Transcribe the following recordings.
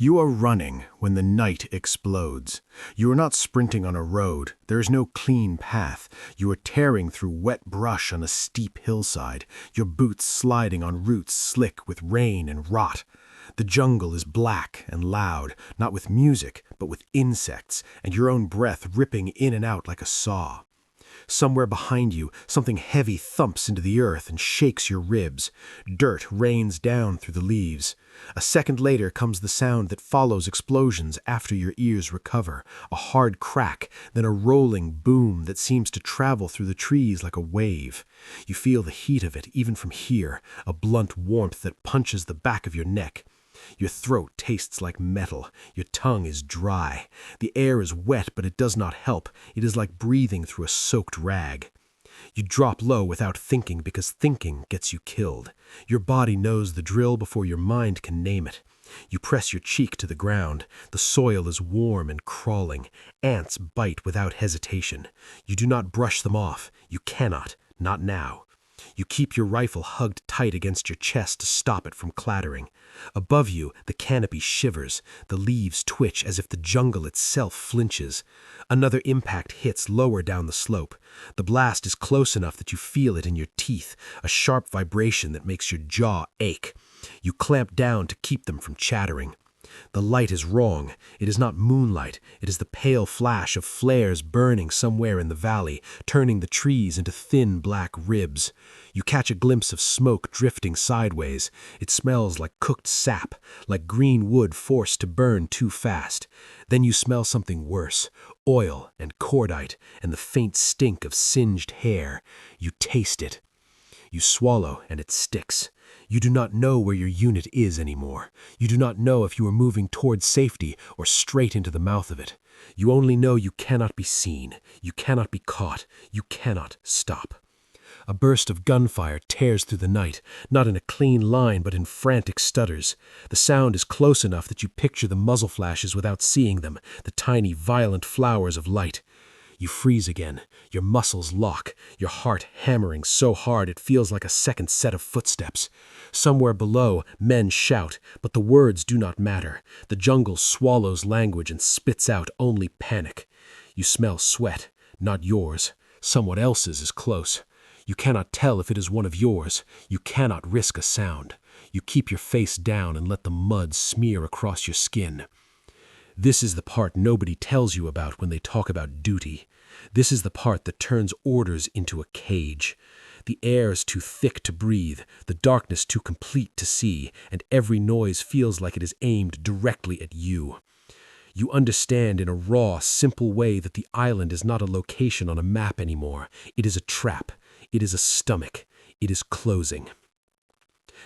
You are running when the night explodes. You are not sprinting on a road. There is no clean path. You are tearing through wet brush on a steep hillside, your boots sliding on roots slick with rain and rot. The jungle is black and loud, not with music, but with insects, and your own breath ripping in and out like a saw. Somewhere behind you, something heavy thumps into the earth and shakes your ribs. Dirt rains down through the leaves. A second later comes the sound that follows explosions after your ears recover, a hard crack, then a rolling boom that seems to travel through the trees like a wave. You feel the heat of it even from here, a blunt warmth that punches the back of your neck. Your throat tastes like metal. Your tongue is dry. The air is wet, but it does not help. It is like breathing through a soaked rag. You drop low without thinking because thinking gets you killed. Your body knows the drill before your mind can name it. You press your cheek to the ground. The soil is warm and crawling. Ants bite without hesitation. You do not brush them off. You cannot. Not now. You keep your rifle hugged tight against your chest to stop it from clattering. Above you, the canopy shivers. The leaves twitch as if the jungle itself flinches. Another impact hits lower down the slope. The blast is close enough that you feel it in your teeth, a sharp vibration that makes your jaw ache. You clamp down to keep them from chattering. The light is wrong. It is not moonlight. It is the pale flash of flares burning somewhere in the valley, turning the trees into thin black ribs. You catch a glimpse of smoke drifting sideways. It smells like cooked sap, like green wood forced to burn too fast. Then you smell something worse, oil and cordite and the faint stink of singed hair. You taste it. You swallow and it sticks. You do not know where your unit is anymore. You do not know if you are moving towards safety or straight into the mouth of it. You only know you cannot be seen. You cannot be caught. You cannot stop. A burst of gunfire tears through the night, not in a clean line but in frantic stutters. The sound is close enough that you picture the muzzle flashes without seeing them, the tiny, violent flowers of light. You freeze again, your muscles lock, your heart hammering so hard it feels like a second set of footsteps. Somewhere below, men shout, but the words do not matter. The jungle swallows language and spits out only panic. You smell sweat, not yours. Someone else's is close. You cannot tell if it is one of yours. You cannot risk a sound. You keep your face down and let the mud smear across your skin. This is the part nobody tells you about when they talk about duty. This is the part that turns orders into a cage. The air is too thick to breathe, the darkness too complete to see, and every noise feels like it is aimed directly at you. You understand in a raw, simple way that the island is not a location on a map anymore. It is a trap. It is a stomach. It is closing.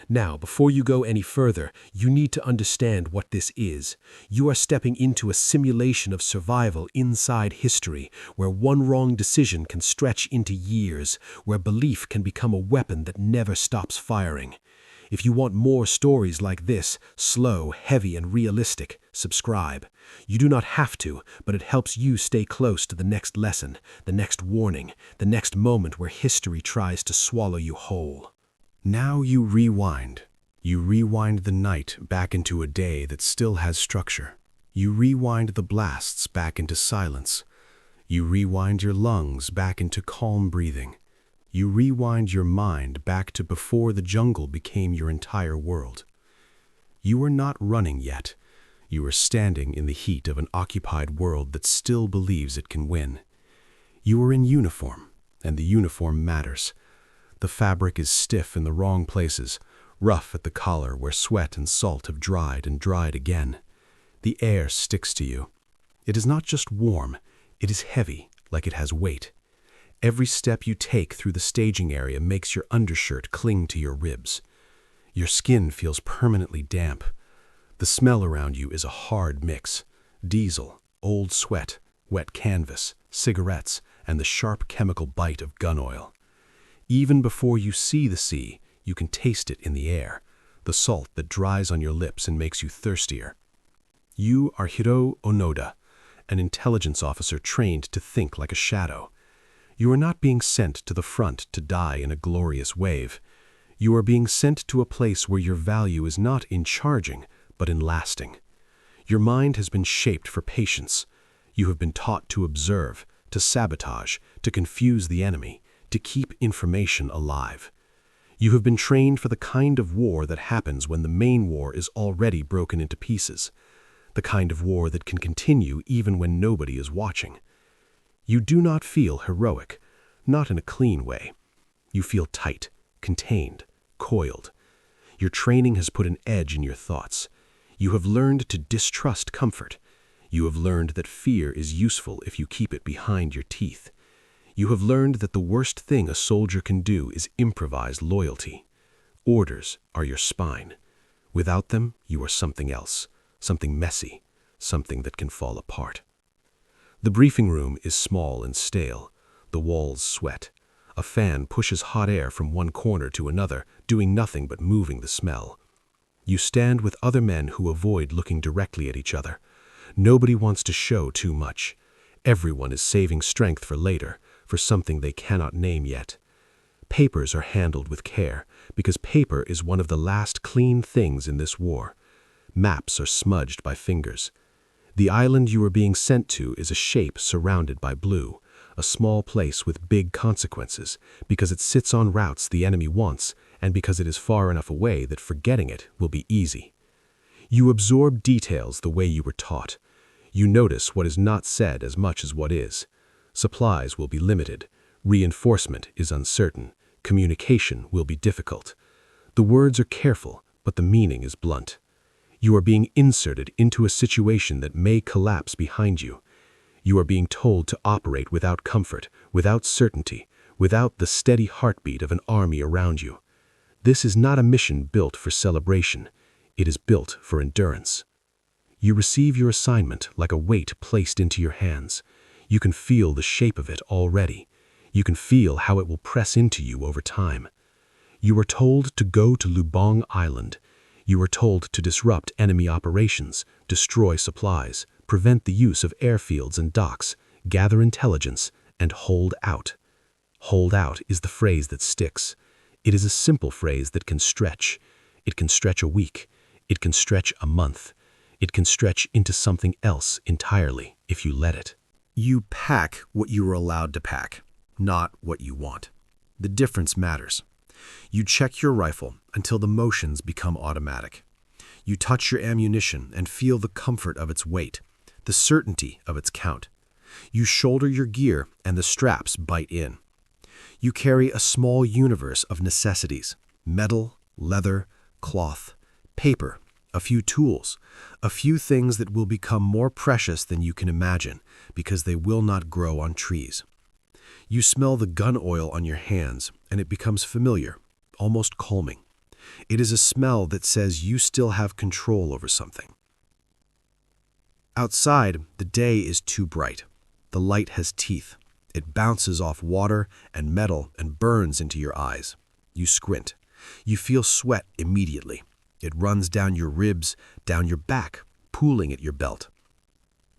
Now, before you go any further, you need to understand what this is. You are stepping into a simulation of survival inside history, where one wrong decision can stretch into years, where belief can become a weapon that never stops firing. If you want more stories like this, slow, heavy, and realistic, subscribe. You do not have to, but it helps you stay close to the next lesson, the next warning, the next moment where history tries to swallow you whole. Now you rewind. You rewind the night back into a day that still has structure. You rewind the blasts back into silence. You rewind your lungs back into calm breathing. You rewind your mind back to before the jungle became your entire world. You are not running yet. You are standing in the heat of an occupied world that still believes it can win. You are in uniform, and the uniform matters. The fabric is stiff in the wrong places, rough at the collar where sweat and salt have dried and dried again. The air sticks to you. It is not just warm, it is heavy, like it has weight. Every step you take through the staging area makes your undershirt cling to your ribs. Your skin feels permanently damp. The smell around you is a hard mix: diesel, old sweat, wet canvas, cigarettes, and the sharp chemical bite of gun oil. Even before you see the sea, you can taste it in the air, the salt that dries on your lips and makes you thirstier. You are Hiroo Onoda, an intelligence officer trained to think like a shadow. You are not being sent to the front to die in a glorious wave. You are being sent to a place where your value is not in charging, but in lasting. Your mind has been shaped for patience. You have been taught to observe, to sabotage, to confuse the enemy, to keep information alive. You have been trained for the kind of war that happens when the main war is already broken into pieces, the kind of war that can continue even when nobody is watching. You do not feel heroic, not in a clean way. You feel tight, contained, coiled. Your training has put an edge in your thoughts. You have learned to distrust comfort. You have learned that fear is useful if you keep it behind your teeth. You have learned that the worst thing a soldier can do is improvise loyalty. Orders are your spine. Without them, you are something else, something messy, something that can fall apart. The briefing room is small and stale. The walls sweat. A fan pushes hot air from one corner to another, doing nothing but moving the smell. You stand with other men who avoid looking directly at each other. Nobody wants to show too much. Everyone is saving strength for later, for something they cannot name yet. Papers are handled with care, because paper is one of the last clean things in this war. Maps are smudged by fingers. The island you are being sent to is a shape surrounded by blue, a small place with big consequences, because it sits on routes the enemy wants, and because it is far enough away that forgetting it will be easy. You absorb details the way you were taught. You notice what is not said as much as what is. Supplies will be limited. Reinforcement is uncertain. Communication will be difficult. The words are careful, but the meaning is blunt. You are being inserted into a situation that may collapse behind you. You are being told to operate without comfort, without certainty, without the steady heartbeat of an army around you. This is not a mission built for celebration. It is built for endurance. You receive your assignment like a weight placed into your hands. You can feel the shape of it already. You can feel how it will press into you over time. You are told to go to Lubang Island. You are told to disrupt enemy operations, destroy supplies, prevent the use of airfields and docks, gather intelligence, and hold out. Hold out is the phrase that sticks. It is a simple phrase that can stretch. It can stretch a week. It can stretch a month. It can stretch into something else entirely if you let it. You pack what you are allowed to pack, not what you want. The difference matters. You check your rifle until the motions become automatic. You touch your ammunition and feel the comfort of its weight, the certainty of its count. You shoulder your gear and the straps bite in. You carry a small universe of necessities: metal, leather, cloth, paper, a few tools, a few things that will become more precious than you can imagine because they will not grow on trees. You smell the gun oil on your hands and it becomes familiar, almost calming. It is a smell that says you still have control over something. Outside, the day is too bright. The light has teeth. It bounces off water and metal and burns into your eyes. You squint. You feel sweat immediately. It runs down your ribs, down your back, pooling at your belt.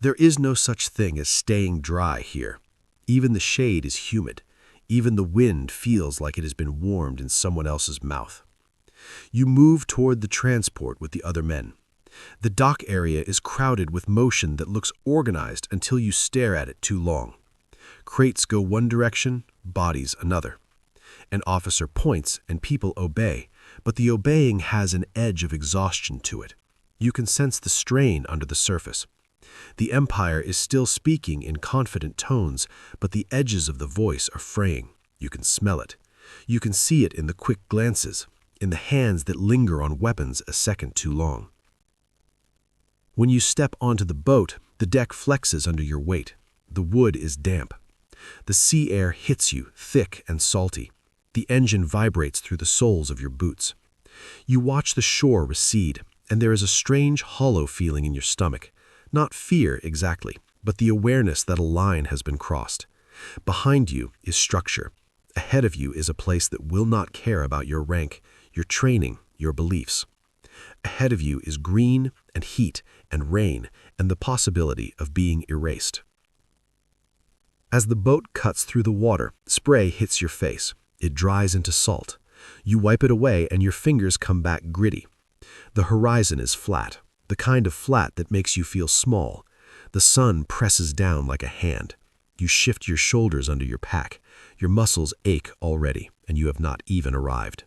There is no such thing as staying dry here. Even the shade is humid. Even the wind feels like it has been warmed in someone else's mouth. You move toward the transport with the other men. The dock area is crowded with motion that looks organized until you stare at it too long. Crates go one direction, bodies another. An officer points and people obey, but the obeying has an edge of exhaustion to it. You can sense the strain under the surface. The Empire is still speaking in confident tones, but the edges of the voice are fraying. You can smell it. You can see it in the quick glances, in the hands that linger on weapons a second too long. When you step onto the boat, the deck flexes under your weight. The wood is damp. The sea air hits you, thick and salty. The engine vibrates through the soles of your boots. You watch the shore recede, and there is a strange hollow feeling in your stomach. Not fear exactly, but the awareness that a line has been crossed. Behind you is structure. Ahead of you is a place that will not care about your rank, your training, your beliefs. Ahead of you is green and heat and rain and the possibility of being erased. As the boat cuts through the water, spray hits your face. It dries into salt. You wipe it away and your fingers come back gritty. The horizon is flat. the kind of flat that makes you feel small. The sun presses down like a hand. You shift your shoulders under your pack. Your muscles ache already, and you have not even arrived.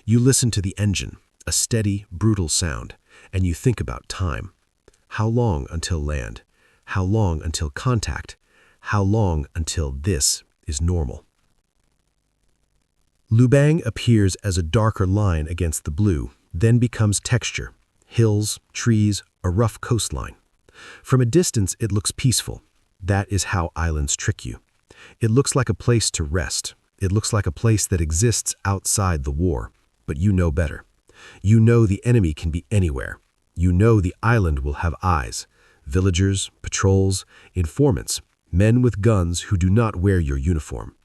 You listen to the engine, a steady, brutal sound, and you think about time. How long until land? How long until contact? How long until this is normal? Lubang appears as a darker line against the blue, then becomes texture. Hills, trees, a rough coastline. From a distance, it looks peaceful. That is how islands trick you. It looks like a place to rest. It looks like a place that exists outside the war. But you know better. You know the enemy can be anywhere. You know the island will have eyes. Villagers, patrols, informants, men with guns who do not wear your uniform.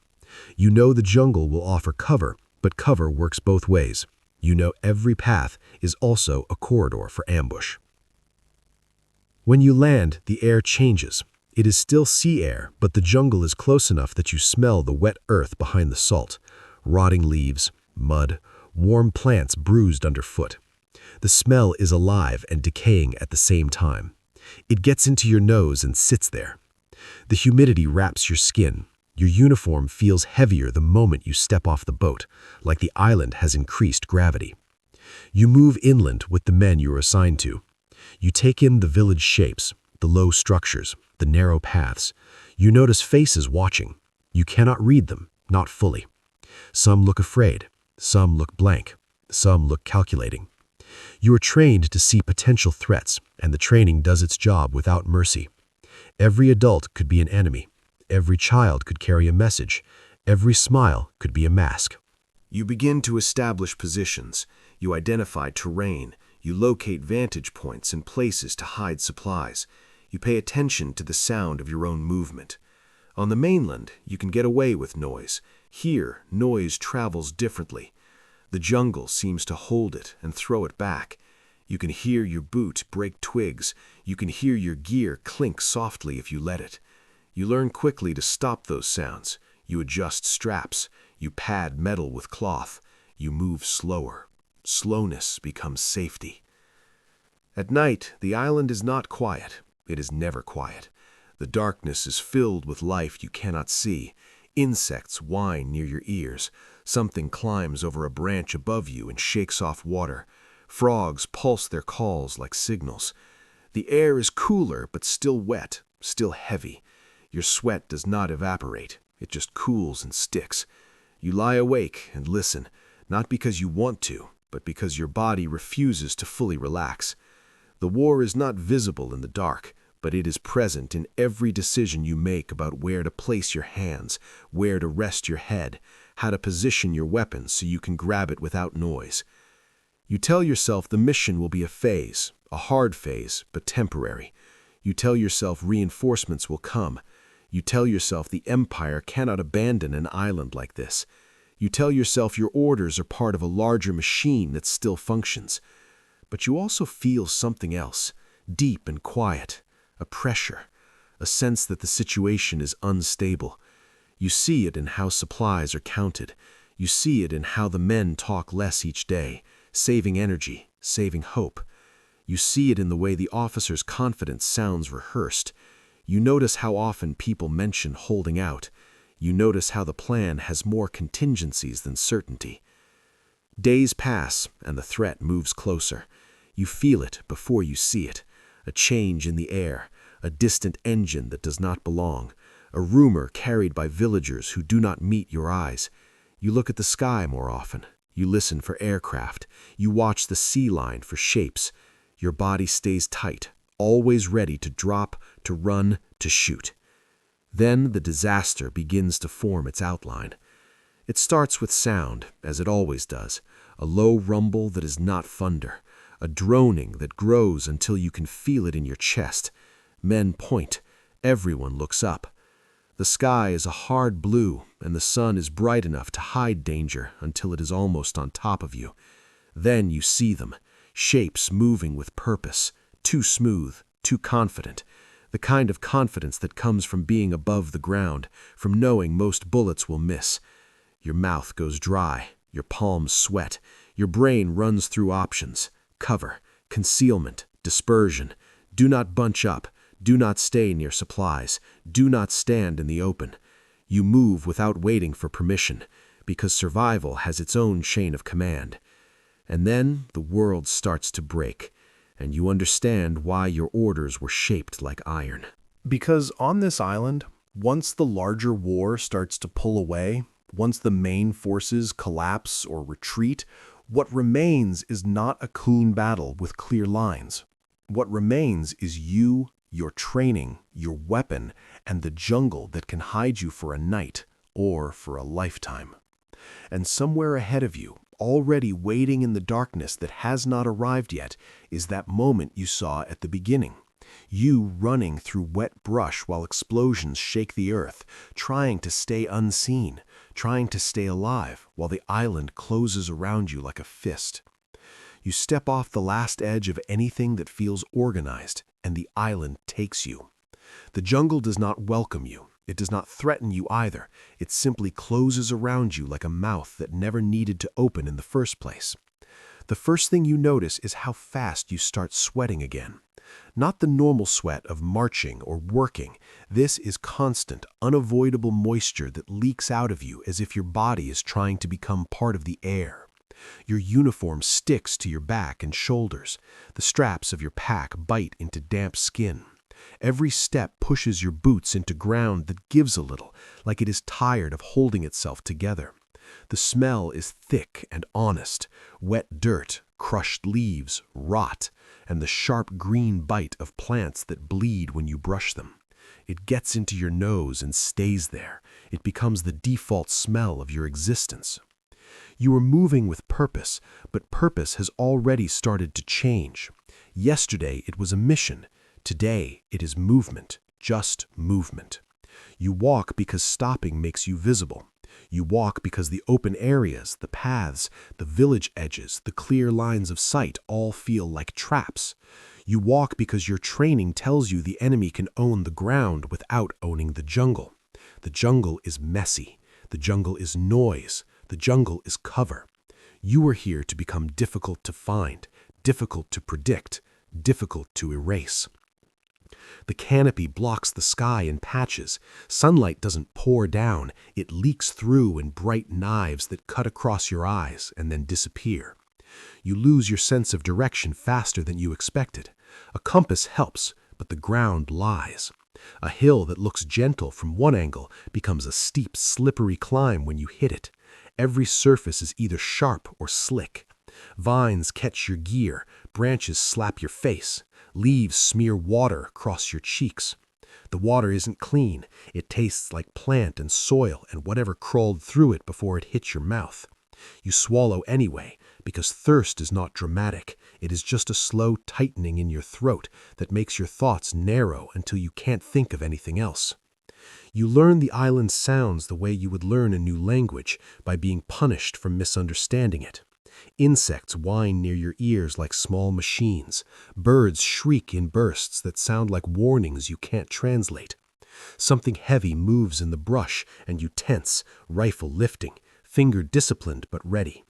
You know the jungle will offer cover, but cover works both ways. You know every path is also a corridor for ambush. When you land, the air changes. It is still sea air, but the jungle is close enough that you smell the wet earth behind the salt, rotting leaves, mud, warm plants bruised underfoot. The smell is alive and decaying at the same time. It gets into your nose and sits there. The humidity wraps your skin. Your uniform feels heavier the moment you step off the boat, like the island has increased gravity. You move inland with the men you are assigned to. You take in the village shapes, the low structures, the narrow paths. You notice faces watching. You cannot read them, not fully. Some look afraid. Some look blank. Some look calculating. You are trained to see potential threats, and the training does its job without mercy. Every adult could be an enemy. Every child could carry a message. Every smile could be a mask. You begin to establish positions. You identify terrain. You locate vantage points and places to hide supplies. You pay attention to the sound of your own movement. On the mainland, you can get away with noise. Here, noise travels differently. The jungle seems to hold it and throw it back. You can hear your boot break twigs. You can hear your gear clink softly if you let it. You learn quickly to stop those sounds. You adjust straps. You pad metal with cloth. You move slower. Slowness becomes safety. At night, the island is not quiet. It is never quiet. The darkness is filled with life you cannot see. Insects whine near your ears. Something climbs over a branch above you and shakes off water. Frogs pulse their calls like signals. The air is cooler but still wet, still heavy. Your sweat does not evaporate. It just cools and sticks. You lie awake and listen, not because you want to, but because your body refuses to fully relax. The war is not visible in the dark, but it is present in every decision you make about where to place your hands, where to rest your head, how to position your weapon so you can grab it without noise. You tell yourself the mission will be a phase, a hard phase, but temporary. You tell yourself reinforcements will come. You tell yourself the Empire cannot abandon an island like this. You tell yourself your orders are part of a larger machine that still functions. But you also feel something else, deep and quiet, a pressure, a sense that the situation is unstable. You see it in how supplies are counted. You see it in how the men talk less each day, saving energy, saving hope. You see it in the way the officer's confidence sounds rehearsed. You notice how often people mention holding out. You notice how the plan has more contingencies than certainty. Days pass, and the threat moves closer. You feel it before you see it. A change in the air, a distant engine that does not belong, a rumor carried by villagers who do not meet your eyes. You look at the sky more often. You listen for aircraft. You watch the sea line for shapes. Your body stays tight, always ready to drop, to run, to shoot. Then the disaster begins to form its outline. It starts with sound, as it always does, a low rumble that is not thunder, a droning that grows until you can feel it in your chest. Men point. Everyone looks up. The sky is a hard blue, and the sun is bright enough to hide danger until it is almost on top of you. Then you see them, shapes moving with purpose, too smooth, too confident, the kind of confidence that comes from being above the ground, from knowing most bullets will miss. Your mouth goes dry, your palms sweat, your brain runs through options, cover, concealment, Dispersion. Do not bunch up. Do not stay near supplies. Do not stand in the open. You move without waiting for permission, because survival has its own chain of command. And then the world starts to break, and you understand why your orders were shaped like iron. Because on this island, once the larger war starts to pull away, once the main forces collapse or retreat, what remains is not a clean battle with clear lines. What remains is you, your training, your weapon, and the jungle that can hide you for a night or for a lifetime. And somewhere ahead of you, already waiting in the darkness that has not arrived yet, is that moment you saw at the beginning. You running through wet brush while explosions shake the earth, trying to stay unseen, trying to stay alive while the island closes around you like a fist. You step off the last edge of anything that feels organized, and the island takes you. The jungle does not welcome you. It does not threaten you either. It simply closes around you like a mouth that never needed to open in the first place. The first thing you notice is how fast you start sweating again. Not the normal sweat of marching or working. This is constant, unavoidable moisture that leaks out of you as if your body is trying to become part of the air. Your uniform sticks to your back and shoulders. The straps of your pack bite into damp skin. Every step pushes your boots into ground that gives a little, like it is tired of holding itself together. The smell is thick and honest, wet dirt, crushed leaves, rot, and the sharp green bite of plants that bleed when you brush them. It gets into your nose and stays there. It becomes the default smell of your existence. You are moving with purpose, but purpose has already started to change. Yesterday it was a mission. Today it is movement, just movement. You walk because stopping makes you visible. You walk because the open areas, the paths, the village edges, the clear lines of sight all feel like traps. You walk because your training tells you the enemy can own the ground without owning the jungle. The jungle is messy. The jungle is noise. The jungle is cover. You are here to become difficult to find, difficult to predict, difficult to erase. The canopy blocks the sky in patches. Sunlight doesn't pour down. It leaks through in bright knives that cut across your eyes and then disappear. You lose your sense of direction faster than you expected. A compass helps, but the ground lies. A hill that looks gentle from one angle becomes a steep, slippery climb when you hit it. Every surface is either sharp or slick. Vines catch your gear, branches slap your face, leaves smear water across your cheeks. The water isn't clean. It tastes like plant and soil and whatever crawled through it before it hit your mouth. You swallow anyway, because thirst is not dramatic. It is just a slow tightening in your throat that makes your thoughts narrow until you can't think of anything else. You learn the island's sounds the way you would learn a new language, by being punished for misunderstanding it. Insects whine near your ears like small machines. Birds shriek in bursts that sound like warnings you can't translate. Something heavy moves in the brush and you tense, rifle lifting, finger disciplined but ready.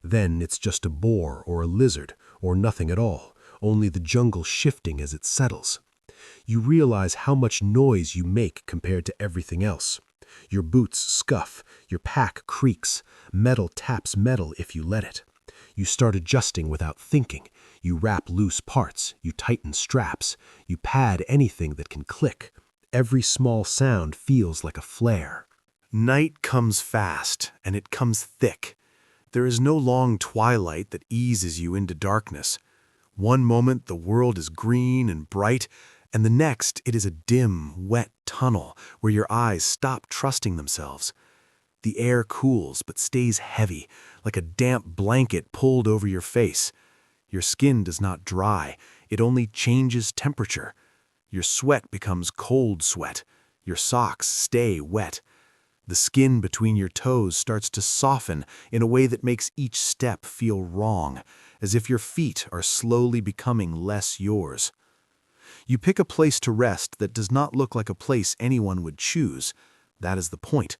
Then it's just a boar or a lizard or nothing at all, only the jungle shifting as it settles. You realize how much noise you make compared to everything else. Your boots scuff, your pack creaks, metal taps metal if you let it. You start adjusting without thinking. You wrap loose parts, you tighten straps, you pad anything that can click. Every small sound feels like a flare. Night comes fast, and it comes thick. There is no long twilight that eases you into darkness. One moment the world is green and bright, and the next it is a dim, wet tunnel where your eyes stop trusting themselves. The air cools but stays heavy, like a damp blanket pulled over your face. Your skin does not dry, it only changes temperature. Your sweat becomes cold sweat. Your socks stay wet. The skin between your toes starts to soften in a way that makes each step feel wrong, as if your feet are slowly becoming less yours. You pick a place to rest that does not look like a place anyone would choose. That is the point.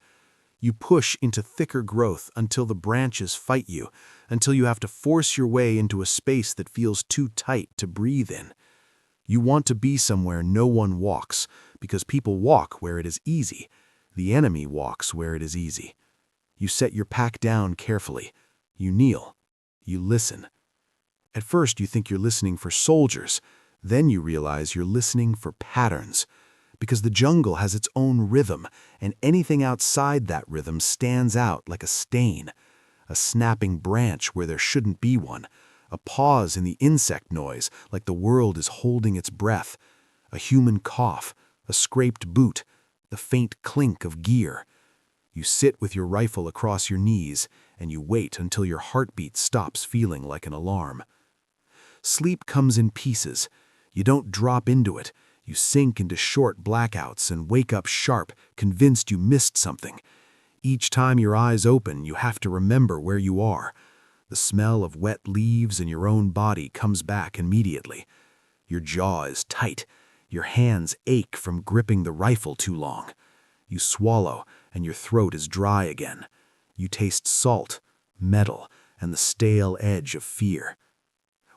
You push into thicker growth until the branches fight you, until you have to force your way into a space that feels too tight to breathe in. You want to be somewhere no one walks, because people walk where it is easy. The enemy walks where it is easy. You set your pack down carefully. You kneel. You listen. At first you think you're listening for soldiers. Then you realize you're listening for patterns. Because the jungle has its own rhythm, and anything outside that rhythm stands out like a stain. A snapping branch where there shouldn't be one. A pause in the insect noise, like the world is holding its breath. A human cough, a scraped boot, the faint clink of gear. You sit with your rifle across your knees, and you wait until your heartbeat stops feeling like an alarm. Sleep comes in pieces. You don't drop into it. You sink into short blackouts and wake up sharp, convinced you missed something. Each time your eyes open, you have to remember where you are. The smell of wet leaves in your own body comes back immediately. Your jaw is tight. Your hands ache from gripping the rifle too long. You swallow, and your throat is dry again. You taste salt, metal, and the stale edge of fear.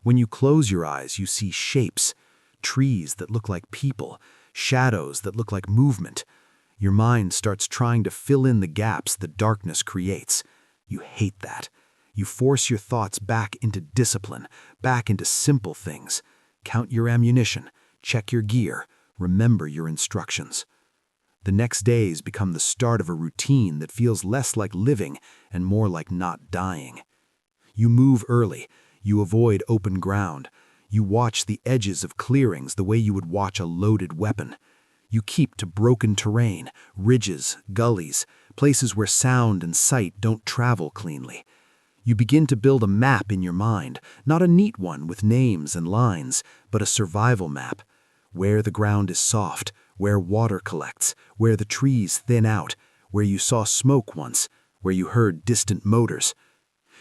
When you close your eyes, you see shapes, trees that look like people, shadows that look like movement. Your mind starts trying to fill in the gaps the darkness creates. You hate that. You force your thoughts back into discipline, back into simple things. Count your ammunition, check your gear, remember your instructions. The next days become the start of a routine that feels less like living and more like not dying. You move early. You avoid open ground. You watch the edges of clearings the way you would watch a loaded weapon. You keep to broken terrain, ridges, gullies, places where sound and sight don't travel cleanly. You begin to build a map in your mind, not a neat one with names and lines, but a survival map. Where the ground is soft, where water collects, where the trees thin out, where you saw smoke once, where you heard distant motors.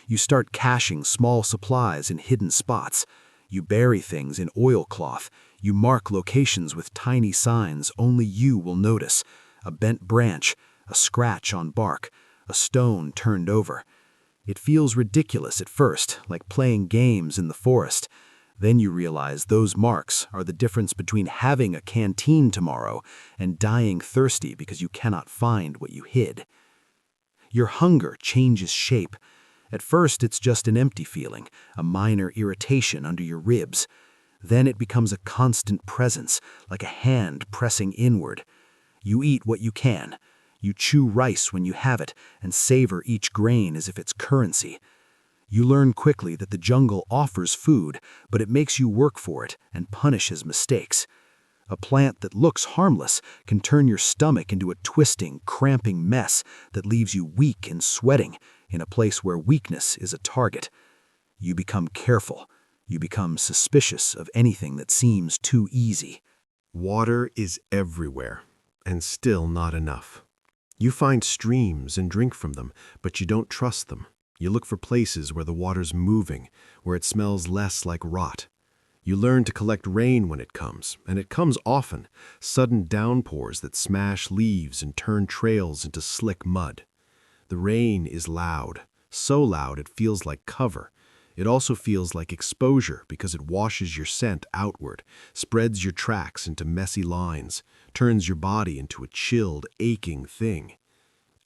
You start caching small supplies in hidden spots. You bury things in oilcloth. You mark locations with tiny signs only you will notice. A bent branch, a scratch on bark, a stone turned over. It feels ridiculous at first, like playing games in the forest. Then you realize those marks are the difference between having a canteen tomorrow and dying thirsty because you cannot find what you hid. Your hunger changes shape. At first, it's just an empty feeling, a minor irritation under your ribs. Then it becomes a constant presence, like a hand pressing inward. You eat what you can. You chew rice when you have it and savor each grain as if it's currency. You learn quickly that the jungle offers food, but it makes you work for it and punishes mistakes. A plant that looks harmless can turn your stomach into a twisting, cramping mess that leaves you weak and sweating in a place where weakness is a target. You become careful. You become suspicious of anything that seems too easy. Water is everywhere, and still not enough. You find streams and drink from them, but you don't trust them. You look for places where the water's moving, where it smells less like rot. You learn to collect rain when it comes, and it comes often, sudden downpours that smash leaves and turn trails into slick mud. The rain is loud, so loud it feels like cover. It also feels like exposure because it washes your scent outward, spreads your tracks into messy lines, turns your body into a chilled, aching thing.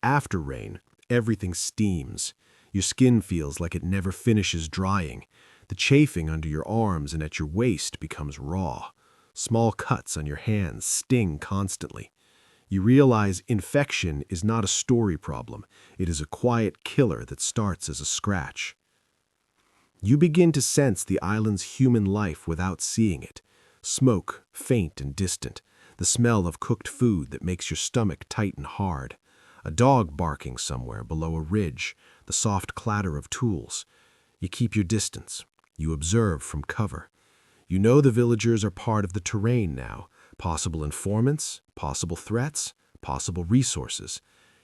After rain, everything steams. Your skin feels like it never finishes drying. The chafing under your arms and at your waist becomes raw. Small cuts on your hands sting constantly. You realize infection is not a story problem. It is a quiet killer that starts as a scratch. You begin to sense the island's human life without seeing it. Smoke, faint and distant. The smell of cooked food that makes your stomach tight and hard. A dog barking somewhere below a ridge. The soft clatter of tools. You keep your distance. You observe from cover. You know the villagers are part of the terrain now. Possible informants, possible threats, possible resources.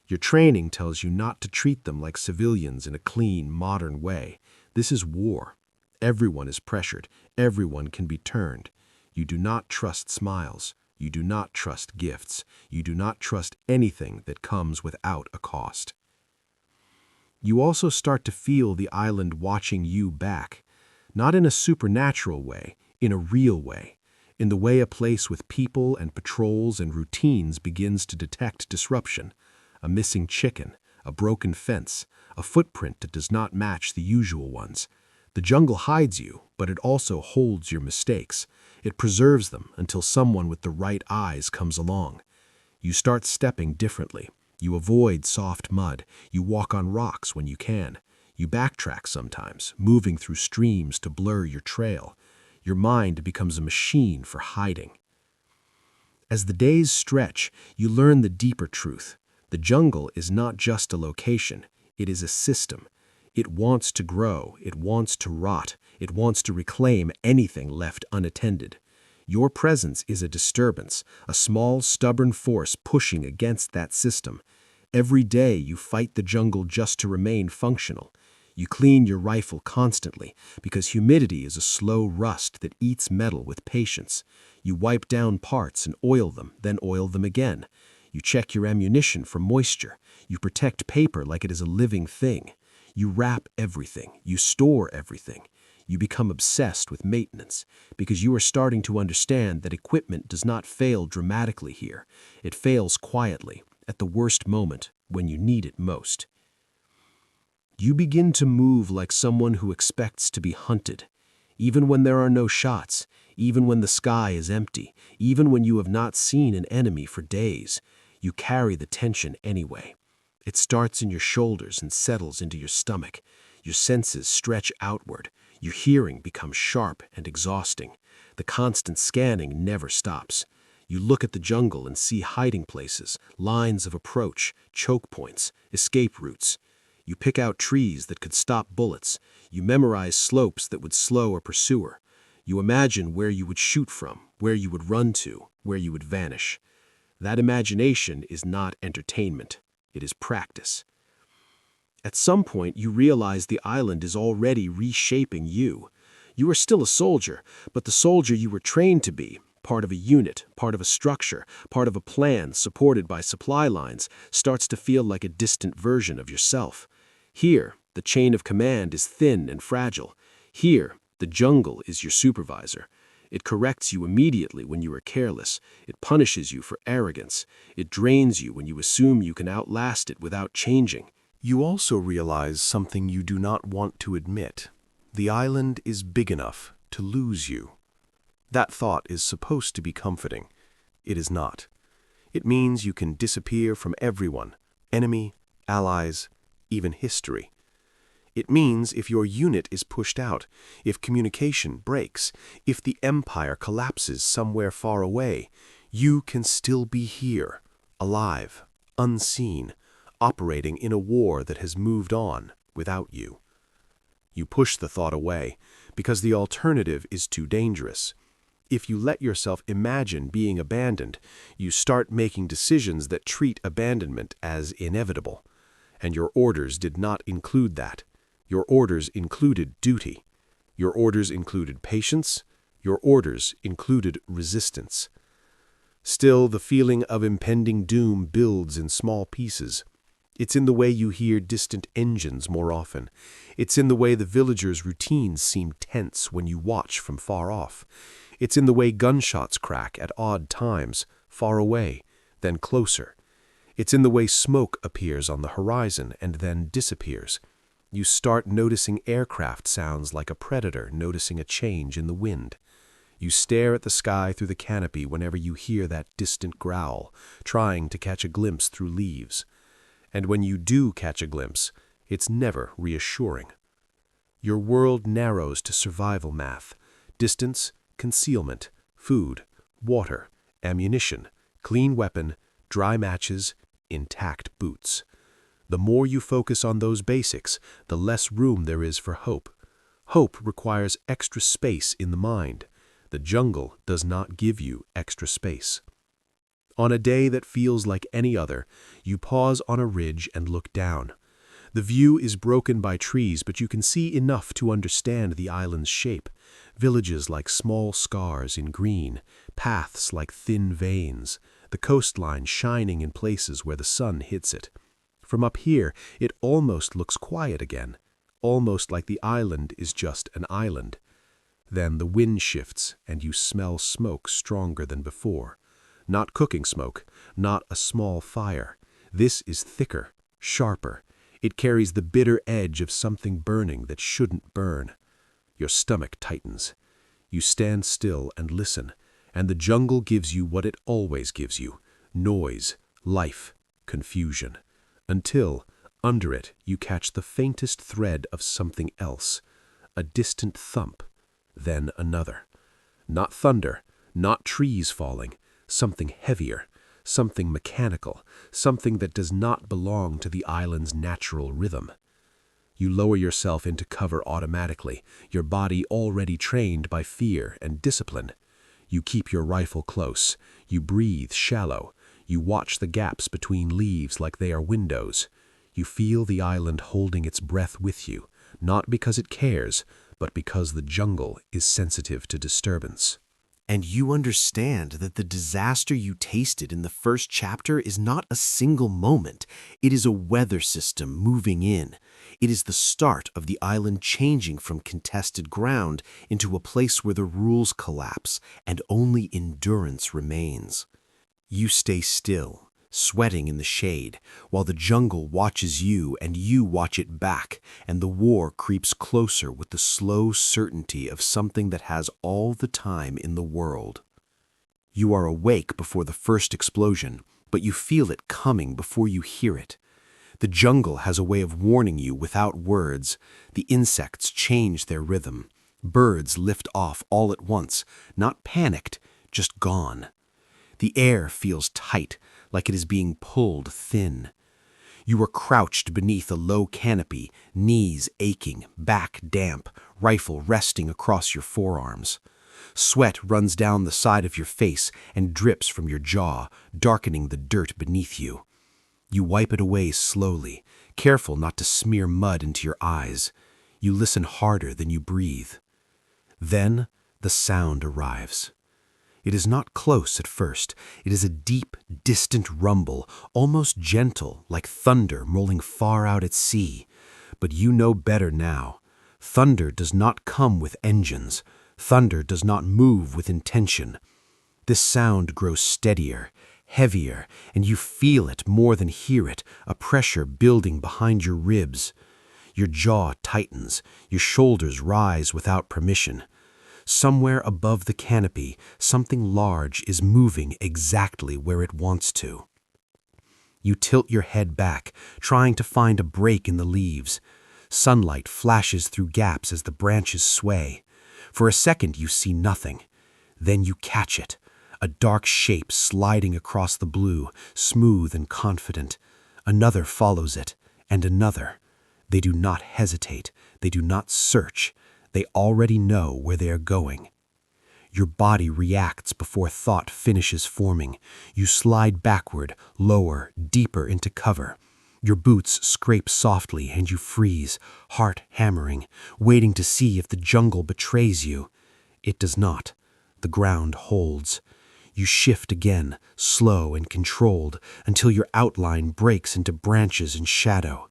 Your training tells you not to treat them like civilians in a clean, modern way. This is war. Everyone is pressured. Everyone can be turned. You do not trust smiles. You do not trust gifts. You do not trust anything that comes without a cost. You also start to feel the island watching you back, not in a supernatural way, in a real way, in the way a place with people and patrols and routines begins to detect disruption, a missing chicken, a broken fence, a footprint that does not match the usual ones. The jungle hides you, but it also holds your mistakes. It preserves them until someone with the right eyes comes along. You start stepping differently. You avoid soft mud. You walk on rocks when you can. You backtrack sometimes, moving through streams to blur your trail. Your mind becomes a machine for hiding. As the days stretch, you learn the deeper truth. The jungle is not just a location. It is a system. It wants to grow. It wants to rot. It wants to reclaim anything left unattended. Your presence is a disturbance, a small, stubborn force pushing against that system. Every day you fight the jungle just to remain functional. You clean your rifle constantly because humidity is a slow rust that eats metal with patience. You wipe down parts and oil them, then oil them again. You check your ammunition for moisture. You protect paper like it is a living thing. You wrap everything. You store everything. You become obsessed with maintenance because you are starting to understand that equipment does not fail dramatically here. It fails quietly, at the worst moment, when you need it most. You begin to move like someone who expects to be hunted, even when there are no shots, even when the sky is empty, even when you have not seen an enemy for days. You carry the tension anyway. It starts in your shoulders and settles into your stomach. Your senses stretch outward. Your hearing becomes sharp and exhausting. The constant scanning never stops. You look at the jungle and see hiding places, lines of approach, choke points, escape routes. You pick out trees that could stop bullets. You memorize slopes that would slow a pursuer. You imagine where you would shoot from, where you would run to, where you would vanish. That imagination is not entertainment. It is practice. At some point, you realize the island is already reshaping you. You are still a soldier, but the soldier you were trained to be, part of a unit, part of a structure, part of a plan supported by supply lines, starts to feel like a distant version of yourself. Here, the chain of command is thin and fragile. Here, the jungle is your supervisor. It corrects you immediately when you are careless. It punishes you for arrogance. It drains you when you assume you can outlast it without changing. You also realize something you do not want to admit. The island is big enough to lose you. That thought is supposed to be comforting. It is not. It means you can disappear from everyone, enemy, allies, even history. It means if your unit is pushed out, if communication breaks, if the empire collapses somewhere far away, you can still be here, alive, unseen, operating in a war that has moved on without you. You push the thought away because the alternative is too dangerous. If you let yourself imagine being abandoned, you start making decisions that treat abandonment as inevitable. And your orders did not include that. Your orders included duty. Your orders included patience. Your orders included resistance. Still, the feeling of impending doom builds in small pieces. It's in the way you hear distant engines more often. It's in the way the villagers' routines seem tense when you watch from far off. It's in the way gunshots crack at odd times, far away, then closer. It's in the way smoke appears on the horizon and then disappears. You start noticing aircraft sounds like a predator noticing a change in the wind. You stare at the sky through the canopy whenever you hear that distant growl, trying to catch a glimpse through leaves. And when you do catch a glimpse, it's never reassuring. Your world narrows to survival math: distance, concealment, food, water, ammunition, clean weapon, dry matches, intact boots. The more you focus on those basics, the less room there is for hope. Hope requires extra space in the mind. The jungle does not give you extra space. On a day that feels like any other, you pause on a ridge and look down. The view is broken by trees, but you can see enough to understand the island's shape. Villages like small scars in green, paths like thin veins, the coastline shining in places where the sun hits it. From up here, it almost looks quiet again, almost like the island is just an island. Then the wind shifts and you smell smoke stronger than before. Not cooking smoke, not a small fire. This is thicker, sharper. It carries the bitter edge of something burning that shouldn't burn. Your stomach tightens. You stand still and listen, and the jungle gives you what it always gives you: noise, life, confusion. Until, under it, you catch the faintest thread of something else, a distant thump, then another. Not thunder, not trees falling, something heavier, something mechanical, something that does not belong to the island's natural rhythm. You lower yourself into cover automatically, your body already trained by fear and discipline. You keep your rifle close, you breathe shallow, you watch the gaps between leaves like they are windows. You feel the island holding its breath with you, not because it cares, but because the jungle is sensitive to disturbance. And you understand that the disaster you tasted in the first chapter is not a single moment. It is a weather system moving in. It is the start of the island changing from contested ground into a place where the rules collapse and only endurance remains. You stay still, sweating in the shade, while the jungle watches you and you watch it back, and the war creeps closer with the slow certainty of something that has all the time in the world. You are awake before the first explosion, but you feel it coming before you hear it. The jungle has a way of warning you without words. The insects change their rhythm. Birds lift off all at once, not panicked, just gone. The air feels tight, like it is being pulled thin. You are crouched beneath a low canopy, knees aching, back damp, rifle resting across your forearms. Sweat runs down the side of your face and drips from your jaw, darkening the dirt beneath you. You wipe it away slowly, careful not to smear mud into your eyes. You listen harder than you breathe. Then the sound arrives. It is not close at first. It is a deep, distant rumble, almost gentle, like thunder rolling far out at sea. But you know better now. Thunder does not come with engines. Thunder does not move with intention. This sound grows steadier, heavier, and you feel it more than hear it, a pressure building behind your ribs. Your jaw tightens, your shoulders rise without permission. Somewhere above the canopy, something large is moving exactly where it wants to. You tilt your head back, trying to find a break in the leaves. Sunlight flashes through gaps as the branches sway. For a second you see nothing. Then you catch it, a dark shape sliding across the blue, smooth and confident. Another follows it, and another. They do not hesitate. They do not search. They already know where they are going. Your body reacts before thought finishes forming. You slide backward, lower, deeper into cover. Your boots scrape softly and you freeze, heart hammering, waiting to see if the jungle betrays you. It does not. The ground holds. You shift again, slow and controlled, until your outline breaks into branches and shadow.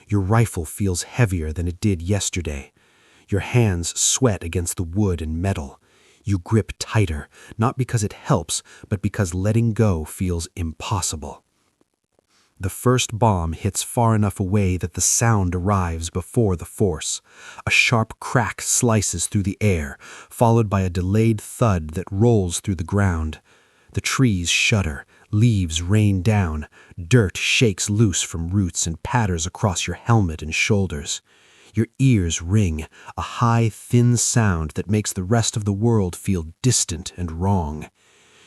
Your rifle feels heavier than it did yesterday. Your hands sweat against the wood and metal. You grip tighter, not because it helps, but because letting go feels impossible. The first bomb hits far enough away that the sound arrives before the force. A sharp crack slices through the air, followed by a delayed thud that rolls through the ground. The trees shudder, leaves rain down, dirt shakes loose from roots and patters across your helmet and shoulders. Your ears ring, a high, thin sound that makes the rest of the world feel distant and wrong.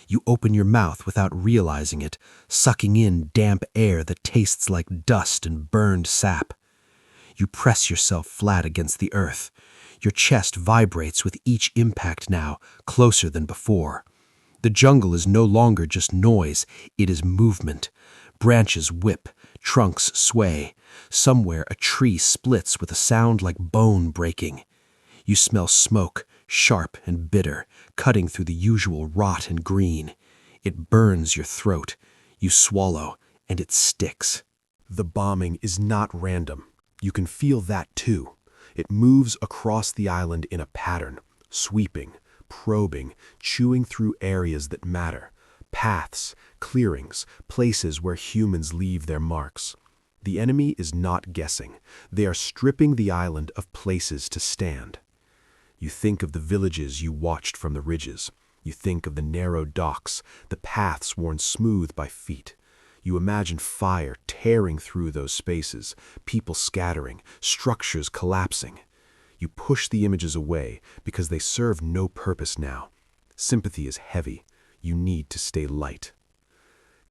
You open your mouth without realizing it, sucking in damp air that tastes like dust and burned sap. You press yourself flat against the earth. Your chest vibrates with each impact now, closer than before. The jungle is no longer just noise, it is movement. Branches whip, trunks sway. Somewhere a tree splits with a sound like bone breaking. You smell smoke, sharp and bitter, cutting through the usual rot and green. It burns your throat. You swallow, and it sticks. The bombing is not random. You can feel that too. It moves across the island in a pattern, sweeping, probing, chewing through areas that matter. Paths, clearings, places where humans leave their marks. The enemy is not guessing. They are stripping the island of places to stand. You think of the villages you watched from the ridges. You think of the narrow docks, the paths worn smooth by feet. You imagine fire tearing through those spaces, people scattering, structures collapsing. You push the images away because they serve no purpose now. Sympathy is heavy. You need to stay light.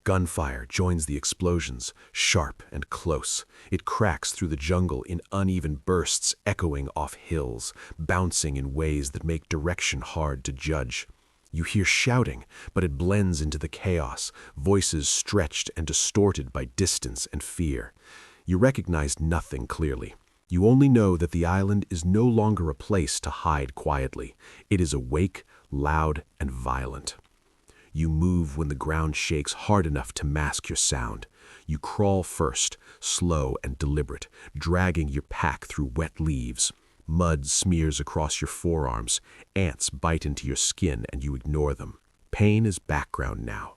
Gunfire joins the explosions, sharp and close. It cracks through the jungle in uneven bursts, echoing off hills, bouncing in ways that make direction hard to judge. You hear shouting, but it blends into the chaos, voices stretched and distorted by distance and fear. You recognize nothing clearly. You only know that the island is no longer a place to hide quietly. It is awake, loud, and violent. You move when the ground shakes hard enough to mask your sound. You crawl first, slow and deliberate, dragging your pack through wet leaves. Mud smears across your forearms. Ants bite into your skin and you ignore them. Pain is background now.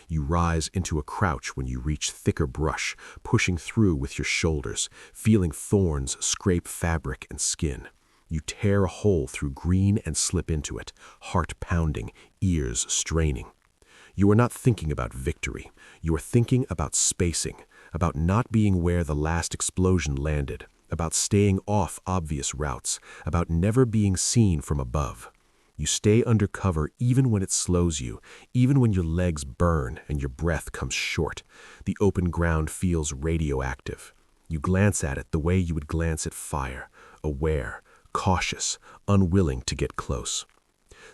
You rise into a crouch when you reach thicker brush, pushing through with your shoulders, feeling thorns scrape fabric and skin. You tear a hole through green and slip into it, heart pounding, ears straining. You are not thinking about victory. You are thinking about spacing, about not being where the last explosion landed, about staying off obvious routes, about never being seen from above. You stay under cover even when it slows you, even when your legs burn and your breath comes short. The open ground feels radioactive. You glance at it the way you would glance at fire, aware, cautious, unwilling to get close.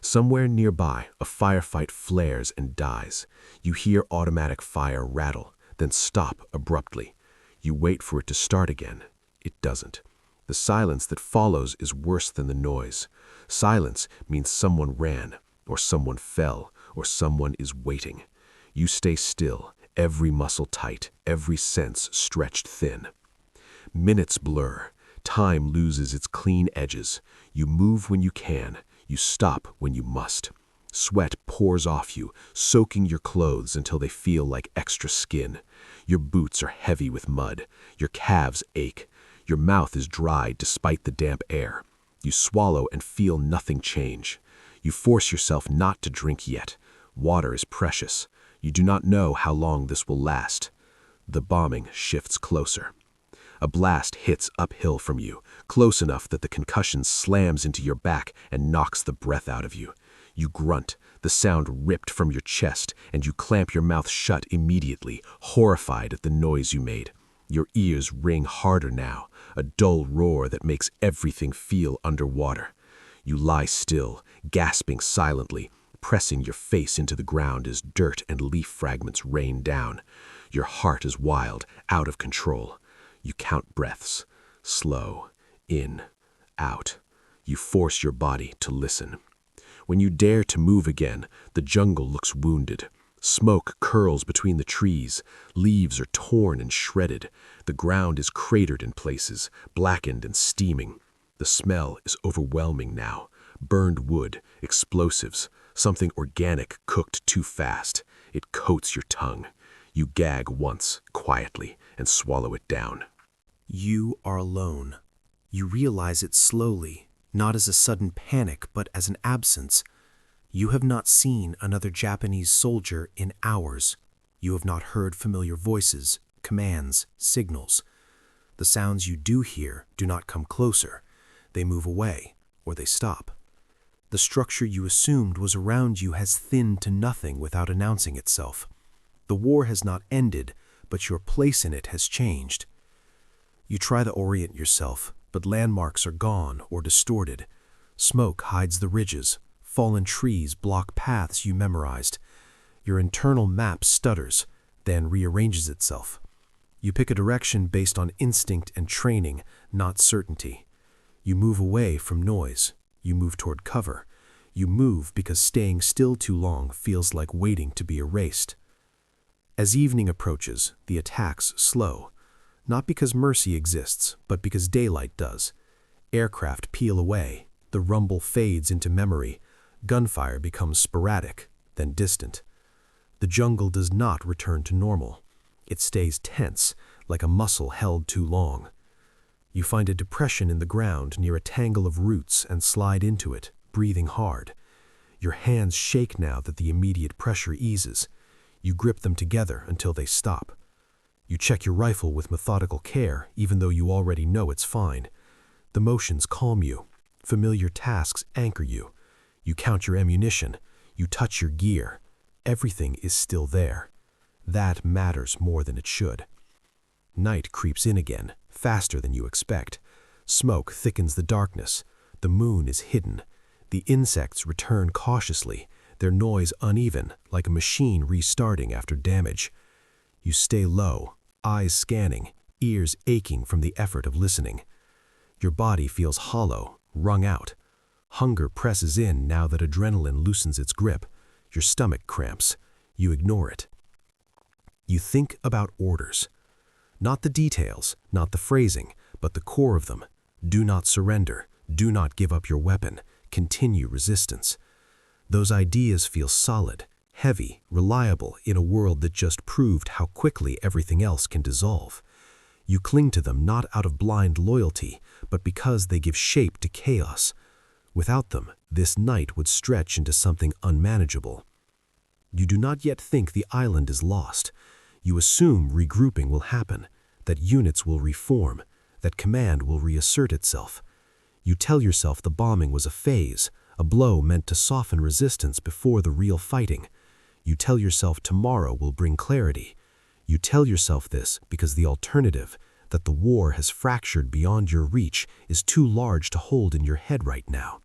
Somewhere nearby, a firefight flares and dies. You hear automatic fire rattle, then stop abruptly. You wait for it to start again. It doesn't. The silence that follows is worse than the noise. Silence means someone ran, or someone fell, or someone is waiting. You stay still, every muscle tight, every sense stretched thin. Minutes blur. Time loses its clean edges. You move when you can. You stop when you must. Sweat pours off you, soaking your clothes until they feel like extra skin. Your boots are heavy with mud. Your calves ache. Your mouth is dry despite the damp air. You swallow and feel nothing change. You force yourself not to drink yet. Water is precious. You do not know how long this will last. The bombing shifts closer. A blast hits uphill from you, close enough that the concussion slams into your back and knocks the breath out of you. You grunt, the sound ripped from your chest, and you clamp your mouth shut immediately, horrified at the noise you made. Your ears ring harder now, a dull roar that makes everything feel underwater. You lie still, gasping silently, pressing your face into the ground as dirt and leaf fragments rain down. Your heart is wild, out of control. You count breaths, slow, in, out. You force your body to listen. When you dare to move again, the jungle looks wounded. Smoke curls between the trees. Leaves are torn and shredded. The ground is cratered in places, blackened and steaming. The smell is overwhelming now. Burned wood, explosives, something organic cooked too fast. It coats your tongue. You gag once, quietly, and swallow it down. You are alone. You realize it slowly, not as a sudden panic, but as an absence. You have not seen another Japanese soldier in hours. You have not heard familiar voices, commands, signals. The sounds you do hear do not come closer. They move away, or they stop. The structure you assumed was around you has thinned to nothing without announcing itself. The war has not ended, but your place in it has changed. You try to orient yourself, but landmarks are gone or distorted. Smoke hides the ridges. Fallen trees block paths you memorized. Your internal map stutters, then rearranges itself. You pick a direction based on instinct and training, not certainty. You move away from noise. You move toward cover. You move because staying still too long feels like waiting to be erased. As evening approaches, the attacks slow, not because mercy exists, but because daylight does. Aircraft peel away, the rumble fades into memory, gunfire becomes sporadic, then distant. The jungle does not return to normal. It stays tense, like a muscle held too long. You find a depression in the ground near a tangle of roots and slide into it, breathing hard. Your hands shake now that the immediate pressure eases. You grip them together until they stop. You check your rifle with methodical care, even though you already know it's fine. The motions calm you. Familiar tasks anchor you. You count your ammunition. You touch your gear. Everything is still there. That matters more than it should. Night creeps in again, faster than you expect. Smoke thickens the darkness. The moon is hidden. The insects return cautiously, their noise uneven, like a machine restarting after damage. You stay low, eyes scanning, ears aching from the effort of listening. Your body feels hollow, wrung out. Hunger presses in now that adrenaline loosens its grip. Your stomach cramps. You ignore it. You think about orders. Not the details, not the phrasing, but the core of them. Do not surrender. Do not give up your weapon. Continue resistance. Those ideas feel solid, heavy, reliable in a world that just proved how quickly everything else can dissolve. You cling to them not out of blind loyalty, but because they give shape to chaos. Without them, this night would stretch into something unmanageable. You do not yet think the island is lost. You assume regrouping will happen, that units will reform, that command will reassert itself. You tell yourself the bombing was a phase, a blow meant to soften resistance before the real fighting. You tell yourself tomorrow will bring clarity. You tell yourself this because the alternative, that the war has fractured beyond your reach, is too large to hold in your head right now.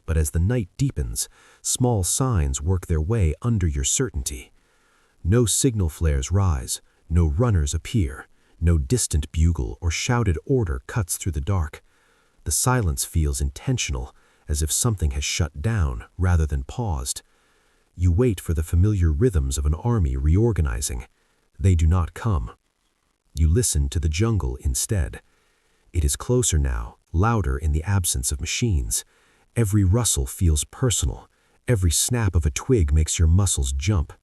But as the night deepens, small signs work their way under your certainty. No signal flares rise, no runners appear, no distant bugle or shouted order cuts through the dark. The silence feels intentional, as if something has shut down rather than paused. You wait for the familiar rhythms of an army reorganizing. They do not come. You listen to the jungle instead. It is closer now, louder in the absence of machines. Every rustle feels personal. Every snap of a twig makes your muscles jump.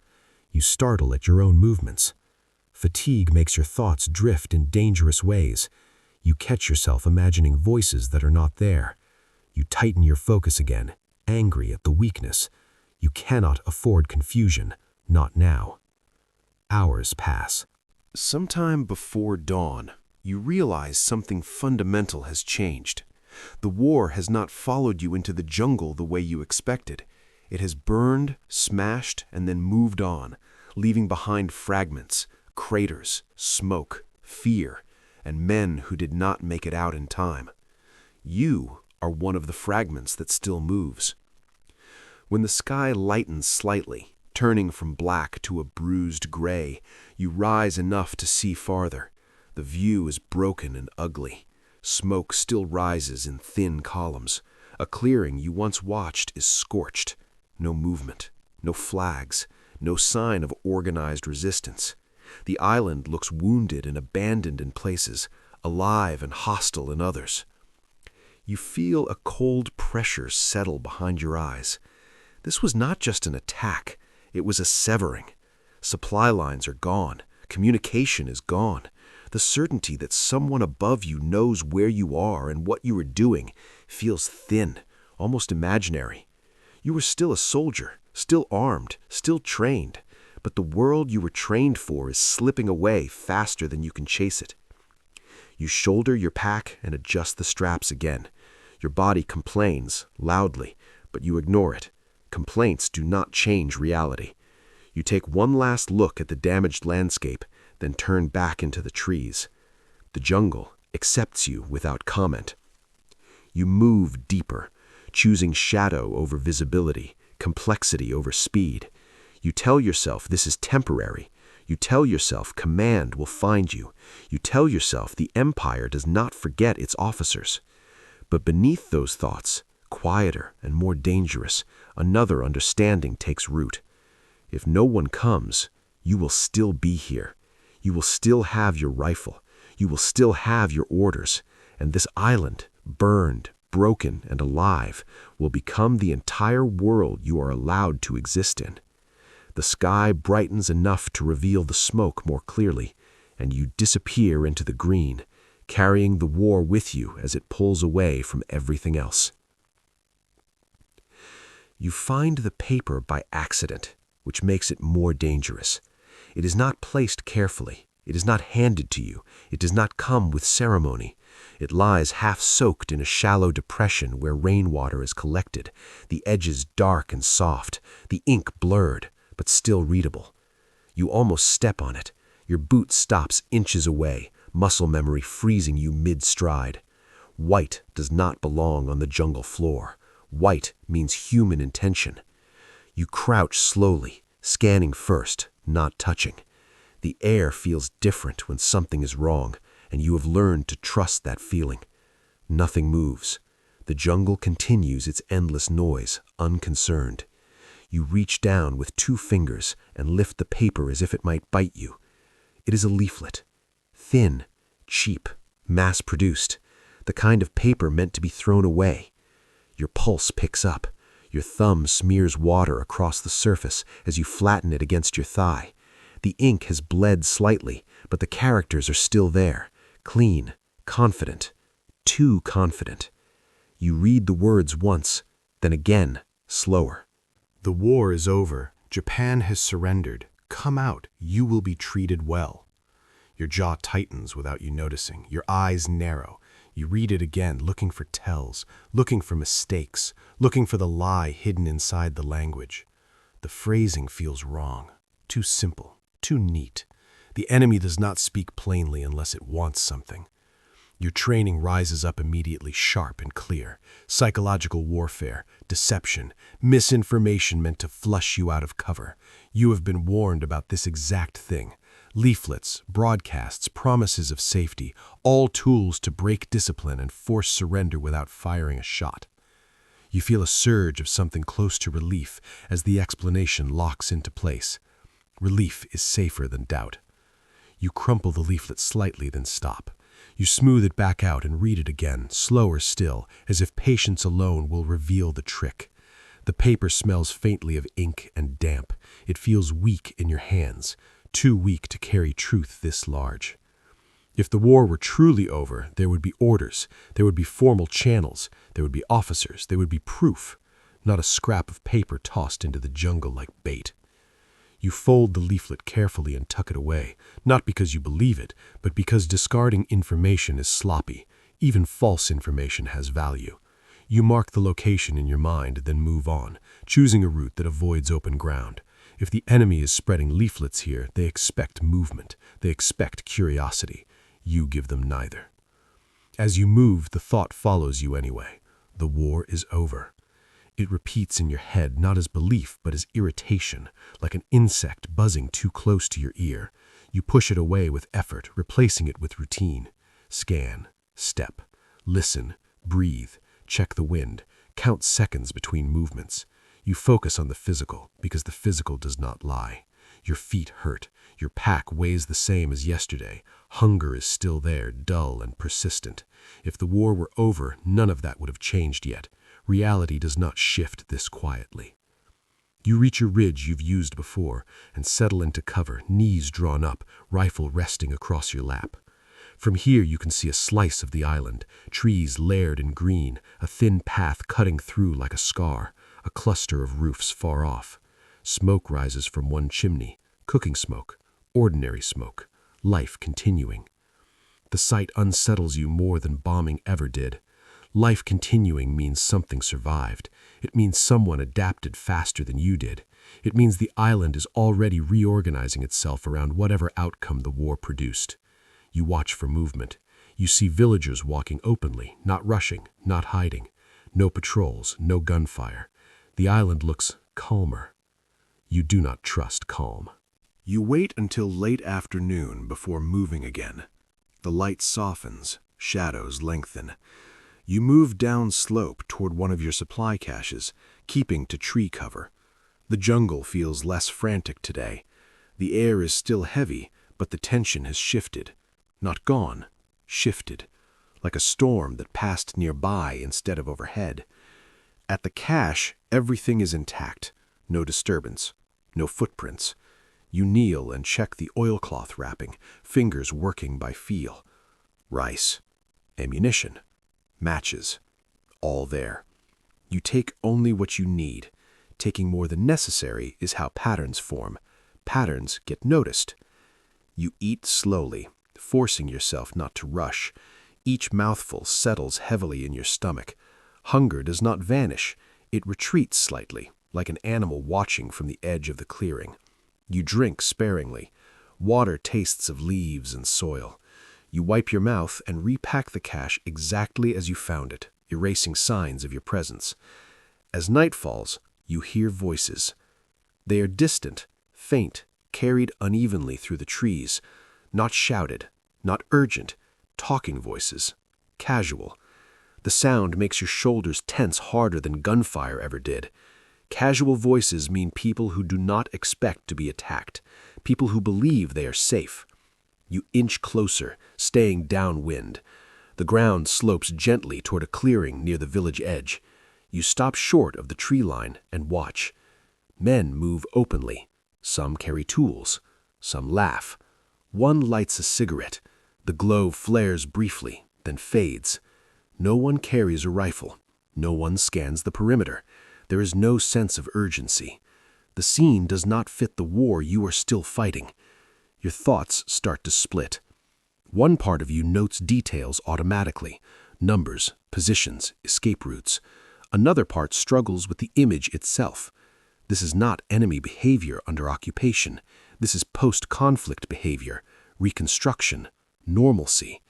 You startle at your own movements. Fatigue makes your thoughts drift in dangerous ways. You catch yourself imagining voices that are not there. You tighten your focus again, angry at the weakness. You cannot afford confusion, not now. Hours pass. Sometime before dawn, you realize something fundamental has changed. The war has not followed you into the jungle the way you expected. It has burned, smashed, and then moved on, leaving behind fragments, craters, smoke, fear, and men who did not make it out in time. You are one of the fragments that still moves. When the sky lightens slightly, turning from black to a bruised gray, you rise enough to see farther. The view is broken and ugly. Smoke still rises in thin columns. A clearing you once watched is scorched. No movement, no flags, no sign of organized resistance. The island looks wounded and abandoned in places, alive and hostile in others. You feel a cold pressure settle behind your eyes. This was not just an attack, it was a severing. Supply lines are gone, communication is gone. The certainty that someone above you knows where you are and what you are doing feels thin, almost imaginary. You are still a soldier, still armed, still trained, but the world you were trained for is slipping away faster than you can chase it. You shoulder your pack and adjust the straps again. Your body complains, loudly, but you ignore it. Complaints do not change reality. You take one last look at the damaged landscape, then turn back into the trees. The jungle accepts you without comment. You move deeper, choosing shadow over visibility, complexity over speed. You tell yourself this is temporary. You tell yourself command will find you. You tell yourself the empire does not forget its officers. But beneath those thoughts, quieter and more dangerous, another understanding takes root. If no one comes, you will still be here. You will still have your rifle. You will still have your orders. And this island, burned, broken, and alive, will become the entire world you are allowed to exist in. The sky brightens enough to reveal the smoke more clearly, and you disappear into the green, carrying the war with you as it pulls away from everything else. You find the paper by accident, which makes it more dangerous. It is not placed carefully. It is not handed to you. It does not come with ceremony. It lies half-soaked in a shallow depression where rainwater is collected, the edges dark and soft, the ink blurred, but still readable. You almost step on it. Your boot stops inches away, muscle memory freezing you mid-stride. White does not belong on the jungle floor. White means human intention. You crouch slowly, scanning first, not touching. The air feels different when something is wrong, and you have learned to trust that feeling. Nothing moves. The jungle continues its endless noise, unconcerned. You reach down with 2 fingers and lift the paper as if it might bite you. It is a leaflet. Thin, cheap, mass-produced, the kind of paper meant to be thrown away. Your pulse picks up. Your thumb smears water across the surface as you flatten it against your thigh. The ink has bled slightly, but the characters are still there, clean, confident, too confident. You read the words once, then again, slower. The war is over. Japan has surrendered. Come out. You will be treated well. Your jaw tightens without you noticing. Your eyes narrow. You read it again, looking for tells, looking for mistakes, looking for the lie hidden inside the language. The phrasing feels wrong, too simple, too neat. The enemy does not speak plainly unless it wants something. Your training rises up immediately sharp and clear. Psychological warfare, deception, misinformation meant to flush you out of cover. You have been warned about this exact thing. Leaflets, broadcasts, promises of safety, all tools to break discipline and force surrender without firing a shot. You feel a surge of something close to relief as the explanation locks into place. Relief is safer than doubt. You crumple the leaflet slightly, then stop. You smooth it back out and read it again, slower still, as if patience alone will reveal the trick. The paper smells faintly of ink and damp. It feels weak in your hands, too weak to carry truth this large. If the war were truly over, there would be orders, there would be formal channels, there would be officers, there would be proof, not a scrap of paper tossed into the jungle like bait. You fold the leaflet carefully and tuck it away, not because you believe it, but because discarding information is sloppy. Even false information has value. You mark the location in your mind, then move on, choosing a route that avoids open ground. If the enemy is spreading leaflets here, they expect movement. They expect curiosity. You give them neither. As you move, the thought follows you anyway. The war is over. It repeats in your head not as belief, but as irritation, like an insect buzzing too close to your ear. You push it away with effort, replacing it with routine. Scan, step, listen, breathe, check the wind, count seconds between movements. You focus on the physical, because the physical does not lie. Your feet hurt. Your pack weighs the same as yesterday. Hunger is still there, dull and persistent. If the war were over, none of that would have changed yet. Reality does not shift this quietly. You reach a ridge you've used before and settle into cover, knees drawn up, rifle resting across your lap. From here you can see a slice of the island, trees layered in green, a thin path cutting through like a scar, a cluster of roofs far off. Smoke rises from one chimney, cooking smoke, ordinary smoke, life continuing. The sight unsettles you more than bombing ever did. Life continuing means something survived. It means someone adapted faster than you did. It means the island is already reorganizing itself around whatever outcome the war produced. You watch for movement. You see villagers walking openly, not rushing, not hiding. No patrols, no gunfire. The island looks calmer. You do not trust calm. You wait until late afternoon before moving again. The light softens, shadows lengthen. You move down slope toward one of your supply caches, keeping to tree cover. The jungle feels less frantic today. The air is still heavy, but the tension has shifted. Not gone, shifted, like a storm that passed nearby instead of overhead. At the cache, everything is intact. No disturbance, no footprints. You kneel and check the oilcloth wrapping, fingers working by feel. Rice, ammunition, matches, all there. You take only what you need. Taking more than necessary is how patterns form. Patterns get noticed. You eat slowly, forcing yourself not to rush. Each mouthful settles heavily in your stomach. Hunger does not vanish. It retreats slightly, like an animal watching from the edge of the clearing. You drink sparingly. Water tastes of leaves and soil. You wipe your mouth and repack the cache exactly as you found it, erasing signs of your presence. As night falls, you hear voices. They are distant, faint, carried unevenly through the trees. Not shouted, not urgent, talking voices. Casual. The sound makes your shoulders tense harder than gunfire ever did. Casual voices mean people who do not expect to be attacked, people who believe they are safe. You inch closer, staying downwind. The ground slopes gently toward a clearing near the village edge. You stop short of the tree line and watch. Men move openly. Some carry tools. Some laugh. One lights a cigarette. The glow flares briefly, then fades. No one carries a rifle. No one scans the perimeter. There is no sense of urgency. The scene does not fit the war you are still fighting. Your thoughts start to split. One part of you notes details automatically, numbers, positions, escape routes. Another part struggles with the image itself. This is not enemy behavior under occupation. This is post-conflict behavior, reconstruction, normalcy.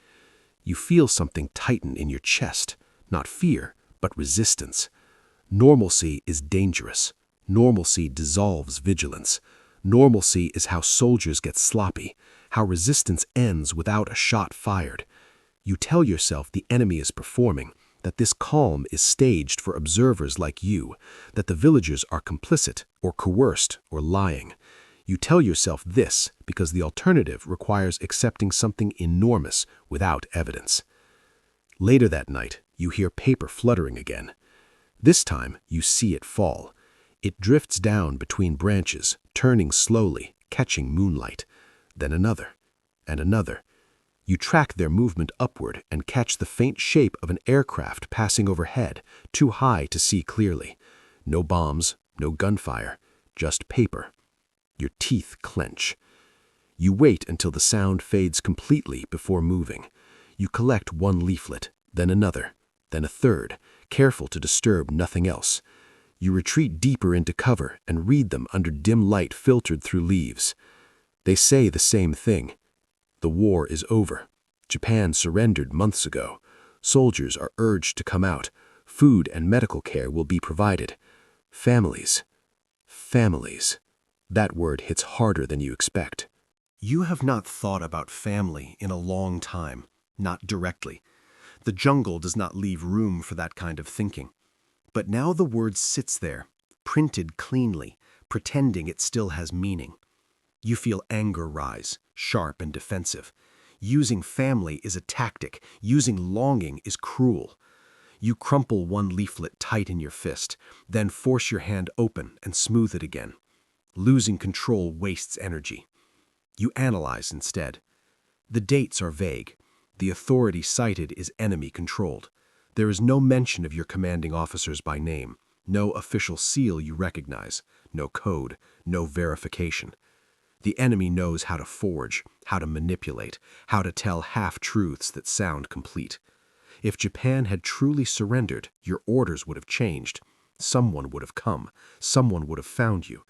You feel something tighten in your chest, not fear, but resistance. Normalcy is dangerous. Normalcy dissolves vigilance. Normalcy is how soldiers get sloppy, how resistance ends without a shot fired. You tell yourself the enemy is performing, that this calm is staged for observers like you, that the villagers are complicit or coerced or lying. You tell yourself this because the alternative requires accepting something enormous without evidence. Later that night, you hear paper fluttering again. This time, you see it fall. It drifts down between branches, turning slowly, catching moonlight. Then another, and another. You track their movement upward and catch the faint shape of an aircraft passing overhead, too high to see clearly. No bombs, no gunfire, just paper. Your teeth clench. You wait until the sound fades completely before moving. You collect one leaflet, then another, then a third, careful to disturb nothing else. You retreat deeper into cover and read them under dim light filtered through leaves. They say the same thing. The war is over. Japan surrendered months ago. Soldiers are urged to come out. Food and medical care will be provided. Families. Families. That word hits harder than you expect. You have not thought about family in a long time, not directly. The jungle does not leave room for that kind of thinking. But now the word sits there, printed cleanly, pretending it still has meaning. You feel anger rise, sharp and defensive. Using family is a tactic. Using longing is cruel. You crumple one leaflet tight in your fist, then force your hand open and smooth it again. Losing control wastes energy. You analyze instead. The dates are vague. The authority cited is enemy-controlled. There is no mention of your commanding officers by name, no official seal you recognize, no code, no verification. The enemy knows how to forge, how to manipulate, how to tell half-truths that sound complete. If Japan had truly surrendered, your orders would have changed. Someone would have come. Someone would have found you.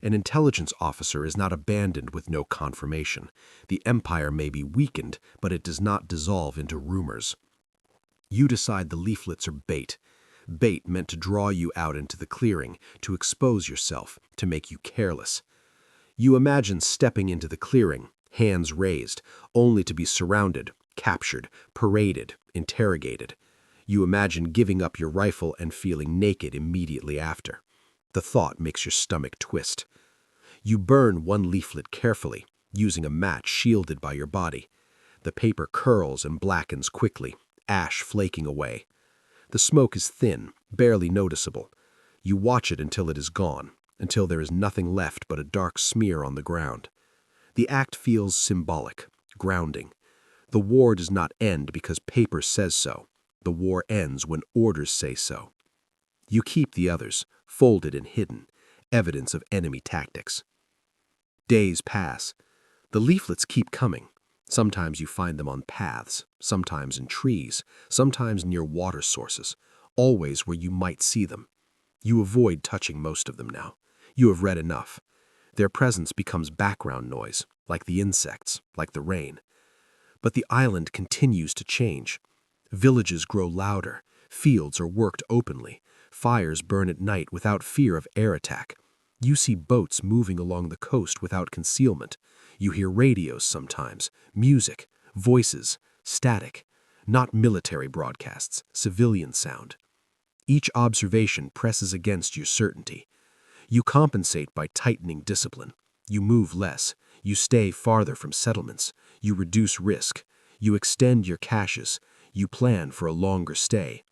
An intelligence officer is not abandoned with no confirmation. The empire may be weakened, but it does not dissolve into rumors. You decide the leaflets are bait. Bait meant to draw you out into the clearing, to expose yourself, to make you careless. You imagine stepping into the clearing, hands raised, only to be surrounded, captured, paraded, interrogated. You imagine giving up your rifle and feeling naked immediately after. The thought makes your stomach twist. You burn one leaflet carefully, using a match shielded by your body. The paper curls and blackens quickly, ash flaking away. The smoke is thin, barely noticeable. You watch it until it is gone, until there is nothing left but a dark smear on the ground. The act feels symbolic, grounding. The war does not end because paper says so. The war ends when orders say so. You keep the others, folded and hidden, evidence of enemy tactics. Days pass. The leaflets keep coming. Sometimes you find them on paths, sometimes in trees, sometimes near water sources, always where you might see them. You avoid touching most of them now. You have read enough. Their presence becomes background noise, like the insects, like the rain. But the island continues to change. Villages grow louder, fields are worked openly, fires burn at night without fear of air attack. You see boats moving along the coast without concealment. You hear radios sometimes, music, voices, static, not military broadcasts, civilian sound. Each observation presses against your certainty. You compensate by tightening discipline. You move less. You stay farther from settlements. You reduce risk. You extend your caches. You plan for a longer stay.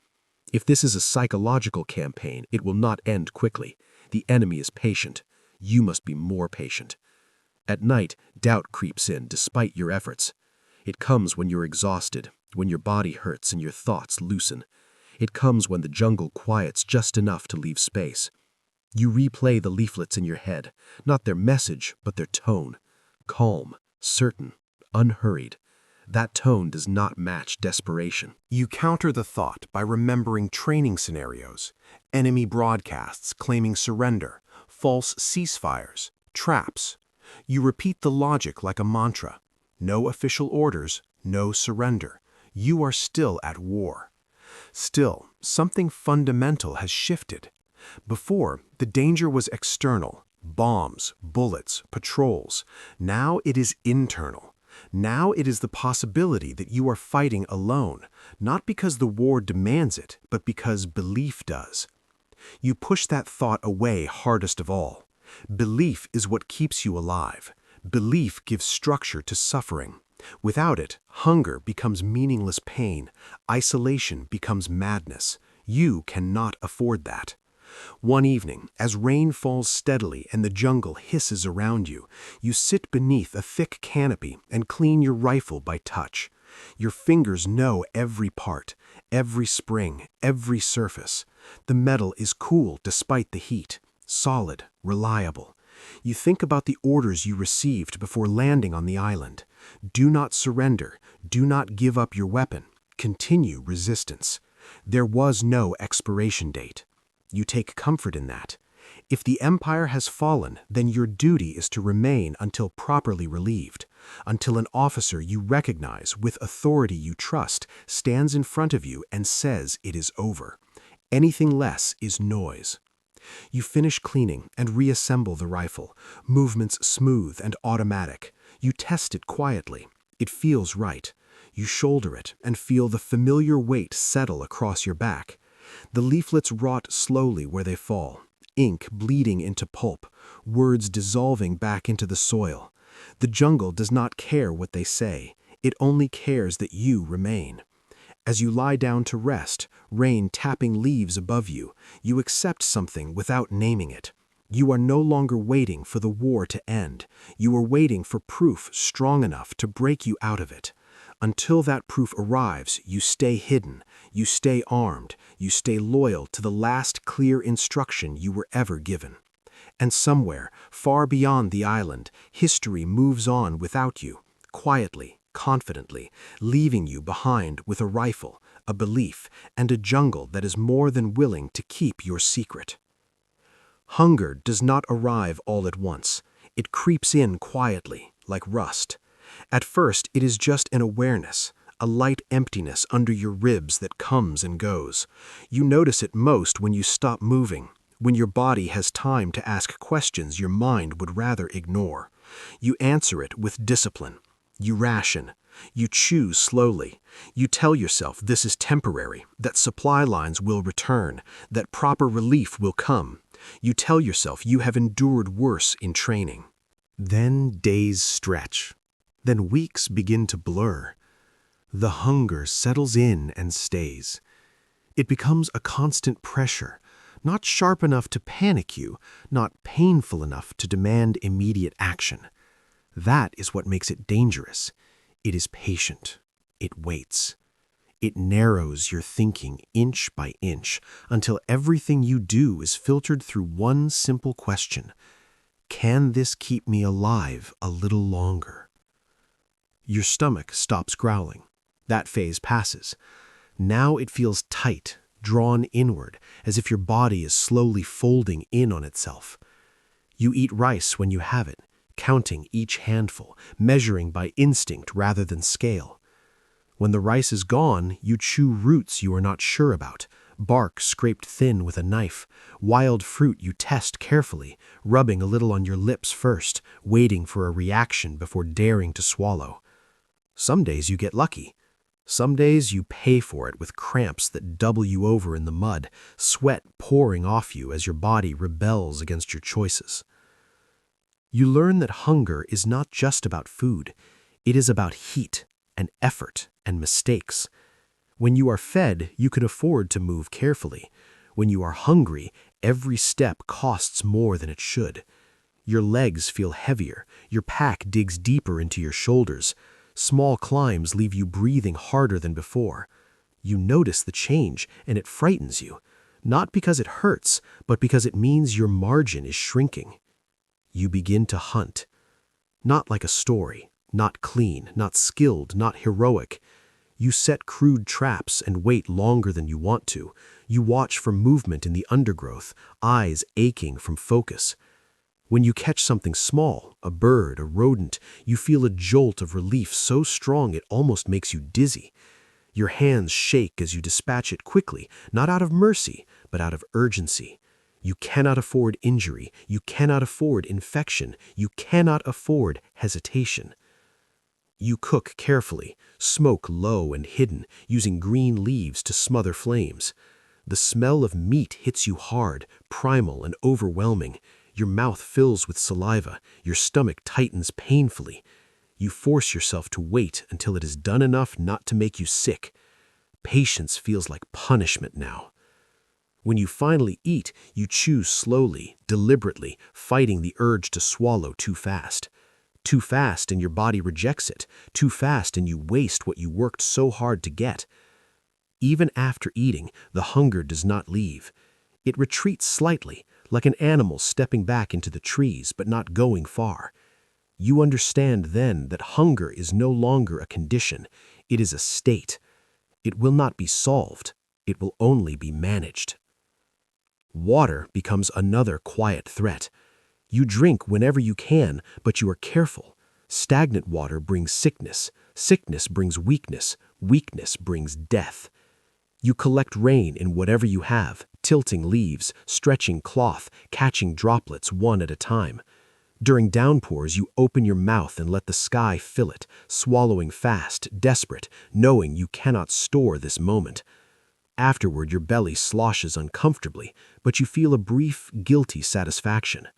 If this is a psychological campaign, it will not end quickly. The enemy is patient. You must be more patient. At night, doubt creeps in despite your efforts. It comes when you're exhausted, when your body hurts and your thoughts loosen. It comes when the jungle quiets just enough to leave space. You replay the leaflets in your head, not their message, but their tone. Calm, certain, unhurried. That tone does not match desperation. You counter the thought by remembering training scenarios, enemy broadcasts claiming surrender, false ceasefires, traps. You repeat the logic like a mantra. No official orders, no surrender. You are still at war. Still, something fundamental has shifted. Before, the danger was external, bombs, bullets, patrols. Now it is internal. Now it is the possibility that you are fighting alone, not because the war demands it, but because belief does. You push that thought away hardest of all. Belief is what keeps you alive. Belief gives structure to suffering. Without it, hunger becomes meaningless pain. Isolation becomes madness. You cannot afford that. One evening, as rain falls steadily and the jungle hisses around you, you sit beneath a thick canopy and clean your rifle by touch. Your fingers know every part, every spring, every surface. The metal is cool despite the heat, solid, reliable. You think about the orders you received before landing on the island. Do not surrender. Do not give up your weapon. Continue resistance. There was no expiration date. You take comfort in that. If the empire has fallen, then your duty is to remain until properly relieved, until an officer you recognize with authority you trust stands in front of you and says it is over. Anything less is noise. You finish cleaning and reassemble the rifle, movements smooth and automatic. You test it quietly. It feels right. You shoulder it and feel the familiar weight settle across your back. The leaflets rot slowly where they fall, ink bleeding into pulp, words dissolving back into the soil. The jungle does not care what they say. It only cares that you remain. As you lie down to rest, rain tapping leaves above you, you accept something without naming it. You are no longer waiting for the war to end. You are waiting for proof strong enough to break you out of it. Until that proof arrives, you stay hidden, you stay armed, you stay loyal to the last clear instruction you were ever given. And somewhere, far beyond the island, history moves on without you, quietly, confidently, leaving you behind with a rifle, a belief, and a jungle that is more than willing to keep your secret. Hunger does not arrive all at once. It creeps in quietly, like rust. At first, it is just an awareness, a light emptiness under your ribs that comes and goes. You notice it most when you stop moving, when your body has time to ask questions your mind would rather ignore. You answer it with discipline. You ration. You chew slowly. You tell yourself this is temporary, that supply lines will return, that proper relief will come. You tell yourself you have endured worse in training. Then days stretch. Then weeks begin to blur. The hunger settles in and stays. It becomes a constant pressure, not sharp enough to panic you, not painful enough to demand immediate action. That is what makes it dangerous. It is patient. It waits. It narrows your thinking inch by inch until everything you do is filtered through one simple question. Can this keep me alive a little longer? Your stomach stops growling. That phase passes. Now it feels tight, drawn inward, as if your body is slowly folding in on itself. You eat rice when you have it, counting each handful, measuring by instinct rather than scale. When the rice is gone, you chew roots you are not sure about, bark scraped thin with a knife, wild fruit you test carefully, rubbing a little on your lips first, waiting for a reaction before daring to swallow. Some days you get lucky. Some days you pay for it with cramps that double you over in the mud, sweat pouring off you as your body rebels against your choices. You learn that hunger is not just about food. It is about heat and effort and mistakes. When you are fed, you can afford to move carefully. When you are hungry, every step costs more than it should. Your legs feel heavier. Your pack digs deeper into your shoulders. Small climbs leave you breathing harder than before. You notice the change, and it frightens you, not because it hurts, but because it means your margin is shrinking. You begin to hunt. Not like a story, not clean, not skilled, not heroic. You set crude traps and wait longer than you want to. You watch for movement in the undergrowth, eyes aching from focus. When you catch something small, a bird, a rodent, you feel a jolt of relief so strong it almost makes you dizzy. Your hands shake as you dispatch it quickly, not out of mercy, but out of urgency. You cannot afford injury. You cannot afford infection. You cannot afford hesitation. You cook carefully, smoke low and hidden, using green leaves to smother flames. The smell of meat hits you hard, primal and overwhelming. Your mouth fills with saliva. Your stomach tightens painfully. You force yourself to wait until it is done enough not to make you sick. Patience feels like punishment now. When you finally eat, you chew slowly, deliberately, fighting the urge to swallow too fast. Too fast and your body rejects it. Too fast and you waste what you worked so hard to get. Even after eating, the hunger does not leave. It retreats slightly, like an animal stepping back into the trees but not going far. You understand then that hunger is no longer a condition. It is a state. It will not be solved. It will only be managed. Water becomes another quiet threat. You drink whenever you can, but you are careful. Stagnant water brings sickness. Sickness brings weakness. Weakness brings death. You collect rain in whatever you have, tilting leaves, stretching cloth, catching droplets one at a time. During downpours, you open your mouth and let the sky fill it, swallowing fast, desperate, knowing you cannot store this moment. Afterward, your belly sloshes uncomfortably, but you feel a brief, guilty satisfaction.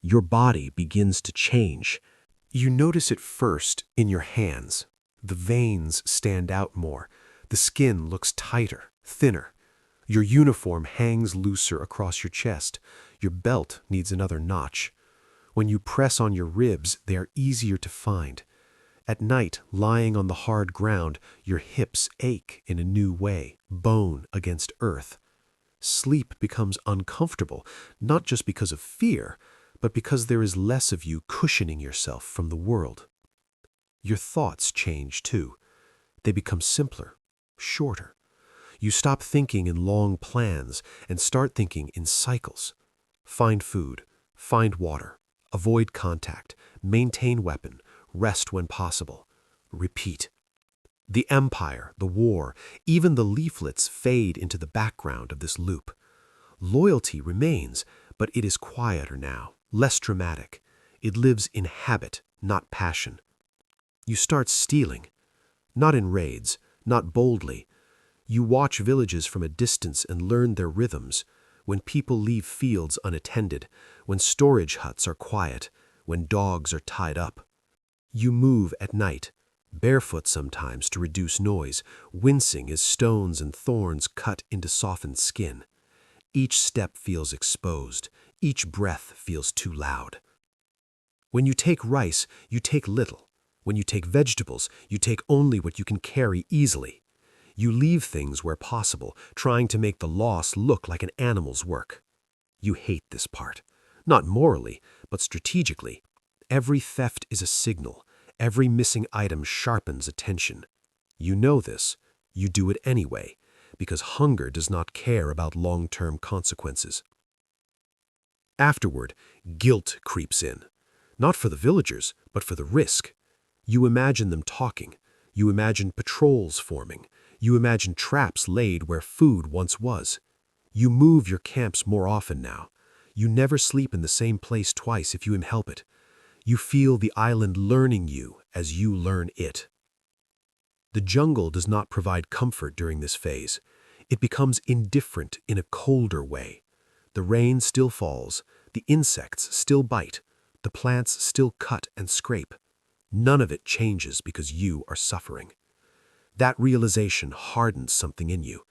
Your body begins to change. You notice it first in your hands. The veins stand out more. The skin looks tighter, thinner. Your uniform hangs looser across your chest. Your belt needs another notch. When you press on your ribs, they are easier to find. At night, lying on the hard ground, your hips ache in a new way, bone against earth. Sleep becomes uncomfortable, not just because of fear, but because there is less of you cushioning yourself from the world. Your thoughts change too. They become simpler, shorter. You stop thinking in long plans and start thinking in cycles. Find food, find water, avoid contact, maintain weapon, rest when possible. Repeat. The empire, the war, even the leaflets fade into the background of this loop. Loyalty remains, but it is quieter now, less dramatic. It lives in habit, not passion. You start stealing, Not in raids, not boldly. You watch villages from a distance and learn their rhythms, when people leave fields unattended, when storage huts are quiet, when dogs are tied up. You move at night, barefoot sometimes to reduce noise, wincing as stones and thorns cut into softened skin. Each step feels exposed, each breath feels too loud. When you take rice, you take little. When you take vegetables, you take only what you can carry easily. You leave things where possible, trying to make the loss look like an animal's work. You hate this part. Not morally, but strategically. Every theft is a signal. Every missing item sharpens attention. You know this. You do it anyway, because hunger does not care about long-term consequences. Afterward, guilt creeps in. Not for the villagers, but for the risk. You imagine them talking. You imagine patrols forming. You imagine traps laid where food once was. You move your camps more often now. You never sleep in the same place twice if you can help it. You feel the island learning you as you learn it. The jungle does not provide comfort during this phase. It becomes indifferent in a colder way. The rain still falls. The insects still bite. The plants still cut and scrape. None of it changes because you are suffering. That realization hardens something in you.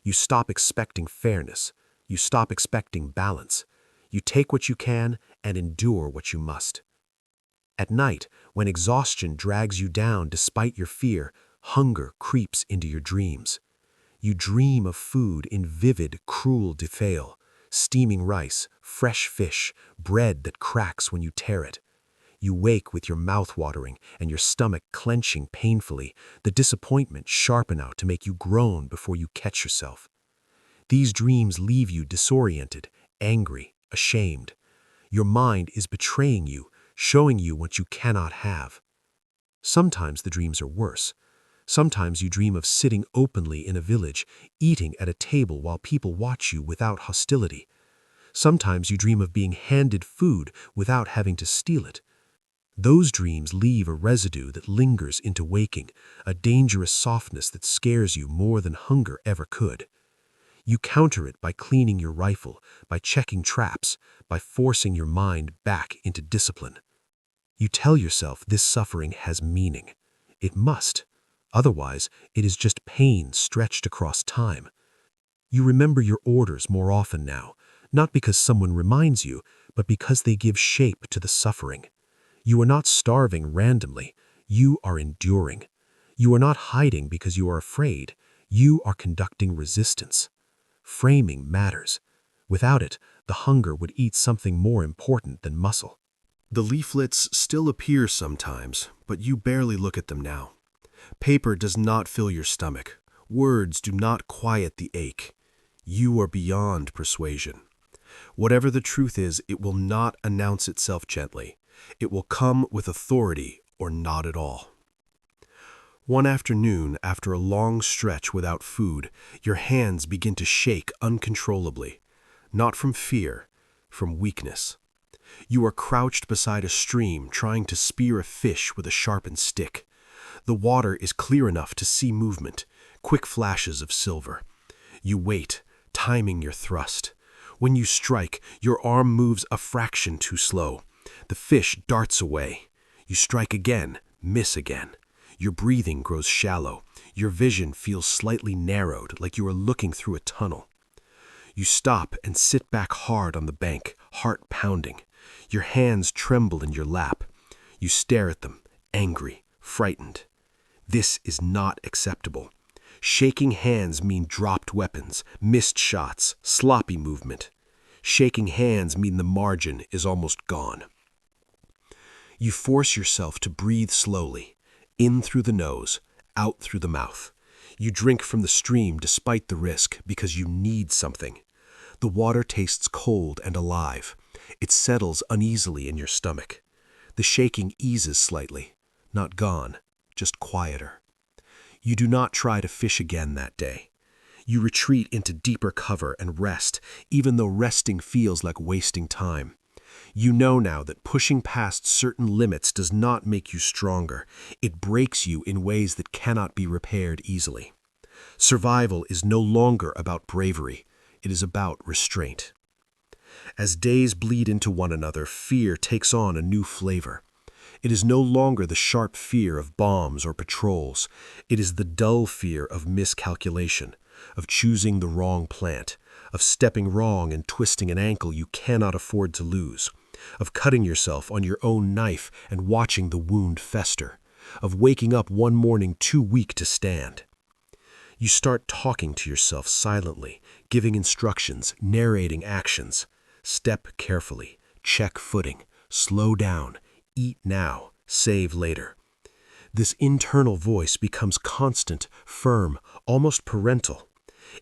You stop expecting fairness. You stop expecting balance. You take what you can and endure what you must. At night, when exhaustion drags you down despite your fear, hunger creeps into your dreams. You dream of food in vivid, cruel detail. Steaming rice, fresh fish, bread that cracks when you tear it. You wake with your mouth watering and your stomach clenching painfully, the disappointment sharp enough to make you groan before you catch yourself. These dreams leave you disoriented, angry, ashamed. Your mind is betraying you, showing you what you cannot have. Sometimes the dreams are worse. Sometimes you dream of sitting openly in a village, eating at a table while people watch you without hostility. Sometimes you dream of being handed food without having to steal it. Those dreams leave a residue that lingers into waking, a dangerous softness that scares you more than hunger ever could. You counter it by cleaning your rifle, by checking traps, by forcing your mind back into discipline. You tell yourself this suffering has meaning. It must. Otherwise, it is just pain stretched across time. You remember your orders more often now, not because someone reminds you, but because they give shape to the suffering. You are not starving randomly. You are enduring. You are not hiding because you are afraid. You are conducting resistance. Framing matters. Without it, the hunger would eat something more important than muscle. The leaflets still appear sometimes, but you barely look at them now. Paper does not fill your stomach. Words do not quiet the ache. You are beyond persuasion. Whatever the truth is, it will not announce itself gently. It will come with authority or not at all. One afternoon, after a long stretch without food, your hands begin to shake uncontrollably, not from fear, from weakness. You are crouched beside a stream trying to spear a fish with a sharpened stick. The water is clear enough to see movement, quick flashes of silver. You wait, timing your thrust. When you strike, your arm moves a fraction too slow. The fish darts away. You strike again, miss again. Your breathing grows shallow. Your vision feels slightly narrowed, like you are looking through a tunnel. You stop and sit back hard on the bank, heart pounding. Your hands tremble in your lap. You stare at them, angry, frightened. This is not acceptable. Shaking hands mean dropped weapons, missed shots, sloppy movement. Shaking hands mean the margin is almost gone. You force yourself to breathe slowly, in through the nose, out through the mouth. You drink from the stream despite the risk because you need something. The water tastes cold and alive. It settles uneasily in your stomach. The shaking eases slightly, not gone, just quieter. You do not try to fish again that day. You retreat into deeper cover and rest, even though resting feels like wasting time. You know now that pushing past certain limits does not make you stronger. It breaks you in ways that cannot be repaired easily. Survival is no longer about bravery. It is about restraint. As days bleed into one another, fear takes on a new flavor. It is no longer the sharp fear of bombs or patrols. It is the dull fear of miscalculation, of choosing the wrong plant, of stepping wrong and twisting an ankle you cannot afford to lose, of cutting yourself on your own knife and watching the wound fester, of waking up one morning too weak to stand. You start talking to yourself silently, giving instructions, narrating actions. Step carefully, check footing, slow down, eat now, save later. This internal voice becomes constant, firm, almost parental.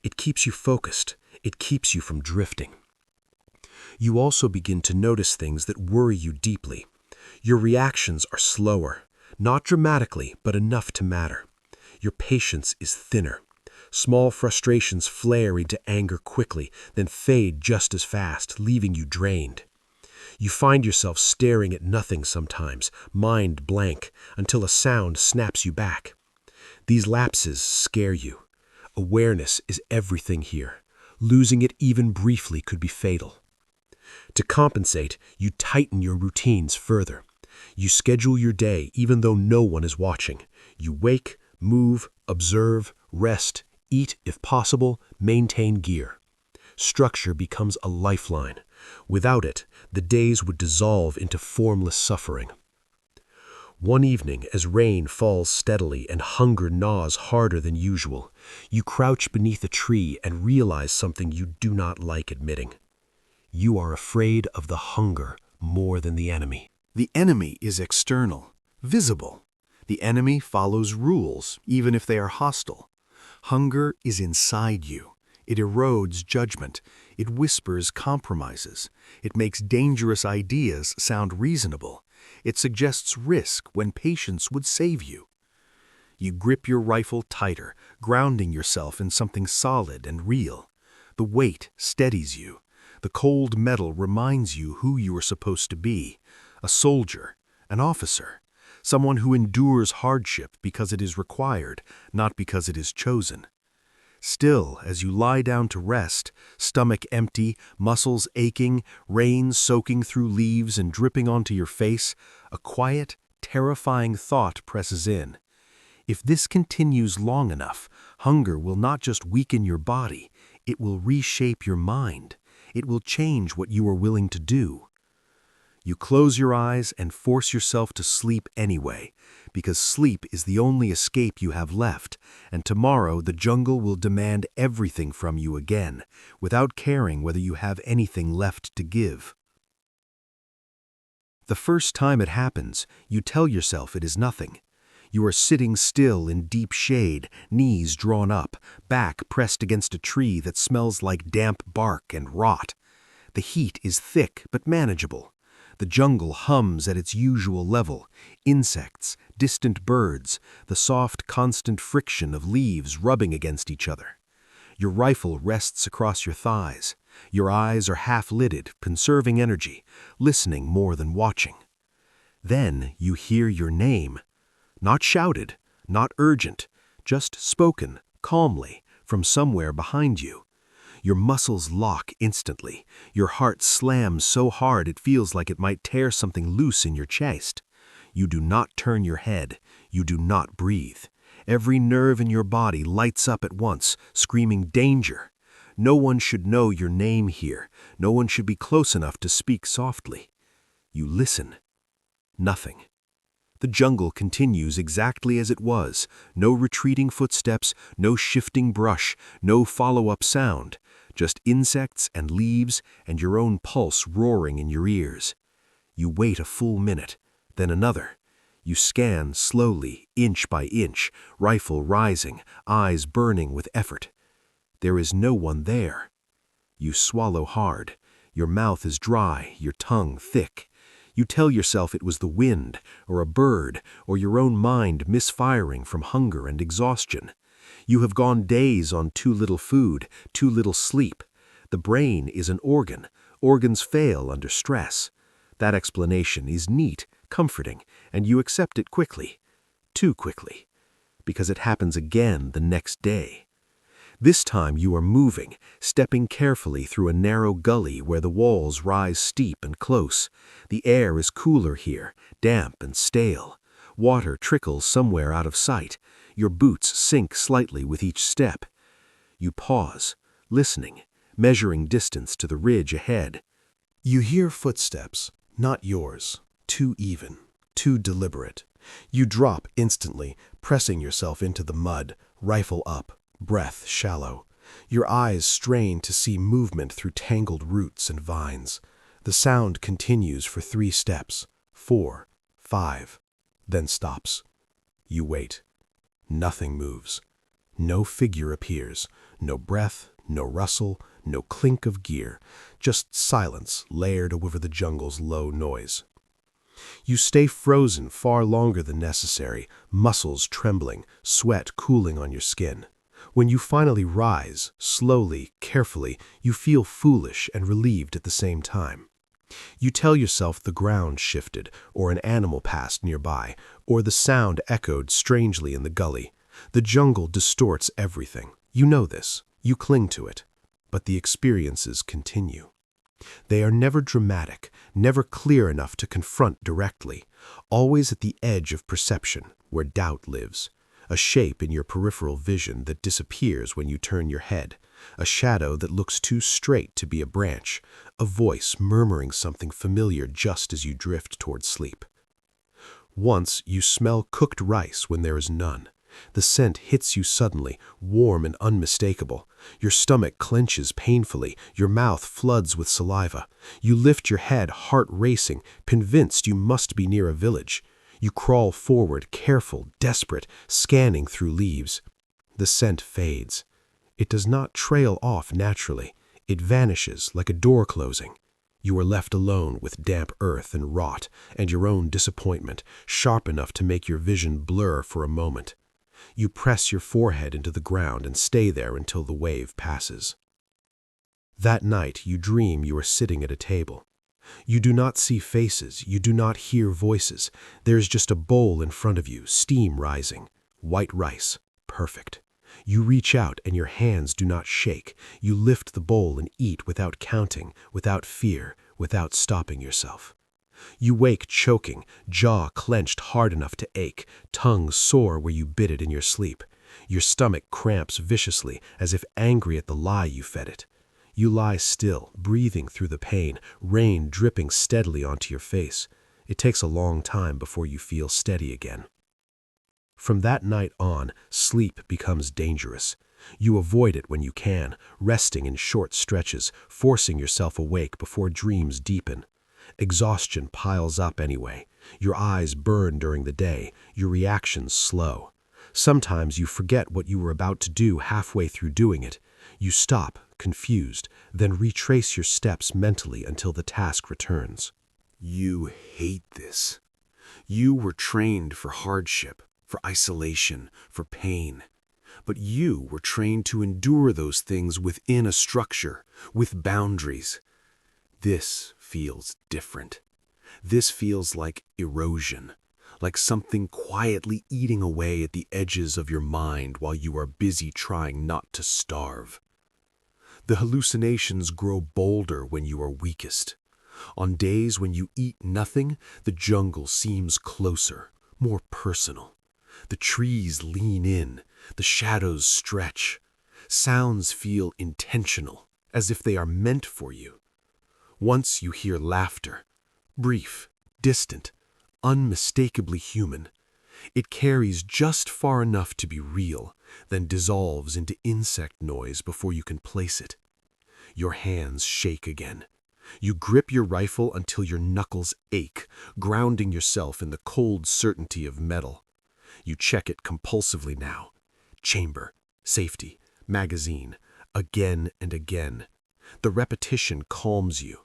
It keeps you focused. It keeps you from drifting. You also begin to notice things that worry you deeply. Your reactions are slower, not dramatically, but enough to matter. Your patience is thinner. Small frustrations flare into anger quickly, then fade just as fast, leaving you drained. You find yourself staring at nothing sometimes, mind blank, until a sound snaps you back. These lapses scare you. Awareness is everything here. Losing it even briefly could be fatal. To compensate, you tighten your routines further. You schedule your day even though no one is watching. You wake, move, observe, rest, eat if possible, maintain gear. Structure becomes a lifeline. Without it, the days would dissolve into formless suffering. One evening, as rain falls steadily and hunger gnaws harder than usual, you crouch beneath a tree and realize something you do not like admitting. You are afraid of the hunger more than the enemy. The enemy is external, visible. The enemy follows rules, even if they are hostile. Hunger is inside you. It erodes judgment. It whispers compromises. It makes dangerous ideas sound reasonable. It suggests risk when patience would save you. You grip your rifle tighter, grounding yourself in something solid and real. The weight steadies you. The cold metal reminds you who you are supposed to be: a soldier, an officer, someone who endures hardship because it is required, not because it is chosen. Still, as you lie down to rest, stomach empty, muscles aching, rain soaking through leaves and dripping onto your face, a quiet, terrifying thought presses in. If this continues long enough, hunger will not just weaken your body, it will reshape your mind. It will change what you are willing to do. You close your eyes and force yourself to sleep anyway, because sleep is the only escape you have left, and tomorrow the jungle will demand everything from you again, without caring whether you have anything left to give. The first time it happens, you tell yourself it is nothing. You are sitting still in deep shade, knees drawn up, back pressed against a tree that smells like damp bark and rot. The heat is thick but manageable. The jungle hums at its usual level: insects, distant birds, the soft, constant friction of leaves rubbing against each other. Your rifle rests across your thighs. Your eyes are half-lidded, conserving energy, listening more than watching. Then you hear your name. Not shouted, not urgent, just spoken, calmly, from somewhere behind you. Your muscles lock instantly. Your heart slams so hard it feels like it might tear something loose in your chest. You do not turn your head. You do not breathe. Every nerve in your body lights up at once, screaming danger. No one should know your name here. No one should be close enough to speak softly. You listen. Nothing. The jungle continues exactly as it was. No retreating footsteps, no shifting brush, no follow-up sound. Just insects and leaves and your own pulse roaring in your ears. You wait a full minute, then another. You scan slowly, inch by inch, rifle rising, eyes burning with effort. There is no one there. You swallow hard. Your mouth is dry, your tongue thick. You tell yourself it was the wind, or a bird, or your own mind misfiring from hunger and exhaustion. You have gone days on too little food, too little sleep. The brain is an organ. Organs fail under stress. That explanation is neat, comforting, and you accept it quickly. Too quickly. Because it happens again the next day. This time you are moving, stepping carefully through a narrow gully where the walls rise steep and close. The air is cooler here, damp and stale. Water trickles somewhere out of sight. Your boots sink slightly with each step. You pause, listening, measuring distance to the ridge ahead. You hear footsteps, not yours, too even, too deliberate. You drop instantly, pressing yourself into the mud, rifle up. Breath shallow. Your eyes strain to see movement through tangled roots and vines. The sound continues for 3 steps, 4, 5, then stops. You wait. Nothing moves. No figure appears. No breath, no rustle, no clink of gear. Just silence layered over the jungle's low noise. You stay frozen far longer than necessary, muscles trembling, sweat cooling on your skin. When you finally rise, slowly, carefully, you feel foolish and relieved at the same time. You tell yourself the ground shifted, or an animal passed nearby, or the sound echoed strangely in the gully. The jungle distorts everything. You know this. You cling to it. But the experiences continue. They are never dramatic, never clear enough to confront directly, always at the edge of perception, where doubt lives. A shape in your peripheral vision that disappears when you turn your head, a shadow that looks too straight to be a branch, a voice murmuring something familiar just as you drift toward sleep. Once you smell cooked rice when there is none. The scent hits you suddenly, warm and unmistakable. Your stomach clenches painfully, your mouth floods with saliva. You lift your head, heart racing, convinced you must be near a village. You crawl forward, careful, desperate, scanning through leaves. The scent fades. It does not trail off naturally. It vanishes like a door closing. You are left alone with damp earth and rot, and your own disappointment, sharp enough to make your vision blur for a moment. You press your forehead into the ground and stay there until the wave passes. That night you dream you are sitting at a table. You do not see faces, you do not hear voices. There is just a bowl in front of you, steam rising. White rice, perfect. You reach out and your hands do not shake. You lift the bowl and eat without counting, without fear, without stopping yourself. You wake choking, jaw clenched hard enough to ache, tongue sore where you bit it in your sleep. Your stomach cramps viciously, as if angry at the lie you fed it. You lie still, breathing through the pain, rain dripping steadily onto your face. It takes a long time before you feel steady again. From that night on, sleep becomes dangerous. You avoid it when you can, resting in short stretches, forcing yourself awake before dreams deepen. Exhaustion piles up anyway. Your eyes burn during the day, your reactions slow. Sometimes you forget what you were about to do halfway through doing it. You stop, confused, then retrace your steps mentally until the task returns. You hate this. You were trained for hardship, for isolation, for pain. But you were trained to endure those things within a structure, with boundaries. This feels different. This feels like erosion, like something quietly eating away at the edges of your mind while you are busy trying not to starve. The hallucinations grow bolder when you are weakest. On days when you eat nothing, the jungle seems closer, more personal. The trees lean in, the shadows stretch. Sounds feel intentional, as if they are meant for you. Once you hear laughter, brief, distant, unmistakably human. It carries just far enough to be real, then dissolves into insect noise before you can place it. Your hands shake again. You grip your rifle until your knuckles ache, grounding yourself in the cold certainty of metal. You check it compulsively now. Chamber, safety, magazine, again and again. The repetition calms you.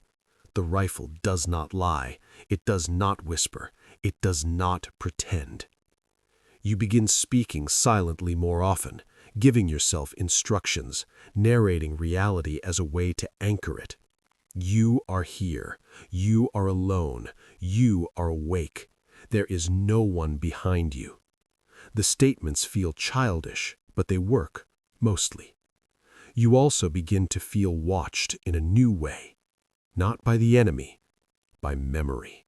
The rifle does not lie. It does not whisper. It does not pretend. You begin speaking silently more often, giving yourself instructions, narrating reality as a way to anchor it. You are here. You are alone. You are awake. There is no one behind you. The statements feel childish, but they work, mostly. You also begin to feel watched in a new way, not by the enemy, by memory.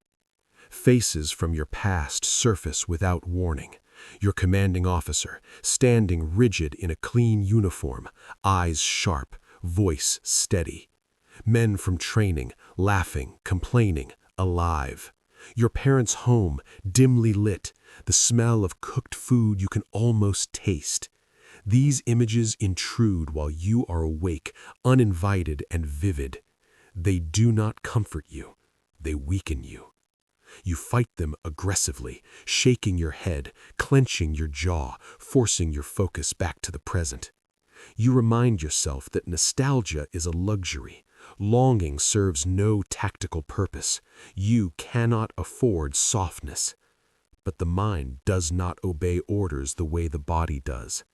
Faces from your past surface without warning. Your commanding officer, standing rigid in a clean uniform, eyes sharp, voice steady. Men from training, laughing, complaining, alive. Your parents' home, dimly lit, the smell of cooked food you can almost taste. These images intrude while you are awake, uninvited and vivid. They do not comfort you. They weaken you. You fight them aggressively, shaking your head, clenching your jaw, forcing your focus back to the present. You remind yourself that nostalgia is a luxury. Longing serves no tactical purpose. You cannot afford softness. But the mind does not obey orders the way the body does.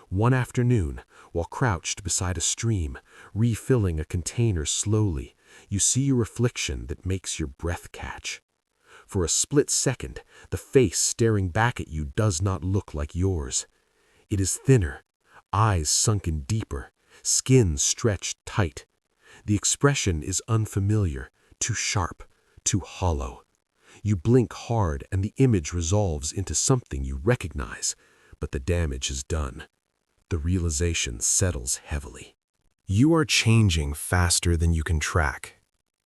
One afternoon, while crouched beside a stream, refilling a container slowly, you see a reflection that makes your breath catch. For a split second, the face staring back at you does not look like yours. It is thinner, eyes sunken deeper, skin stretched tight. The expression is unfamiliar, too sharp, too hollow. You blink hard and the image resolves into something you recognize, but the damage is done. The realization settles heavily. You are changing faster than you can track.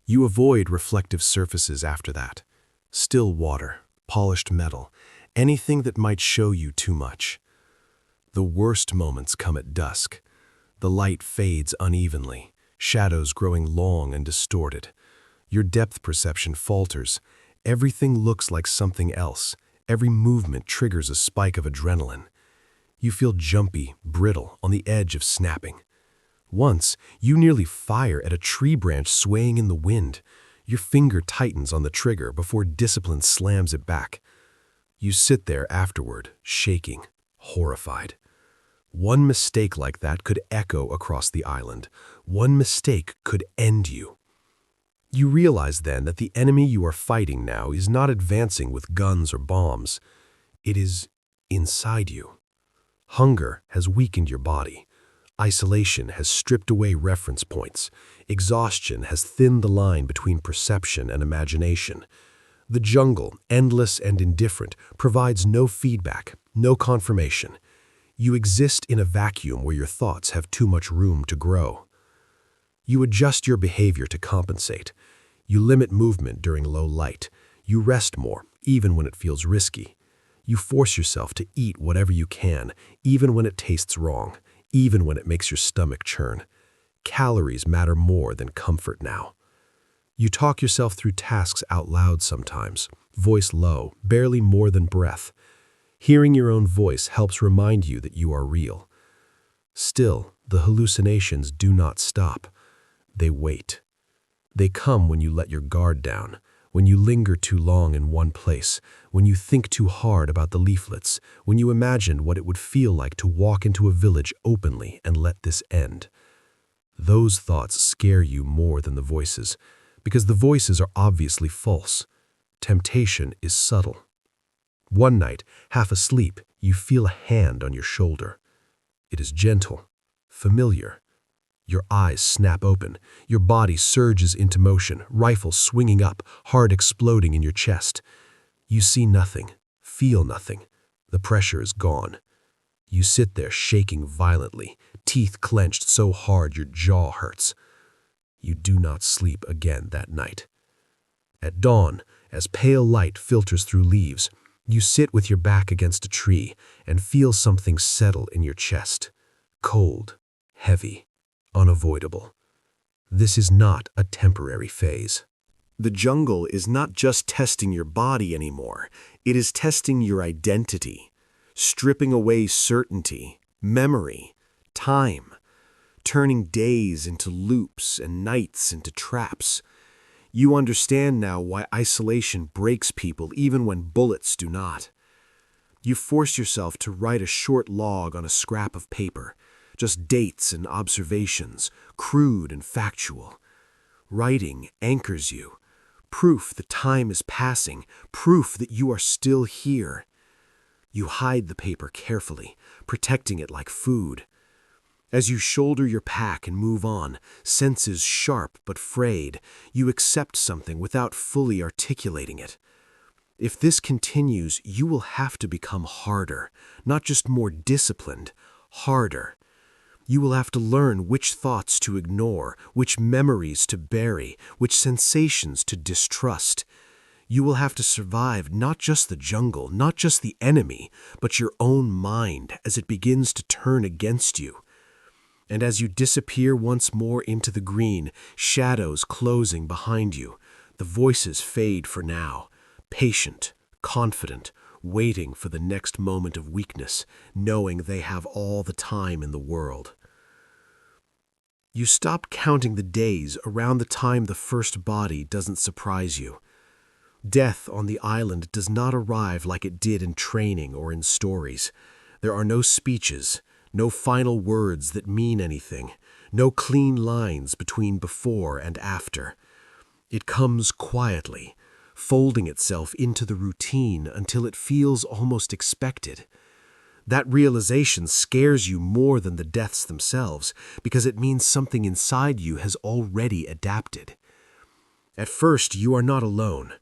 You avoid reflective surfaces after that. Still water, polished metal, anything that might show you too much. The worst moments come at dusk. The light fades unevenly, shadows growing long and distorted. Your depth perception falters. Everything looks like something else. Every movement triggers a spike of adrenaline. You feel jumpy, brittle, on the edge of snapping. Once, you nearly fire at a tree branch swaying in the wind. Your finger tightens on the trigger before discipline slams it back. You sit there afterward, shaking, horrified. One mistake like that could echo across the island. One mistake could end you. You realize then that the enemy you are fighting now is not advancing with guns or bombs. It is inside you. Hunger has weakened your body. Isolation has stripped away reference points. Exhaustion has thinned the line between perception and imagination. The jungle, endless and indifferent, provides no feedback, no confirmation. You exist in a vacuum where your thoughts have too much room to grow. You adjust your behavior to compensate. You limit movement during low light. You rest more, even when it feels risky. You force yourself to eat whatever you can, even when it tastes wrong, even when it makes your stomach churn. Calories matter more than comfort now. You talk yourself through tasks out loud sometimes, voice low, barely more than breath. Hearing your own voice helps remind you that you are real. Still, the hallucinations do not stop. They wait. They come when you let your guard down, when you linger too long in one place, when you think too hard about the leaflets, when you imagine what it would feel like to walk into a village openly and let this end. Those thoughts scare you more than the voices, because the voices are obviously false. Temptation is subtle. One night, half asleep, you feel a hand on your shoulder. It is gentle, familiar. Your eyes snap open. Your body surges into motion, rifle swinging up, heart exploding in your chest. You see nothing, feel nothing. The pressure is gone. You sit there shaking violently, teeth clenched so hard your jaw hurts. You do not sleep again that night. At dawn, as pale light filters through leaves, you sit with your back against a tree and feel something settle in your chest. Cold, heavy, unavoidable. This is not a temporary phase. The jungle is not just testing your body anymore. It is testing your identity, stripping away certainty, memory, time, turning days into loops and nights into traps. You understand now why isolation breaks people even when bullets do not. You force yourself to write a short log on a scrap of paper, just dates and observations, crude and factual. Writing anchors you. Proof that time is passing, proof that you are still here. You hide the paper carefully, protecting it like food. As you shoulder your pack and move on, senses sharp but frayed, you accept something without fully articulating it. If this continues, you will have to become harder, not just more disciplined, harder. You will have to learn which thoughts to ignore, which memories to bury, which sensations to distrust. You will have to survive not just the jungle, not just the enemy, but your own mind as it begins to turn against you. And as you disappear once more into the green, shadows closing behind you, the voices fade for now, patient, confident, waiting for the next moment of weakness, knowing they have all the time in the world. You stop counting the days around the time the first body doesn't surprise you. Death on the island does not arrive like it did in training or in stories. There are no speeches, no final words that mean anything, no clean lines between before and after. It comes quietly, folding itself into the routine until it feels almost expected. That realization scares you more than the deaths themselves because it means something inside you has already adapted. At first, you are not alone.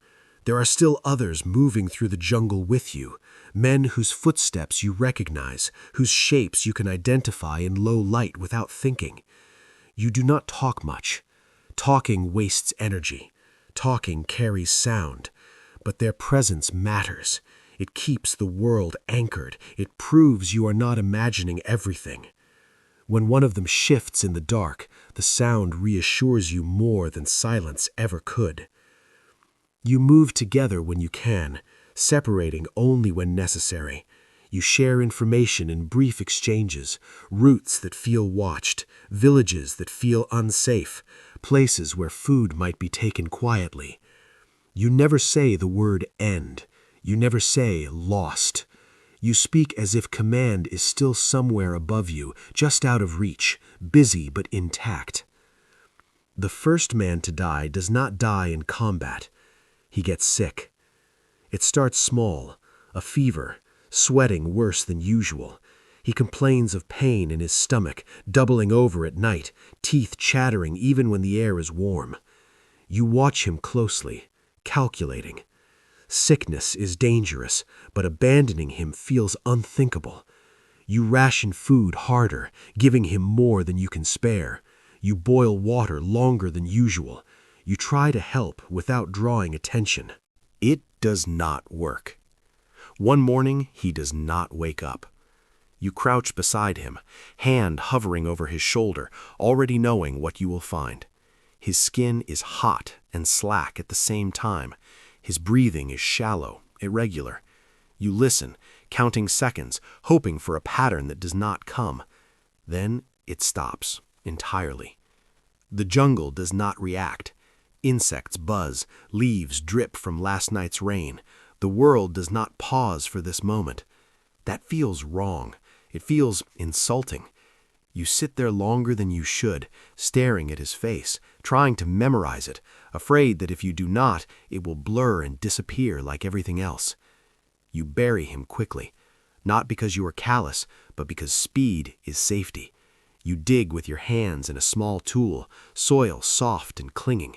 There are still others moving through the jungle with you, men whose footsteps you recognize, whose shapes you can identify in low light without thinking. You do not talk much. Talking wastes energy. Talking carries sound. But their presence matters. It keeps the world anchored. It proves you are not imagining everything. When one of them shifts in the dark, the sound reassures you more than silence ever could. You move together when you can, separating only when necessary. You share information in brief exchanges, routes that feel watched, villages that feel unsafe, places where food might be taken quietly. You never say the word end. You never say lost. You speak as if command is still somewhere above you, just out of reach, busy but intact. The first man to die does not die in combat. He gets sick. It starts small, a fever, sweating worse than usual. He complains of pain in his stomach, doubling over at night, teeth chattering even when the air is warm. You watch him closely, calculating. Sickness is dangerous, but abandoning him feels unthinkable. You ration food harder, giving him more than you can spare. You boil water longer than usual. You try to help without drawing attention. It does not work. One morning, he does not wake up. You crouch beside him, hand hovering over his shoulder, already knowing what you will find. His skin is hot and slack at the same time. His breathing is shallow, irregular. You listen, counting seconds, hoping for a pattern that does not come. Then it stops entirely. The jungle does not react. Insects buzz, leaves drip from last night's rain. The world does not pause for this moment. That feels wrong. It feels insulting. You sit there longer than you should, staring at his face, trying to memorize it, afraid that if you do not, it will blur and disappear like everything else. You bury him quickly, not because you are callous, but because speed is safety. You dig with your hands in a small tool, soil soft and clinging.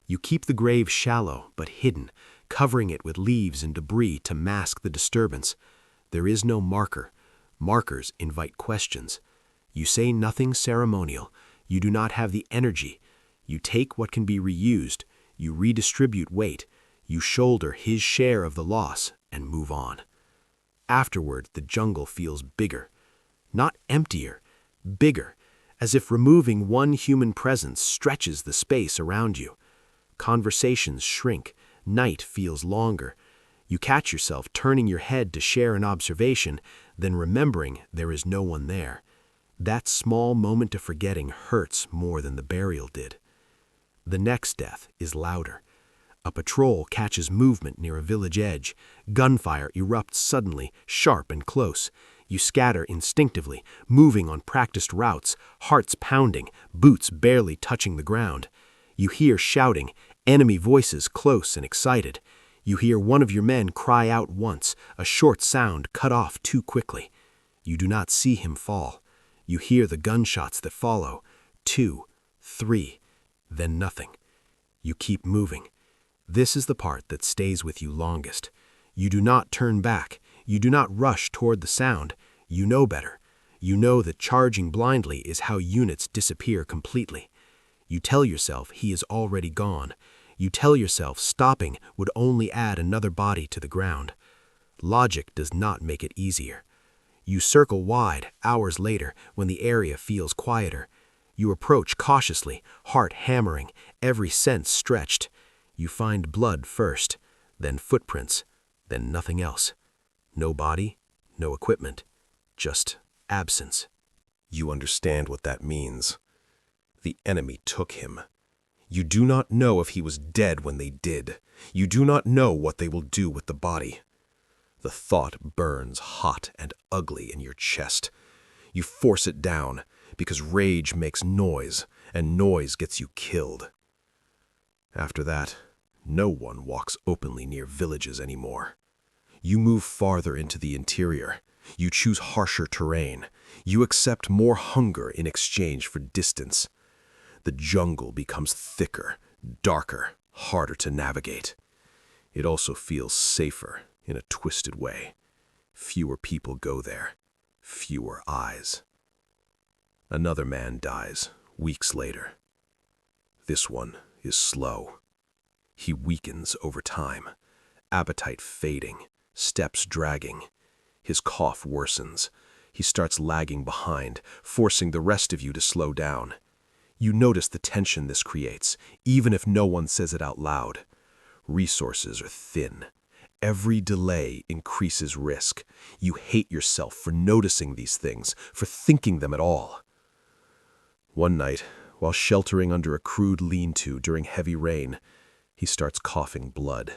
You keep the grave shallow but hidden, covering it with leaves and debris to mask the disturbance. There is no marker. Markers invite questions. You say nothing ceremonial. You do not have the energy. You take what can be reused. You redistribute weight. You shoulder his share of the loss and move on. Afterward, the jungle feels bigger. Not emptier, bigger, as if removing one human presence stretches the space around you. Conversations shrink. Night feels longer. You catch yourself turning your head to share an observation, then remembering there is no one there. That small moment of forgetting hurts more than the burial did. The next death is louder. A patrol catches movement near a village edge. Gunfire erupts suddenly, sharp and close. You scatter instinctively, moving on practiced routes, hearts pounding, boots barely touching the ground. You hear shouting, enemy voices close and excited. You hear one of your men cry out once, a short sound cut off too quickly. You do not see him fall. You hear the gunshots that follow. 2, 3, then nothing. You keep moving. This is the part that stays with you longest. You do not turn back. You do not rush toward the sound. You know better. You know that charging blindly is how units disappear completely. You tell yourself he is already gone. You tell yourself stopping would only add another body to the ground. Logic does not make it easier. You circle wide hours later when the area feels quieter. You approach cautiously, heart hammering, every sense stretched. You find blood first, then footprints, then nothing else. No body, no equipment, just absence. You understand what that means. The enemy took him. You do not know if he was dead when they did. You do not know what they will do with the body. The thought burns hot and ugly in your chest. You force it down because rage makes noise, and noise gets you killed. After that, no one walks openly near villages anymore. You move farther into the interior. You choose harsher terrain. You accept more hunger in exchange for distance. The jungle becomes thicker, darker, harder to navigate. It also feels safer in a twisted way. Fewer people go there, fewer eyes. Another man dies weeks later. This one is slow. He weakens over time, appetite fading, steps dragging. His cough worsens. He starts lagging behind, forcing the rest of you to slow down. You notice the tension this creates, even if no one says it out loud. Resources are thin. Every delay increases risk. You hate yourself for noticing these things, for thinking them at all. One night, while sheltering under a crude lean-to during heavy rain, he starts coughing blood.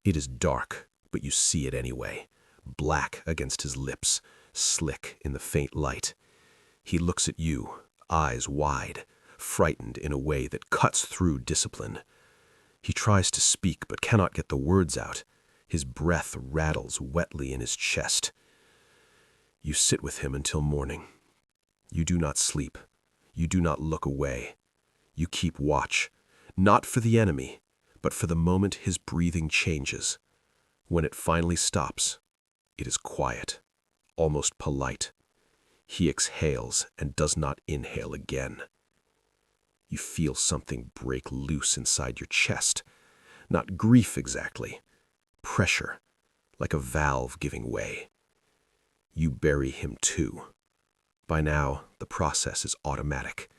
It is dark, but you see it anyway, black against his lips, slick in the faint light. He looks at you, eyes wide, frightened in a way that cuts through discipline. He tries to speak but cannot get the words out. His breath rattles wetly in his chest. You sit with him until morning. You do not sleep. You do not look away. You keep watch, not for the enemy, but for the moment his breathing changes. When it finally stops, it is quiet, almost polite. He exhales and does not inhale again. You feel something break loose inside your chest. Not grief exactly. Pressure, like a valve giving way. You bury him too. By now, the process is automatic.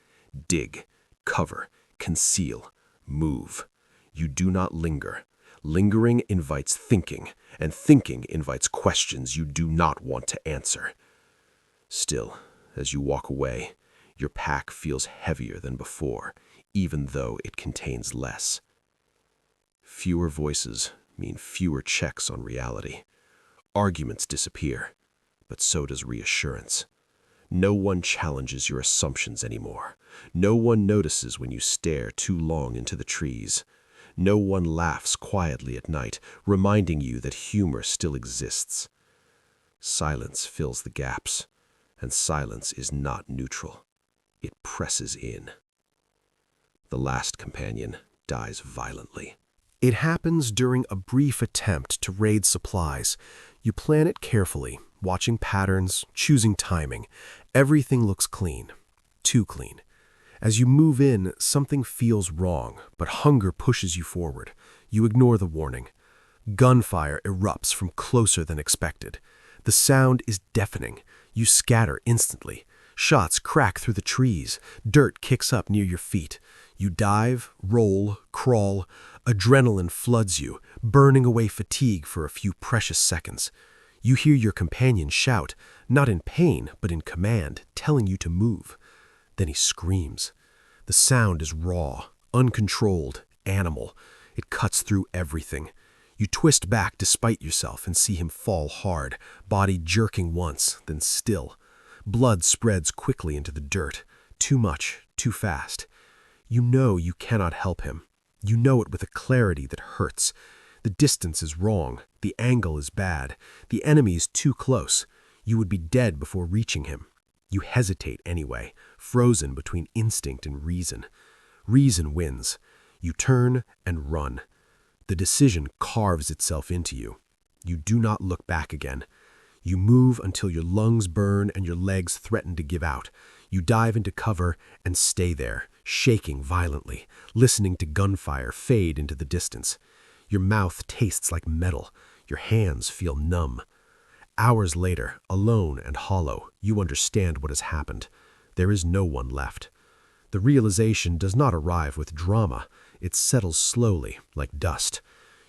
Dig, cover, conceal, move. You do not linger. Lingering invites thinking, and thinking invites questions you do not want to answer. Still, as you walk away, your pack feels heavier than before, even though it contains less. Fewer voices mean fewer checks on reality. Arguments disappear, but so does reassurance. No one challenges your assumptions anymore. No one notices when you stare too long into the trees. No one laughs quietly at night, reminding you that humor still exists. Silence fills the gaps, and silence is not neutral. It presses in. The last companion dies violently. It happens during a brief attempt to raid supplies. You plan it carefully, watching patterns, choosing timing. Everything looks clean. Too clean. As you move in, something feels wrong, but hunger pushes you forward. You ignore the warning. Gunfire erupts from closer than expected. The sound is deafening. You scatter instantly. Shots crack through the trees. Dirt kicks up near your feet. You dive, roll, crawl. Adrenaline floods you, burning away fatigue for a few precious seconds. You hear your companion shout, not in pain, but in command, telling you to move. Then he screams. The sound is raw, uncontrolled, animal. It cuts through everything. You twist back despite yourself and see him fall hard, body jerking once, then still. Blood spreads quickly into the dirt. Too much, too fast. You know you cannot help him. You know it with a clarity that hurts. The distance is wrong. The angle is bad. The enemy is too close. You would be dead before reaching him. You hesitate anyway, frozen between instinct and reason. Reason wins. You turn and run. The decision carves itself into you. You do not look back again. You move until your lungs burn and your legs threaten to give out. You dive into cover and stay there, shaking violently, listening to gunfire fade into the distance. Your mouth tastes like metal. Your hands feel numb. Hours later, alone and hollow, you understand what has happened. There is no one left. The realization does not arrive with drama. It settles slowly, like dust.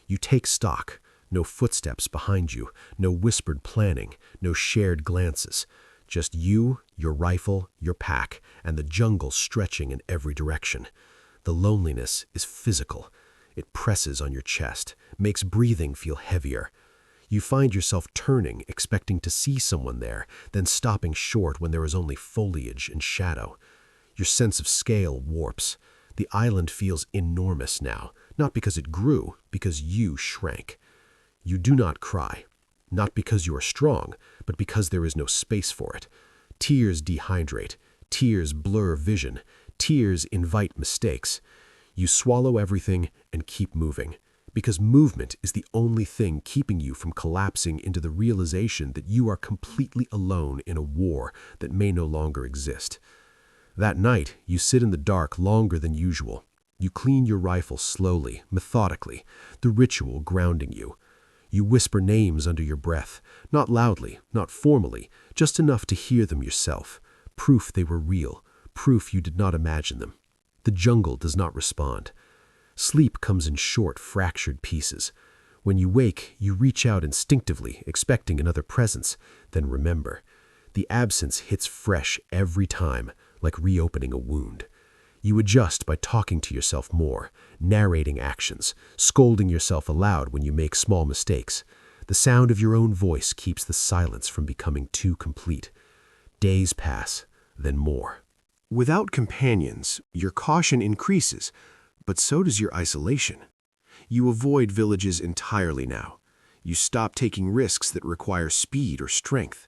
You take stock. No footsteps behind you, no whispered planning, no shared glances. Just you, your rifle, your pack, and the jungle stretching in every direction. The loneliness is physical. It presses on your chest, makes breathing feel heavier. You find yourself turning, expecting to see someone there, then stopping short when there is only foliage and shadow. Your sense of scale warps. The island feels enormous now, not because it grew, because you shrank. You do not cry, not because you are strong, but because there is no space for it. Tears dehydrate, tears blur vision, tears invite mistakes. You swallow everything and keep moving, because movement is the only thing keeping you from collapsing into the realization that you are completely alone in a war that may no longer exist. That night, you sit in the dark longer than usual. You clean your rifle slowly, methodically, the ritual grounding you. You whisper names under your breath, not loudly, not formally, just enough to hear them yourself. Proof they were real, proof you did not imagine them. The jungle does not respond. Sleep comes in short, fractured pieces. When you wake, you reach out instinctively, expecting another presence, then remember. The absence hits fresh every time, like reopening a wound. You adjust by talking to yourself more, narrating actions, scolding yourself aloud when you make small mistakes. The sound of your own voice keeps the silence from becoming too complete. Days pass, then more. Without companions, your caution increases, but so does your isolation. You avoid villages entirely now. You stop taking risks that require speed or strength.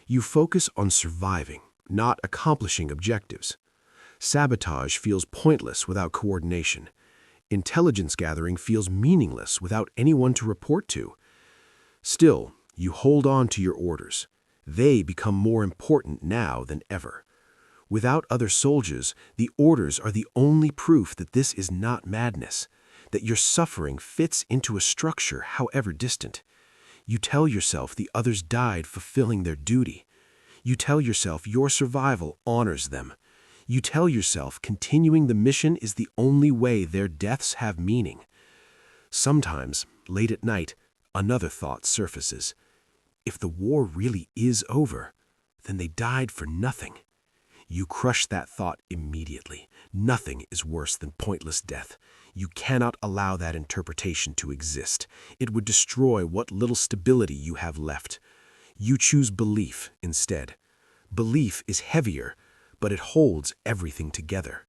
You focus on surviving, not accomplishing objectives. Sabotage feels pointless without coordination. Intelligence gathering feels meaningless without anyone to report to. Still, you hold on to your orders. They become more important now than ever. Without other soldiers, the orders are the only proof that this is not madness, that your suffering fits into a structure however distant. You tell yourself the others died fulfilling their duty. You tell yourself your survival honors them. You tell yourself continuing the mission is the only way their deaths have meaning. Sometimes, late at night, another thought surfaces. If the war really is over, then they died for nothing. You crush that thought immediately. Nothing is worse than pointless death. You cannot allow that interpretation to exist. It would destroy what little stability you have left. You choose belief instead. Belief is heavier, but it holds everything together.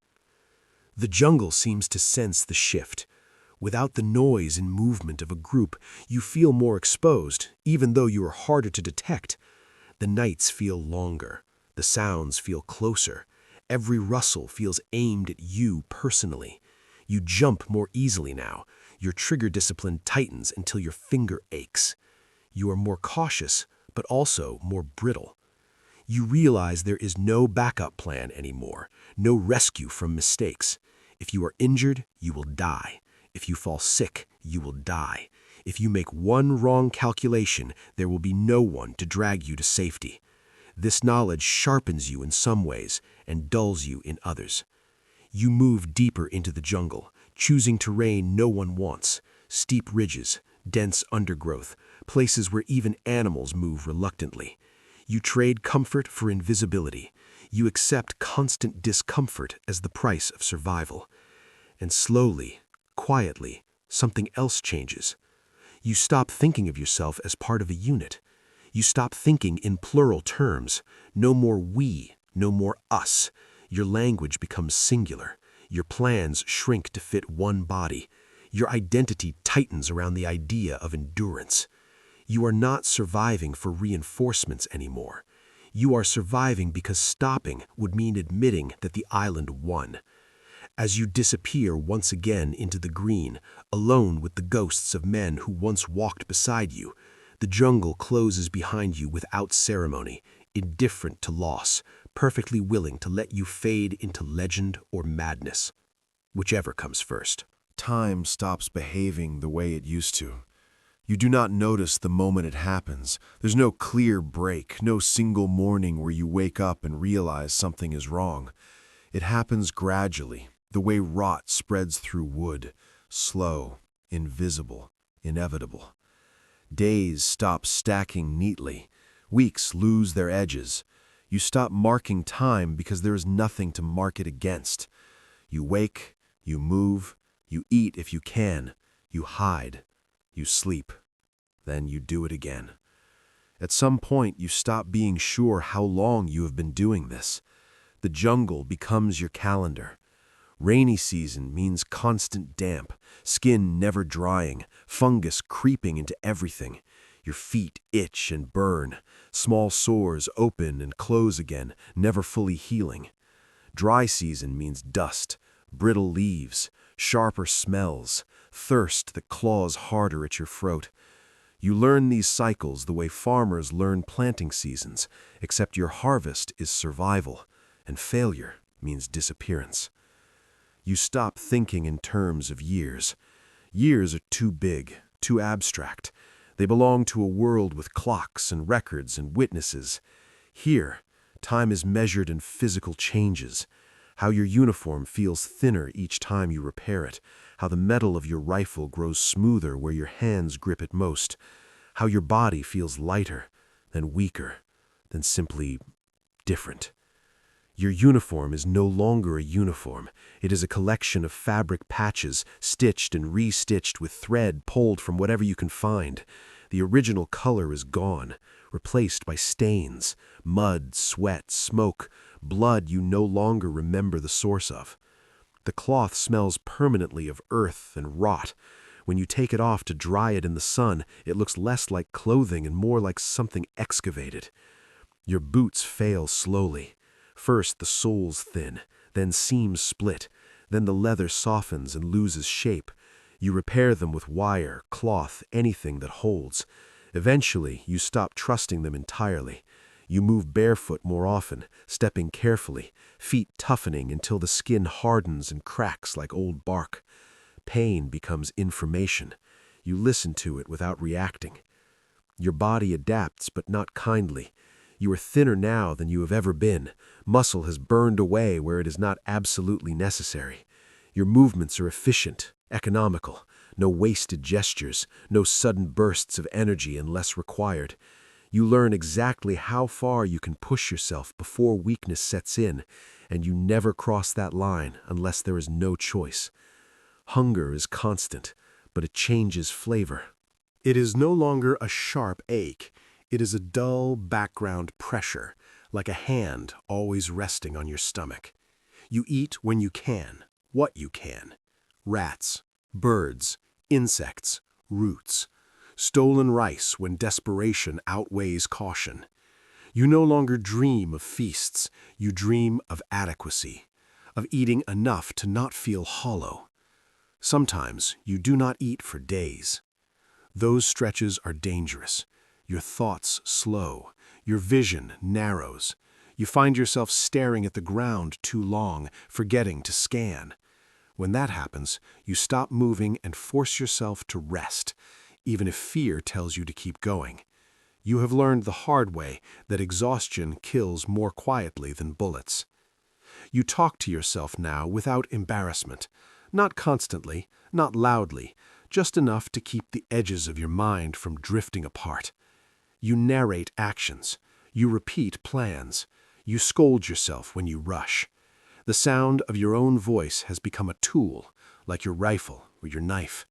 The jungle seems to sense the shift. Without the noise and movement of a group, you feel more exposed, even though you are harder to detect. The nights feel longer. The sounds feel closer. Every rustle feels aimed at you personally. You jump more easily now. Your trigger discipline tightens until your finger aches. You are more cautious, but also more brittle. You realize there is no backup plan anymore, no rescue from mistakes. If you are injured, you will die. If you fall sick, you will die. If you make one wrong calculation, there will be no one to drag you to safety. This knowledge sharpens you in some ways and dulls you in others. You move deeper into the jungle, choosing terrain no one wants, steep ridges, dense undergrowth, places where even animals move reluctantly. You trade comfort for invisibility. You accept constant discomfort as the price of survival. And slowly, quietly, something else changes. You stop thinking of yourself as part of a unit. You stop thinking in plural terms. No more we, no more us. Your language becomes singular. Your plans shrink to fit one body. Your identity tightens around the idea of endurance. You are not surviving for reinforcements anymore. You are surviving because stopping would mean admitting that the island won. As you disappear once again into the green, alone with the ghosts of men who once walked beside you, the jungle closes behind you without ceremony, indifferent to loss, perfectly willing to let you fade into legend or madness, whichever comes first. Time stops behaving the way it used to. You do not notice the moment it happens. There's no clear break, no single morning where you wake up and realize something is wrong. It happens gradually, the way rot spreads through wood, slow, invisible, inevitable. Days stop stacking neatly. Weeks lose their edges. You stop marking time because there is nothing to mark it against. You wake, you move, you eat if you can, you hide, you sleep. Then you do it again. At some point, you stop being sure how long you have been doing this. The jungle becomes your calendar. Rainy season means constant damp, skin never drying, fungus creeping into everything. Your feet itch and burn, small sores open and close again, never fully healing. Dry season means dust, brittle leaves, sharper smells, thirst that claws harder at your throat. You learn these cycles the way farmers learn planting seasons, except your harvest is survival, and failure means disappearance. You stop thinking in terms of years. Years are too big, too abstract. They belong to a world with clocks and records and witnesses. Here, time is measured in physical changes. How your uniform feels thinner each time you repair it. How the metal of your rifle grows smoother where your hands grip it most. How your body feels lighter, then weaker, then simply different. Your uniform is no longer a uniform. It is a collection of fabric patches, stitched and re-stitched with thread pulled from whatever you can find. The original color is gone, replaced by stains, mud, sweat, smoke, blood you no longer remember the source of. The cloth smells permanently of earth and rot. When you take it off to dry it in the sun, it looks less like clothing and more like something excavated. Your boots fail slowly. First the soles thin, then seams split, then the leather softens and loses shape. You repair them with wire, cloth, anything that holds. Eventually, you stop trusting them entirely. You move barefoot more often, stepping carefully, feet toughening until the skin hardens and cracks like old bark. Pain becomes information. You listen to it without reacting. Your body adapts, but not kindly. You are thinner now than you have ever been. Muscle has burned away where it is not absolutely necessary. Your movements are efficient, economical. No wasted gestures, no sudden bursts of energy unless required. You learn exactly how far you can push yourself before weakness sets in, and you never cross that line unless there is no choice. Hunger is constant, but it changes flavor. It is no longer a sharp ache. It is a dull background pressure, like a hand always resting on your stomach. You eat when you can, what you can. Rats, birds, insects, roots. Stolen rice when desperation outweighs caution. You no longer dream of feasts, you dream of adequacy, of eating enough to not feel hollow. Sometimes you do not eat for days. Those stretches are dangerous. Your thoughts slow, your vision narrows. You find yourself staring at the ground too long, forgetting to scan. When that happens, you stop moving and force yourself to rest, even if fear tells you to keep going. You have learned the hard way that exhaustion kills more quietly than bullets. You talk to yourself now without embarrassment, not constantly, not loudly, just enough to keep the edges of your mind from drifting apart. You narrate actions. You repeat plans. You scold yourself when you rush. The sound of your own voice has become a tool, like your rifle or your knife.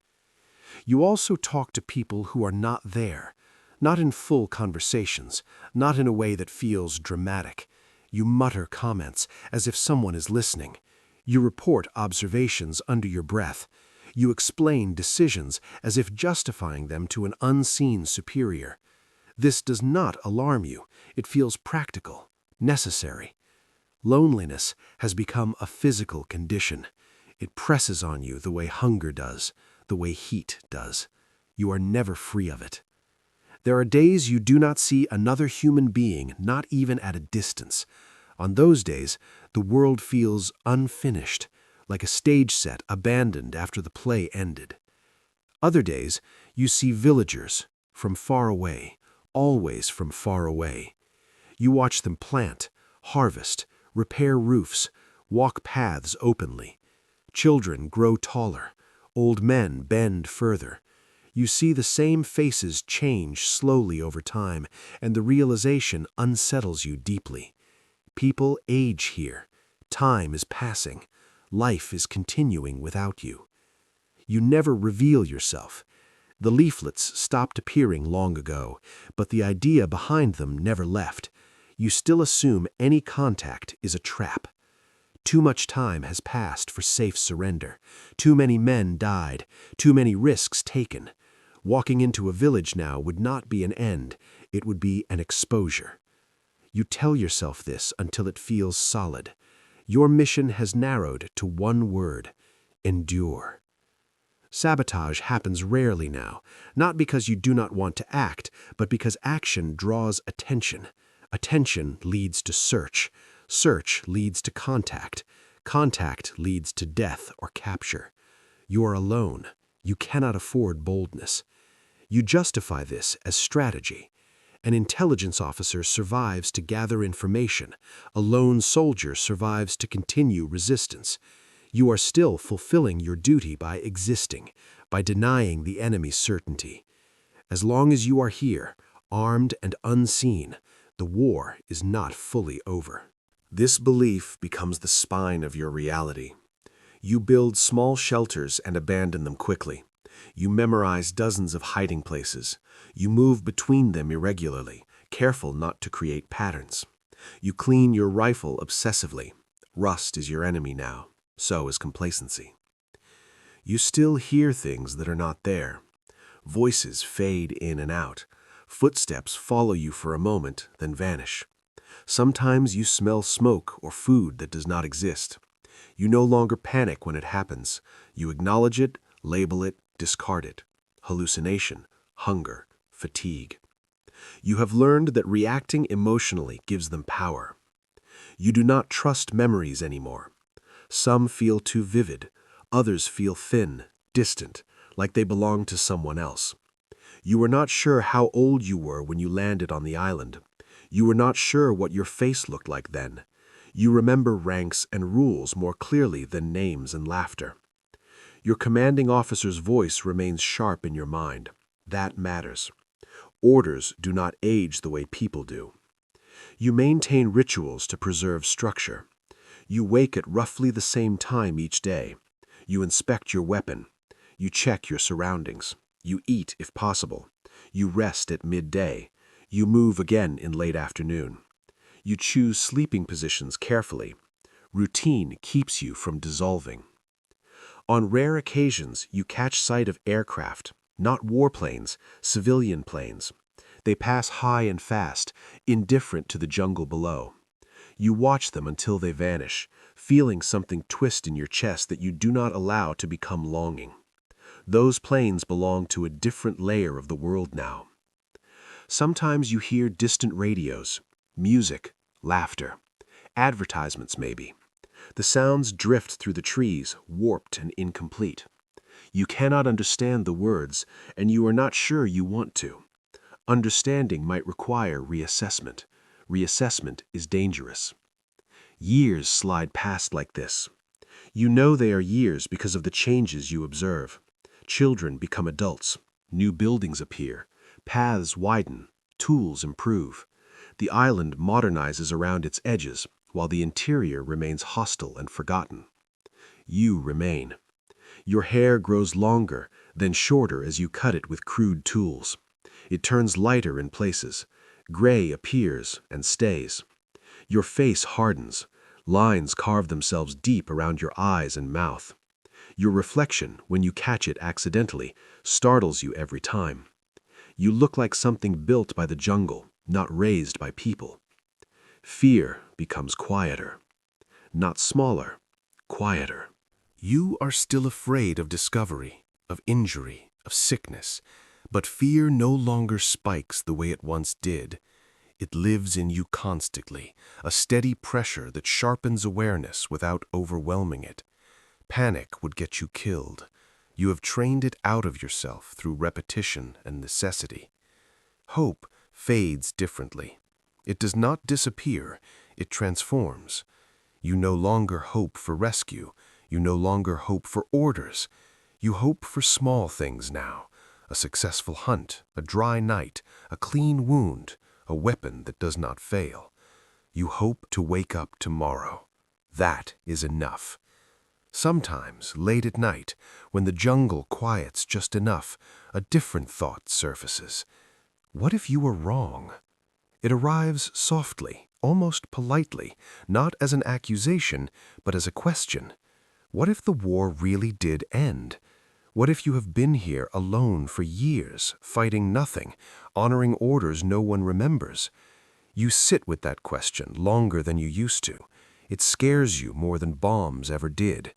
You also talk to people who are not there, not in full conversations, not in a way that feels dramatic. You mutter comments as if someone is listening. You report observations under your breath. You explain decisions as if justifying them to an unseen superior. This does not alarm you. It feels practical, necessary. Loneliness has become a physical condition. It presses on you the way hunger does, the way heat does. You are never free of it. There are days you do not see another human being, not even at a distance. On those days, the world feels unfinished, like a stage set abandoned after the play ended. Other days, you see villagers from far away, always from far away. You watch them plant, harvest, repair roofs, walk paths openly. Children grow taller, old men bend further. You see the same faces change slowly over time, and the realization unsettles you deeply. People age here. Time is passing. Life is continuing without you. You never reveal yourself. The leaflets stopped appearing long ago, but the idea behind them never left. You still assume any contact is a trap. Too much time has passed for safe surrender. Too many men died. Too many risks taken. Walking into a village now would not be an end. It would be an exposure. You tell yourself this until it feels solid. Your mission has narrowed to one word: endure. Sabotage happens rarely now, not because you do not want to act, but because action draws attention. Attention leads to search. Search leads to contact. Contact leads to death or capture. You are alone. You cannot afford boldness. You justify this as strategy. An intelligence officer survives to gather information. A lone soldier survives to continue resistance. You are still fulfilling your duty by existing, by denying the enemy's certainty. As long as you are here, armed and unseen, the war is not fully over. This belief becomes the spine of your reality. You build small shelters and abandon them quickly. You memorize dozens of hiding places. You move between them irregularly, careful not to create patterns. You clean your rifle obsessively. Rust is your enemy now. So is complacency. You still hear things that are not there. Voices fade in and out. Footsteps follow you for a moment, then vanish. Sometimes you smell smoke or food that does not exist. You no longer panic when it happens. You acknowledge it, label it, discard it. Hallucination, hunger, fatigue. You have learned that reacting emotionally gives them power. You do not trust memories anymore. Some feel too vivid. Others feel thin, distant, like they belong to someone else. You were not sure how old you were when you landed on the island. You were not sure what your face looked like then. You remember ranks and rules more clearly than names and laughter. Your commanding officer's voice remains sharp in your mind. That matters. Orders do not age the way people do. You maintain rituals to preserve structure. You wake at roughly the same time each day. You inspect your weapon. You check your surroundings. You eat if possible. You rest at midday. You move again in late afternoon. You choose sleeping positions carefully. Routine keeps you from dissolving. On rare occasions, you catch sight of aircraft, not warplanes, civilian planes. They pass high and fast, indifferent to the jungle below. You watch them until they vanish, feeling something twist in your chest that you do not allow to become longing. Those planes belong to a different layer of the world now. Sometimes you hear distant radios, music, laughter, advertisements maybe. The sounds drift through the trees, warped and incomplete. You cannot understand the words, and you are not sure you want to. Understanding might require reassessment. Reassessment is dangerous. Years slide past like this. You know they are years because of the changes you observe. Children become adults. New buildings appear. Paths widen. Tools improve. The island modernizes around its edges, while the interior remains hostile and forgotten. You remain. Your hair grows longer, then shorter as you cut it with crude tools. It turns lighter in places. Gray appears and stays. Your face hardens. Lines carve themselves deep around your eyes and mouth. Your reflection, when you catch it accidentally, startles you every time. You look like something built by the jungle, not raised by people. Fear becomes quieter. Not smaller, quieter. You are still afraid of discovery, of injury, of sickness, but fear no longer spikes the way it once did. It lives in you constantly, a steady pressure that sharpens awareness without overwhelming it. Panic would get you killed. You have trained it out of yourself through repetition and necessity. Hope fades differently. It does not disappear, it transforms. You no longer hope for rescue. You no longer hope for orders. You hope for small things now. A successful hunt, a dry night, a clean wound, a weapon that does not fail. You hope to wake up tomorrow. That is enough. Sometimes, late at night, when the jungle quiets just enough, a different thought surfaces. What if you were wrong? It arrives softly, almost politely, not as an accusation, but as a question. What if the war really did end? What if you have been here alone for years, fighting nothing, honoring orders no one remembers? You sit with that question longer than you used to. It scares you more than bombs ever did.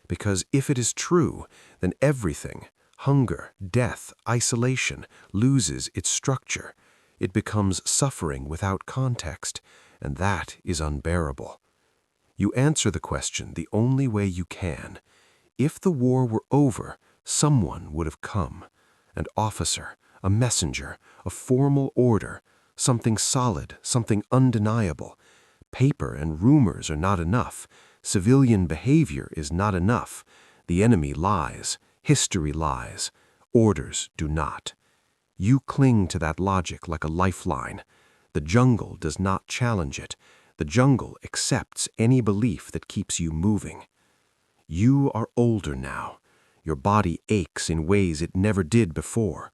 Because if it is true, then everything, hunger, death, isolation, loses its structure. It becomes suffering without context, and that is unbearable. You answer the question the only way you can. If the war were over, someone would have come. An officer, a messenger, a formal order, something solid, something undeniable. Paper and rumors are not enough. Civilian behavior is not enough. The enemy lies. History lies. Orders do not. You cling to that logic like a lifeline. The jungle does not challenge it. The jungle accepts any belief that keeps you moving. You are older now. Your body aches in ways it never did before.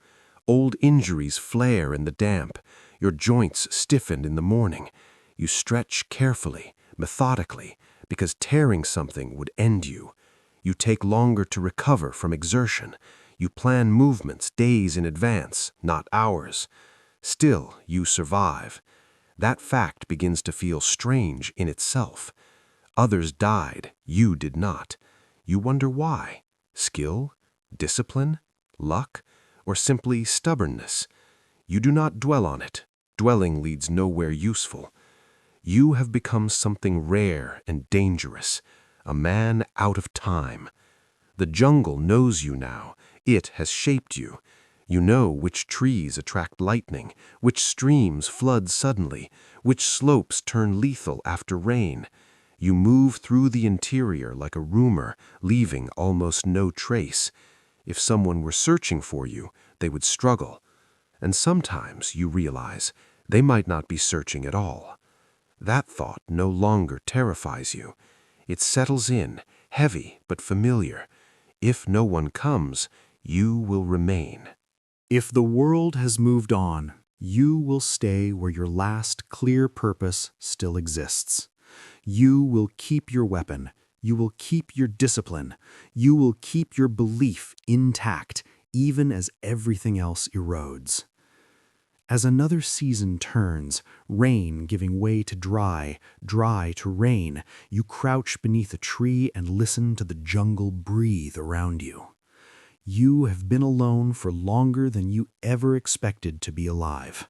Old injuries flare in the damp. Your joints stiffen in the morning. You stretch carefully, methodically, because tearing something would end you. You take longer to recover from exertion. You plan movements days in advance, not hours. Still, you survive. That fact begins to feel strange in itself. Others died, you did not. You wonder why. Skill? Discipline? Luck? Or simply stubbornness? You do not dwell on it. Dwelling leads nowhere useful. You have become something rare and dangerous, a man out of time. The jungle knows you now. It has shaped you. You know which trees attract lightning, which streams flood suddenly, which slopes turn lethal after rain. You move through the interior like a rumor, leaving almost no trace. If someone were searching for you, they would struggle. And sometimes you realize they might not be searching at all. That thought no longer terrifies you. It settles in, heavy but familiar. If no one comes, you will remain. If the world has moved on, you will stay where your last clear purpose still exists. You will keep your weapon. You will keep your discipline. You will keep your belief intact, even as everything else erodes. As another season turns, rain giving way to dry, dry to rain, you crouch beneath a tree and listen to the jungle breathe around you. You have been alone for longer than you ever expected to be alive.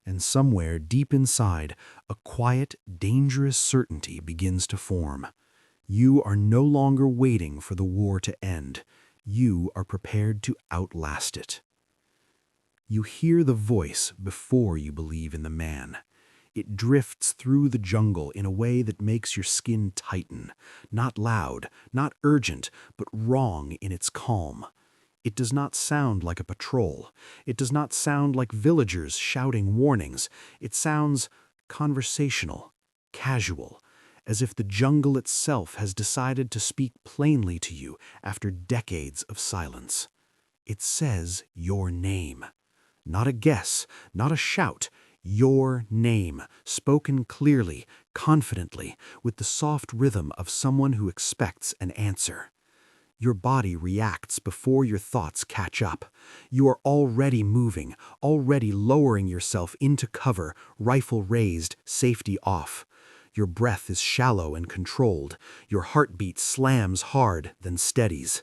And somewhere deep inside, a quiet, dangerous certainty begins to form. You are no longer waiting for the war to end. You are prepared to outlast it. You hear the voice before you believe in the man. It drifts through the jungle in a way that makes your skin tighten, not loud, not urgent, but wrong in its calm. It does not sound like a patrol. It does not sound like villagers shouting warnings. It sounds conversational, casual, as if the jungle itself has decided to speak plainly to you after decades of silence. It says your name. Not a guess, not a shout. Your name, spoken clearly, confidently, with the soft rhythm of someone who expects an answer. Your body reacts before your thoughts catch up. You are already moving, already lowering yourself into cover, rifle raised, safety off. Your breath is shallow and controlled. Your heartbeat slams hard, then steadies.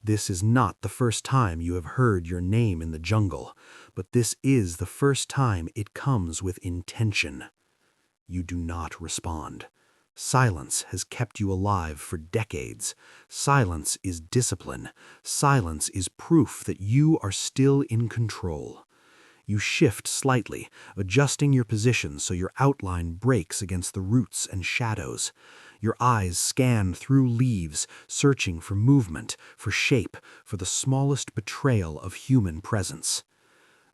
This is not the first time you have heard your name in the jungle, but this is the first time it comes with intention. You do not respond. Silence has kept you alive for decades. Silence is discipline. Silence is proof that you are still in control. You shift slightly, adjusting your position so your outline breaks against the roots and shadows. Your eyes scan through leaves, searching for movement, for shape, for the smallest betrayal of human presence.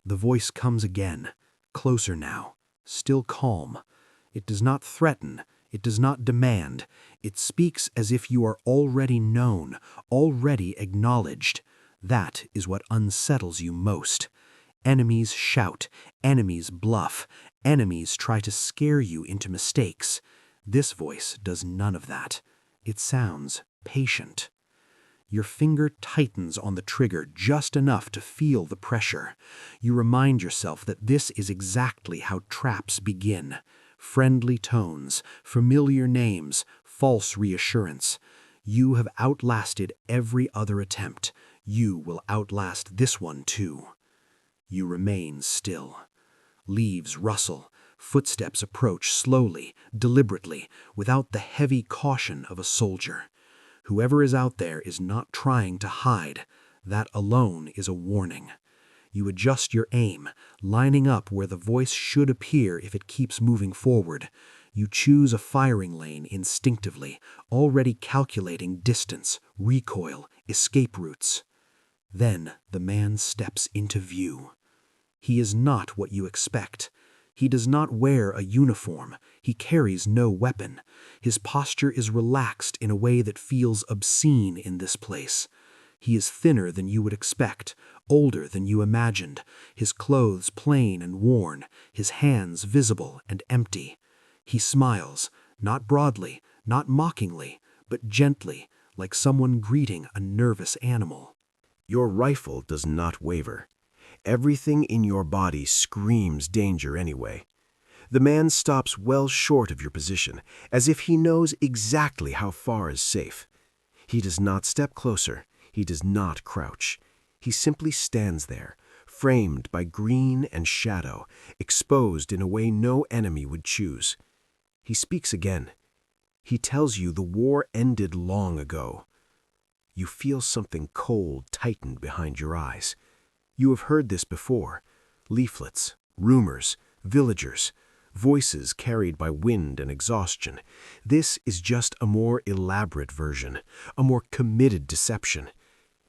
The voice comes again, closer now, still calm. It does not threaten, it does not demand. It speaks as if you are already known, already acknowledged. That is what unsettles you most. Enemies shout, enemies bluff, enemies try to scare you into mistakes. This voice does none of that. It sounds patient. Your finger tightens on the trigger just enough to feel the pressure. You remind yourself that this is exactly how traps begin. Friendly tones, familiar names, false reassurance. You have outlasted every other attempt. You will outlast this one too. You remain still. Leaves rustle. Footsteps approach slowly, deliberately, without the heavy caution of a soldier. Whoever is out there is not trying to hide. That alone is a warning. You adjust your aim, lining up where the voice should appear if it keeps moving forward. You choose a firing lane instinctively, already calculating distance, recoil, escape routes. Then the man steps into view. He is not what you expect. He does not wear a uniform. He carries no weapon. His posture is relaxed in a way that feels obscene in this place. He is thinner than you would expect, older than you imagined, his clothes plain and worn, his hands visible and empty. He smiles, not broadly, not mockingly, but gently, like someone greeting a nervous animal. Your rifle does not waver. Everything in your body screams danger anyway. The man stops well short of your position, as if he knows exactly how far is safe. He does not step closer. He does not crouch. He simply stands there, framed by green and shadow, exposed in a way no enemy would choose. He speaks again. He tells you the war ended long ago. You feel something cold tighten behind your eyes. You have heard this before. Leaflets, rumors, villagers, voices carried by wind and exhaustion. This is just a more elaborate version, a more committed deception.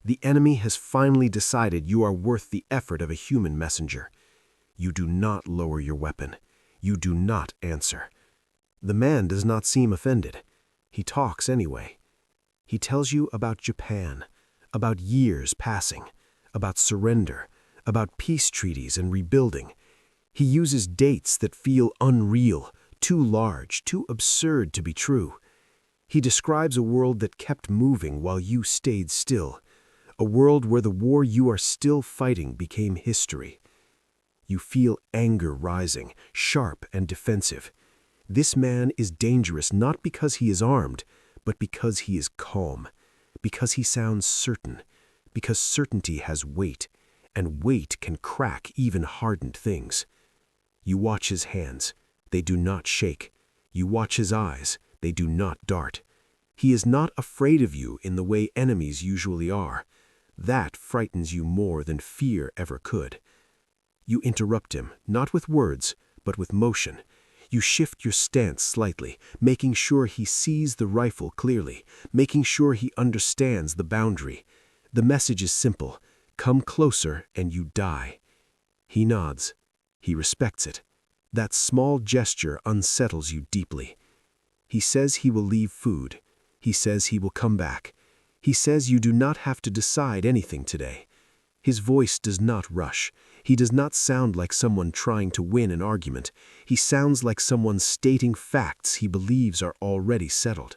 The enemy has finally decided you are worth the effort of a human messenger. You do not lower your weapon. You do not answer. The man does not seem offended. He talks anyway. He tells you about Japan, about years passing, about surrender, about peace treaties and rebuilding. He uses dates that feel unreal, too large, too absurd to be true. He describes a world that kept moving while you stayed still, a world where the war you are still fighting became history. You feel anger rising, sharp and defensive. This man is dangerous not because he is armed, but because he is calm, because he sounds certain, because certainty has weight, and weight can crack even hardened things. You watch his hands. They do not shake. You watch his eyes. They do not dart. He is not afraid of you in the way enemies usually are. That frightens you more than fear ever could. You interrupt him, not with words, but with motion. You shift your stance slightly, making sure he sees the rifle clearly, making sure he understands the boundary. The message is simple. Come closer and you die. He nods. He respects it. That small gesture unsettles you deeply. He says he will leave food. He says he will come back. He says you do not have to decide anything today. His voice does not rush. He does not sound like someone trying to win an argument. He sounds like someone stating facts he believes are already settled.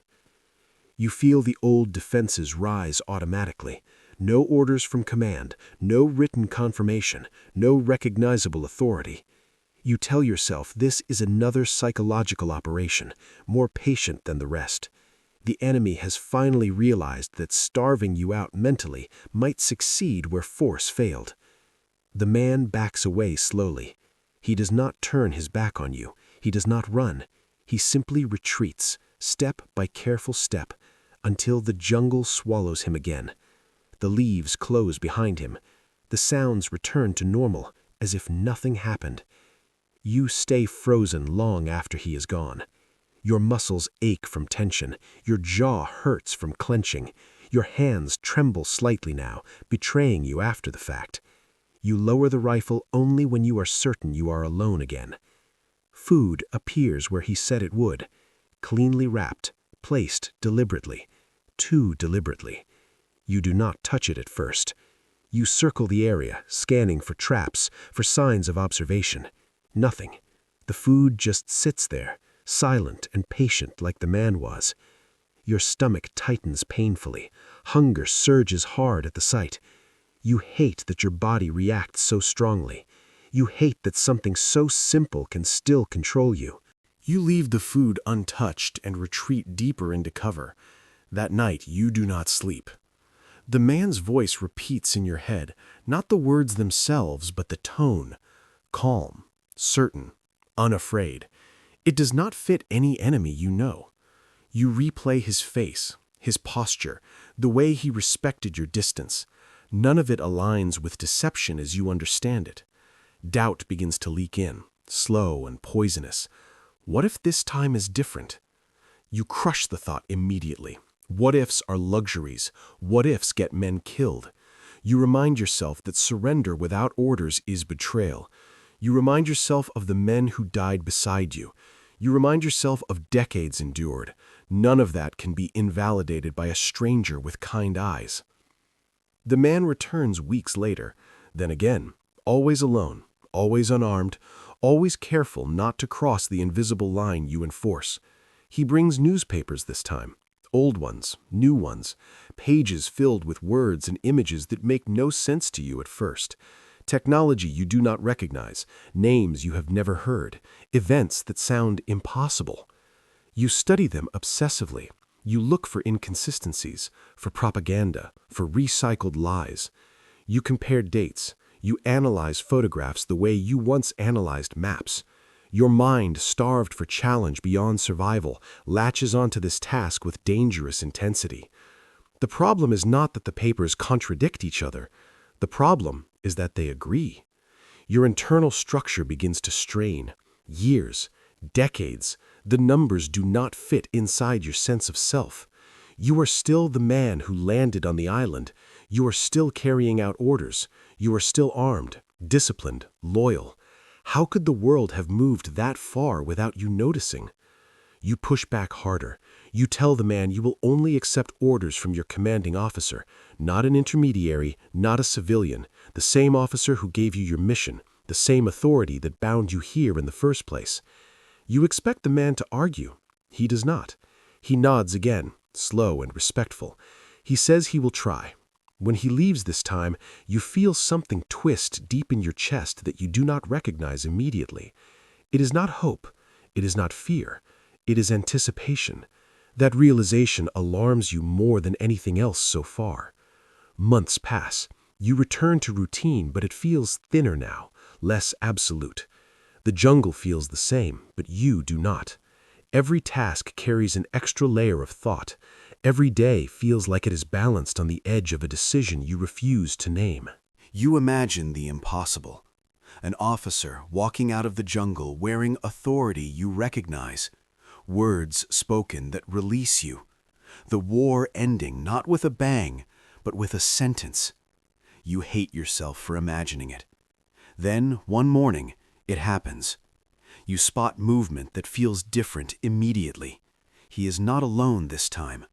You feel the old defenses rise automatically. No orders from command, no written confirmation, no recognizable authority. You tell yourself this is another psychological operation, more patient than the rest. The enemy has finally realized that starving you out mentally might succeed where force failed. The man backs away slowly. He does not turn his back on you. He does not run. He simply retreats, step by careful step, until the jungle swallows him again. The leaves close behind him. The sounds return to normal, as if nothing happened. You stay frozen long after he is gone. Your muscles ache from tension. Your jaw hurts from clenching. Your hands tremble slightly now, betraying you after the fact. You lower the rifle only when you are certain you are alone again. Food appears where he said it would, cleanly wrapped, placed deliberately, too deliberately. You do not touch it at first. You circle the area, scanning for traps, for signs of observation. Nothing. The food just sits there, silent and patient like the man was. Your stomach tightens painfully. Hunger surges hard at the sight. You hate that your body reacts so strongly. You hate that something so simple can still control you. You leave the food untouched and retreat deeper into cover. That night you do not sleep. The man's voice repeats in your head, not the words themselves, but the tone. Calm, certain, unafraid. It does not fit any enemy you know. You replay his face, his posture, the way he respected your distance. None of it aligns with deception as you understand it. Doubt begins to leak in, slow and poisonous. What if this time is different? You crush the thought immediately. What ifs are luxuries. What ifs get men killed. You remind yourself that surrender without orders is betrayal. You remind yourself of the men who died beside you. You remind yourself of decades endured. None of that can be invalidated by a stranger with kind eyes. The man returns weeks later, then again, always alone, always unarmed, always careful not to cross the invisible line you enforce. He brings newspapers this time. Old ones, new ones, pages filled with words and images that make no sense to you at first. Technology you do not recognize, names you have never heard, events that sound impossible. You study them obsessively. You look for inconsistencies, for propaganda, for recycled lies. You compare dates. You analyze photographs the way you once analyzed maps. Your mind, starved for challenge beyond survival, latches onto this task with dangerous intensity. The problem is not that the papers contradict each other. The problem is that they agree. Your internal structure begins to strain. Years, decades, the numbers do not fit inside your sense of self. You are still the man who landed on the island. You are still carrying out orders. You are still armed, disciplined, loyal. How could the world have moved that far without you noticing? You push back harder. You tell the man you will only accept orders from your commanding officer, not an intermediary, not a civilian, the same officer who gave you your mission, the same authority that bound you here in the first place. You expect the man to argue. He does not. He nods again, slow and respectful. He says he will try. When he leaves this time, you feel something twist deep in your chest that you do not recognize immediately. It is not hope. It is not fear. It is anticipation. That realization alarms you more than anything else so far. Months pass. You return to routine, but it feels thinner now, less absolute. The jungle feels the same, but you do not. Every task carries an extra layer of thought. Every day feels like it is balanced on the edge of a decision you refuse to name. You imagine the impossible. An officer walking out of the jungle wearing authority you recognize. Words spoken that release you. The war ending not with a bang, but with a sentence. You hate yourself for imagining it. Then, one morning, it happens. You spot movement that feels different immediately. He is not alone this time.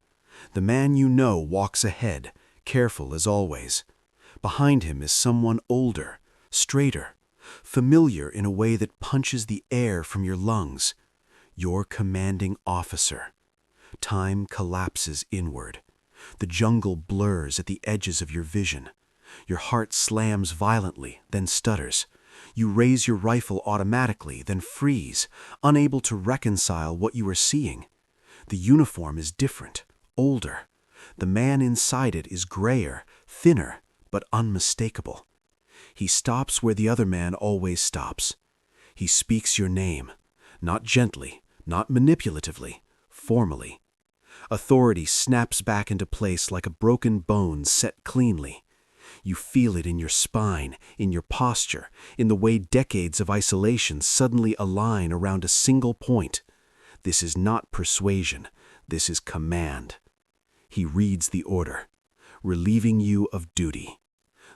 The man you know walks ahead, careful as always. Behind him is someone older, straighter, familiar in a way that punches the air from your lungs. Your commanding officer. Time collapses inward. The jungle blurs at the edges of your vision. Your heart slams violently, then stutters. You raise your rifle automatically, then freeze, unable to reconcile what you are seeing. The uniform is different, older. The man inside it is grayer, thinner, but unmistakable. He stops where the other man always stops. He speaks your name, not gently, not manipulatively, formally. Authority snaps back into place like a broken bone set cleanly. You feel it in your spine, in your posture, in the way decades of isolation suddenly align around a single point. This is not persuasion, this is command. He reads the order, relieving you of duty.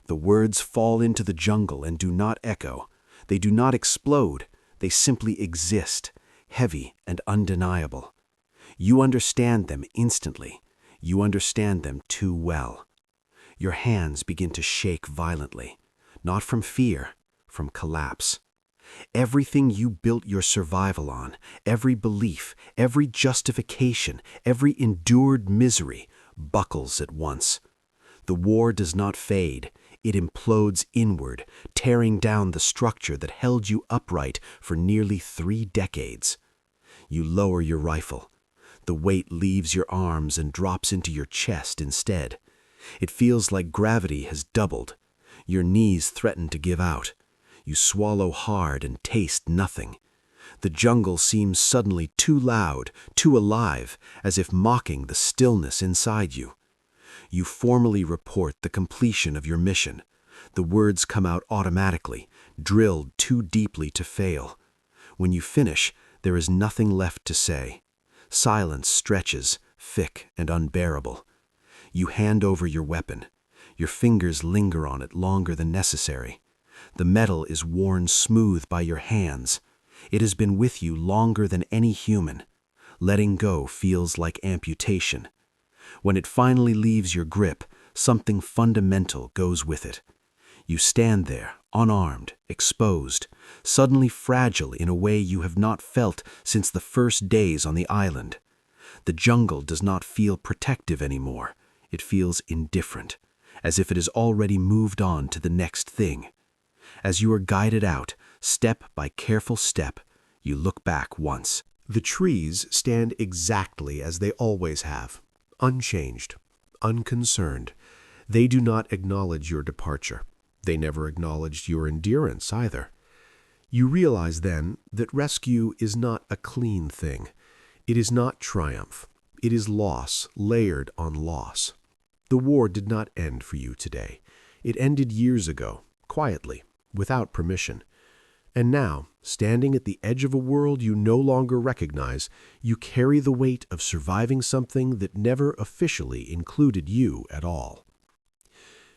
The words fall into the jungle and do not echo. They do not explode, they simply exist, heavy and undeniable. You understand them instantly. You understand them too well. Your hands begin to shake violently, not from fear, from collapse. Everything you built your survival on, every belief, every justification, every endured misery, buckles at once. The war does not fade, it implodes inward, tearing down the structure that held you upright for nearly 3 decades. You lower your rifle. The weight leaves your arms and drops into your chest instead. It feels like gravity has doubled. Your knees threaten to give out. You swallow hard and taste nothing. The jungle seems suddenly too loud, too alive, as if mocking the stillness inside you. You formally report the completion of your mission. The words come out automatically, drilled too deeply to fail. When you finish, there is nothing left to say. Silence stretches, thick and unbearable. You hand over your weapon. Your fingers linger on it longer than necessary. The metal is worn smooth by your hands. It has been with you longer than any human. Letting go feels like amputation. When it finally leaves your grip, something fundamental goes with it. You stand there, unarmed, exposed, suddenly fragile in a way you have not felt since the first days on the island. The jungle does not feel protective anymore. It feels indifferent, as if it has already moved on to the next thing. As you are guided out, step by careful step, you look back once. The trees stand exactly as they always have, unchanged, unconcerned. They do not acknowledge your departure. They never acknowledged your endurance either. You realize then that rescue is not a clean thing. It is not triumph. It is loss layered on loss. The war did not end for you today. It ended years ago, quietly, without permission. And now, standing at the edge of a world you no longer recognize, you carry the weight of surviving something that never officially included you at all.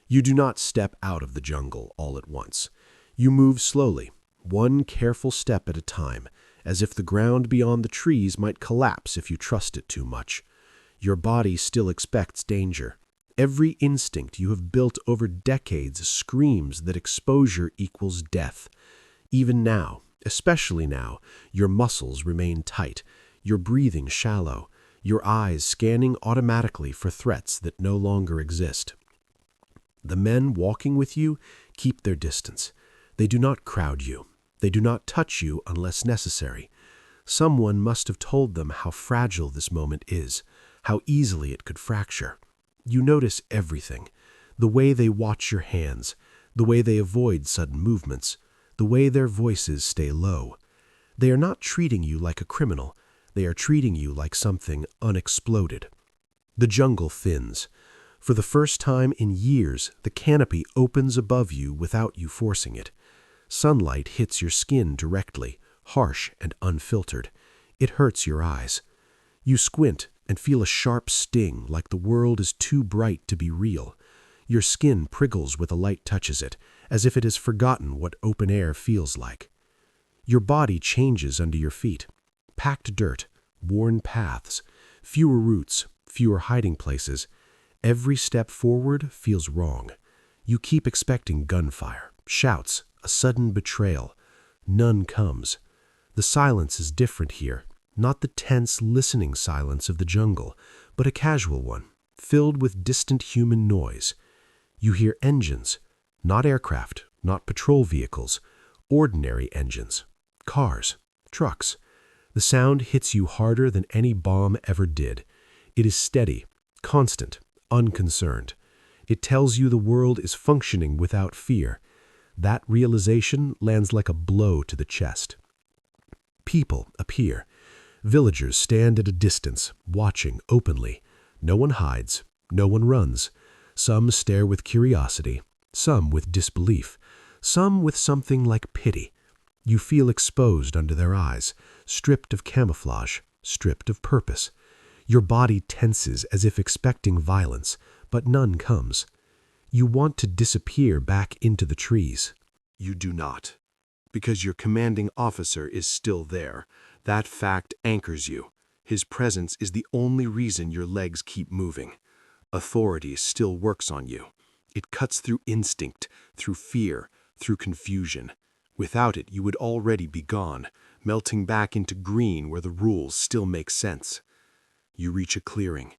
You do not step out of the jungle all at once. You move slowly, one careful step at a time, as if the ground beyond the trees might collapse if you trust it too much. Your body still expects danger. Every instinct you have built over decades screams that exposure equals death. Even now, especially now, your muscles remain tight, your breathing shallow, your eyes scanning automatically for threats that no longer exist. The men walking with you keep their distance. They do not crowd you. They do not touch you unless necessary. Someone must have told them how fragile this moment is, how easily it could fracture. You notice everything, the way they watch your hands, the way they avoid sudden movements, the way their voices stay low. They are not treating you like a criminal. They are treating you like something unexploded. The jungle thins. For the first time in years, the canopy opens above you without you forcing it. Sunlight hits your skin directly, harsh and unfiltered. It hurts your eyes. You squint and feel a sharp sting like the world is too bright to be real. Your skin prickles when the light touches it, as if it has forgotten what open air feels like. Your body changes under your feet. Packed dirt, worn paths, fewer roots, fewer hiding places. Every step forward feels wrong. You keep expecting gunfire, Shouts, a sudden betrayal. None comes. The silence is different here, not the tense, listening silence of the jungle, but a casual one, filled with distant human noise. You hear engines, not aircraft, not patrol vehicles, ordinary engines, cars, trucks. The sound hits you harder than any bomb ever did. It is steady, constant, unconcerned. It tells you the world is functioning without fear. That realization lands like a blow to the chest. People appear. Villagers stand at a distance, watching openly. No one hides, no one runs. Some stare with curiosity, some with disbelief, some with something like pity. You feel exposed under their eyes, stripped of camouflage, stripped of purpose. Your body tenses as if expecting violence, but none comes. You want to disappear back into the trees. You do not, because your commanding officer is still there. That fact anchors you. His presence is the only reason your legs keep moving. Authority still works on you. It cuts through instinct, through fear, through confusion. Without it, you would already be gone, melting back into green where the rules still make sense. You reach a clearing.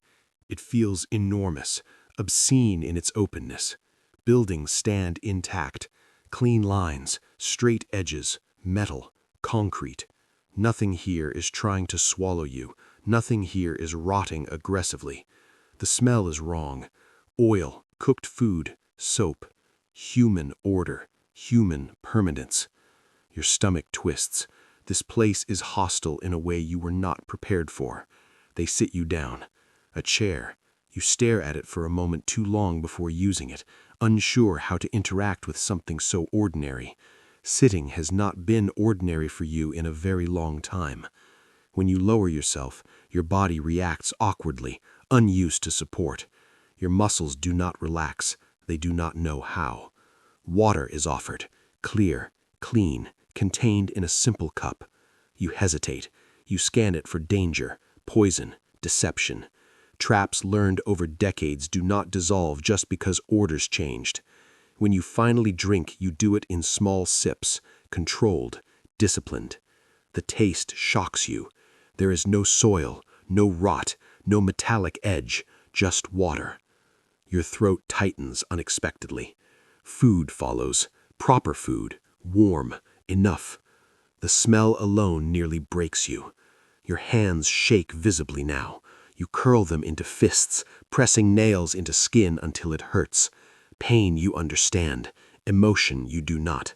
It feels enormous, obscene in its openness. Buildings stand intact. Clean lines, straight edges, metal, concrete. Nothing here is trying to swallow you. Nothing here is rotting aggressively. The smell is wrong. Oil, cooked food, soap. Human order, human permanence. Your stomach twists. This place is hostile in a way you were not prepared for. They sit you down. A chair. You stare at it for a moment too long before using it, unsure how to interact with something so ordinary. Sitting has not been ordinary for you in a very long time. When you lower yourself, your body reacts awkwardly, unused to support. Your muscles do not relax. They do not know how. Water is offered, clear, clean, contained in a simple cup. You hesitate. You scan it for danger, poison, deception. Traps learned over decades do not dissolve just because orders changed. When you finally drink, you do it in small sips, controlled, disciplined. The taste shocks you. There is no soil, no rot, no metallic edge, just water. Your throat tightens unexpectedly. Food follows, proper food, warm, enough. The smell alone nearly breaks you. Your hands shake visibly now. You curl them into fists, pressing nails into skin until it hurts. Pain you understand, emotion you do not.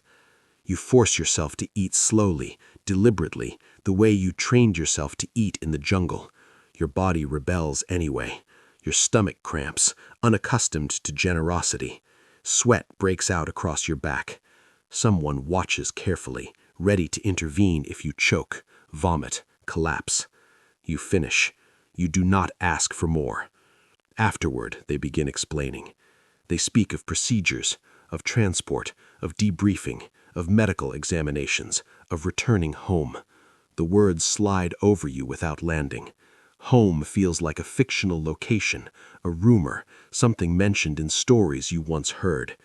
You force yourself to eat slowly, deliberately, the way you trained yourself to eat in the jungle. Your body rebels anyway. Your stomach cramps, unaccustomed to generosity. Sweat breaks out across your back. Someone watches carefully, ready to intervene if you choke, vomit, collapse. You finish. You do not ask for more. Afterward, they begin explaining. They speak of procedures, of transport, of debriefing, of medical examinations, of returning home. The words slide over you without landing. Home feels like a fictional location, a rumor, something mentioned in stories you once heard.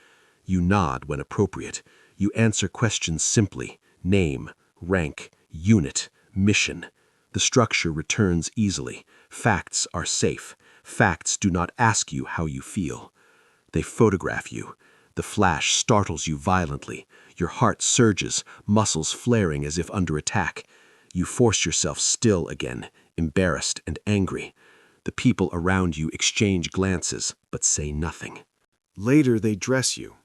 You nod when appropriate. You answer questions simply: name, rank, unit, mission. The structure returns easily. Facts are safe. Facts do not ask you how you feel. They photograph you. The flash startles you violently. Your heart surges, muscles flaring as if under attack. You force yourself still again, embarrassed and angry. The people around you exchange glances, but say nothing. Later they dress you,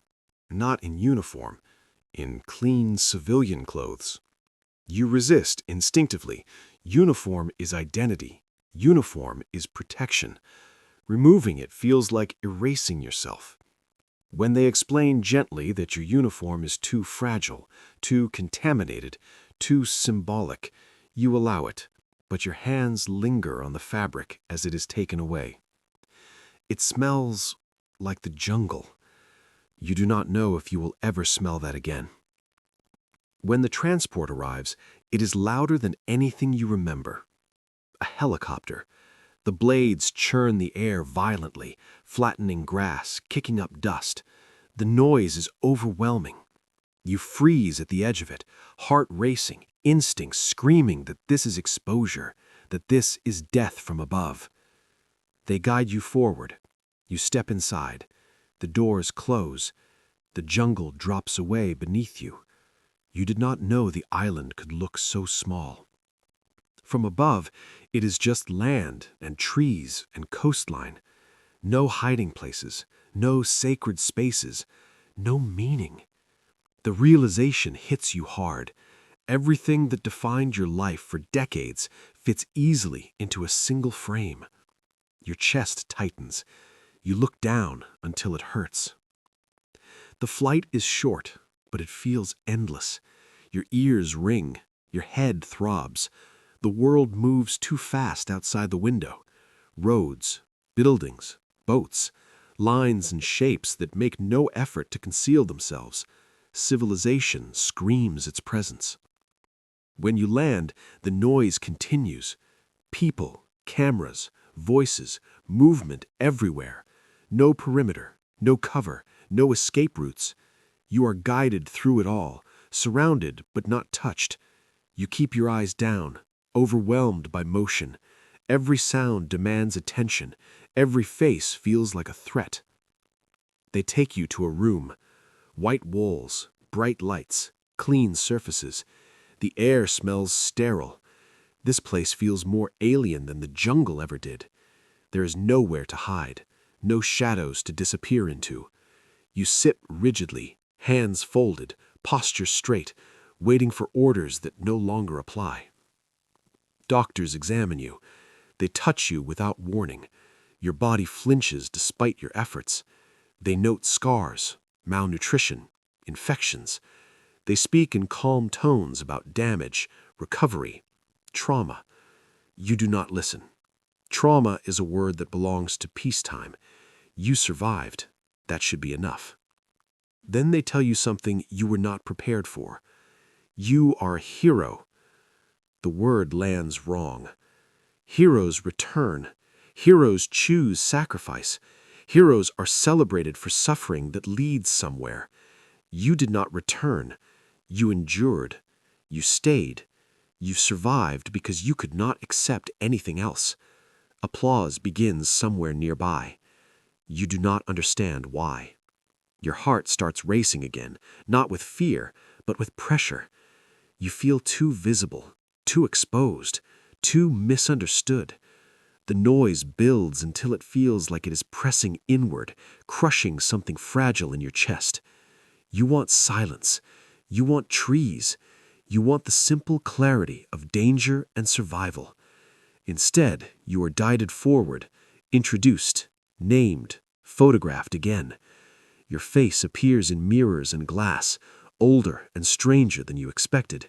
not in uniform, in clean civilian clothes. You resist instinctively. Uniform is identity. Uniform is protection. Removing it feels like erasing yourself. When they explain gently that your uniform is too fragile, too contaminated, too symbolic, you allow it, but your hands linger on the fabric as it is taken away. It smells like the jungle. You do not know if you will ever smell that again. When the transport arrives, it is louder than anything you remember. A helicopter. The blades churn the air violently, flattening grass, kicking up dust. The noise is overwhelming. You freeze at the edge of it, heart racing, instinct screaming that this is exposure, that this is death from above. They guide you forward. You step inside. The doors close. The jungle drops away beneath you. You did not know the island could look so small. From above, it is just land and trees and coastline. No hiding places, no sacred spaces, no meaning. The realization hits you hard. Everything that defined your life for decades fits easily into a single frame. Your chest tightens. You look down until it hurts. The flight is short, but it feels endless. Your ears ring. Your head throbs. The world moves too fast outside the window. Roads, buildings, boats, lines and shapes that make no effort to conceal themselves. Civilization screams its presence. When you land, the noise continues. People, cameras, voices, movement everywhere. No perimeter, no cover, no escape routes. You are guided through it all, surrounded but not touched. You keep your eyes down, overwhelmed by motion. Every sound demands attention. Every face feels like a threat. They take you to a room. White walls, bright lights, clean surfaces. The air smells sterile. This place feels more alien than the jungle ever did. There is nowhere to hide, no shadows to disappear into. You sit rigidly, hands folded, posture straight, waiting for orders that no longer apply. Doctors examine you. They touch you without warning. Your body flinches despite your efforts. They note scars, malnutrition, infections. They speak in calm tones about damage, recovery, trauma. You do not listen. Trauma is a word that belongs to peacetime. You survived. That should be enough. Then they tell you something you were not prepared for. You are a hero. The word lands wrong. Heroes return. Heroes choose sacrifice. Heroes are celebrated for suffering that leads somewhere. You did not return. You endured. You stayed. You survived because you could not accept anything else. Applause begins somewhere nearby. You do not understand why. Your heart starts racing again, not with fear, but with pressure. You feel too visible, too exposed, too misunderstood. The noise builds until it feels like it is pressing inward, crushing something fragile in your chest. You want silence. You want trees. You want the simple clarity of danger and survival. Instead, you are guided forward, introduced, named, photographed again. Your face appears in mirrors and glass, older and stranger than you expected.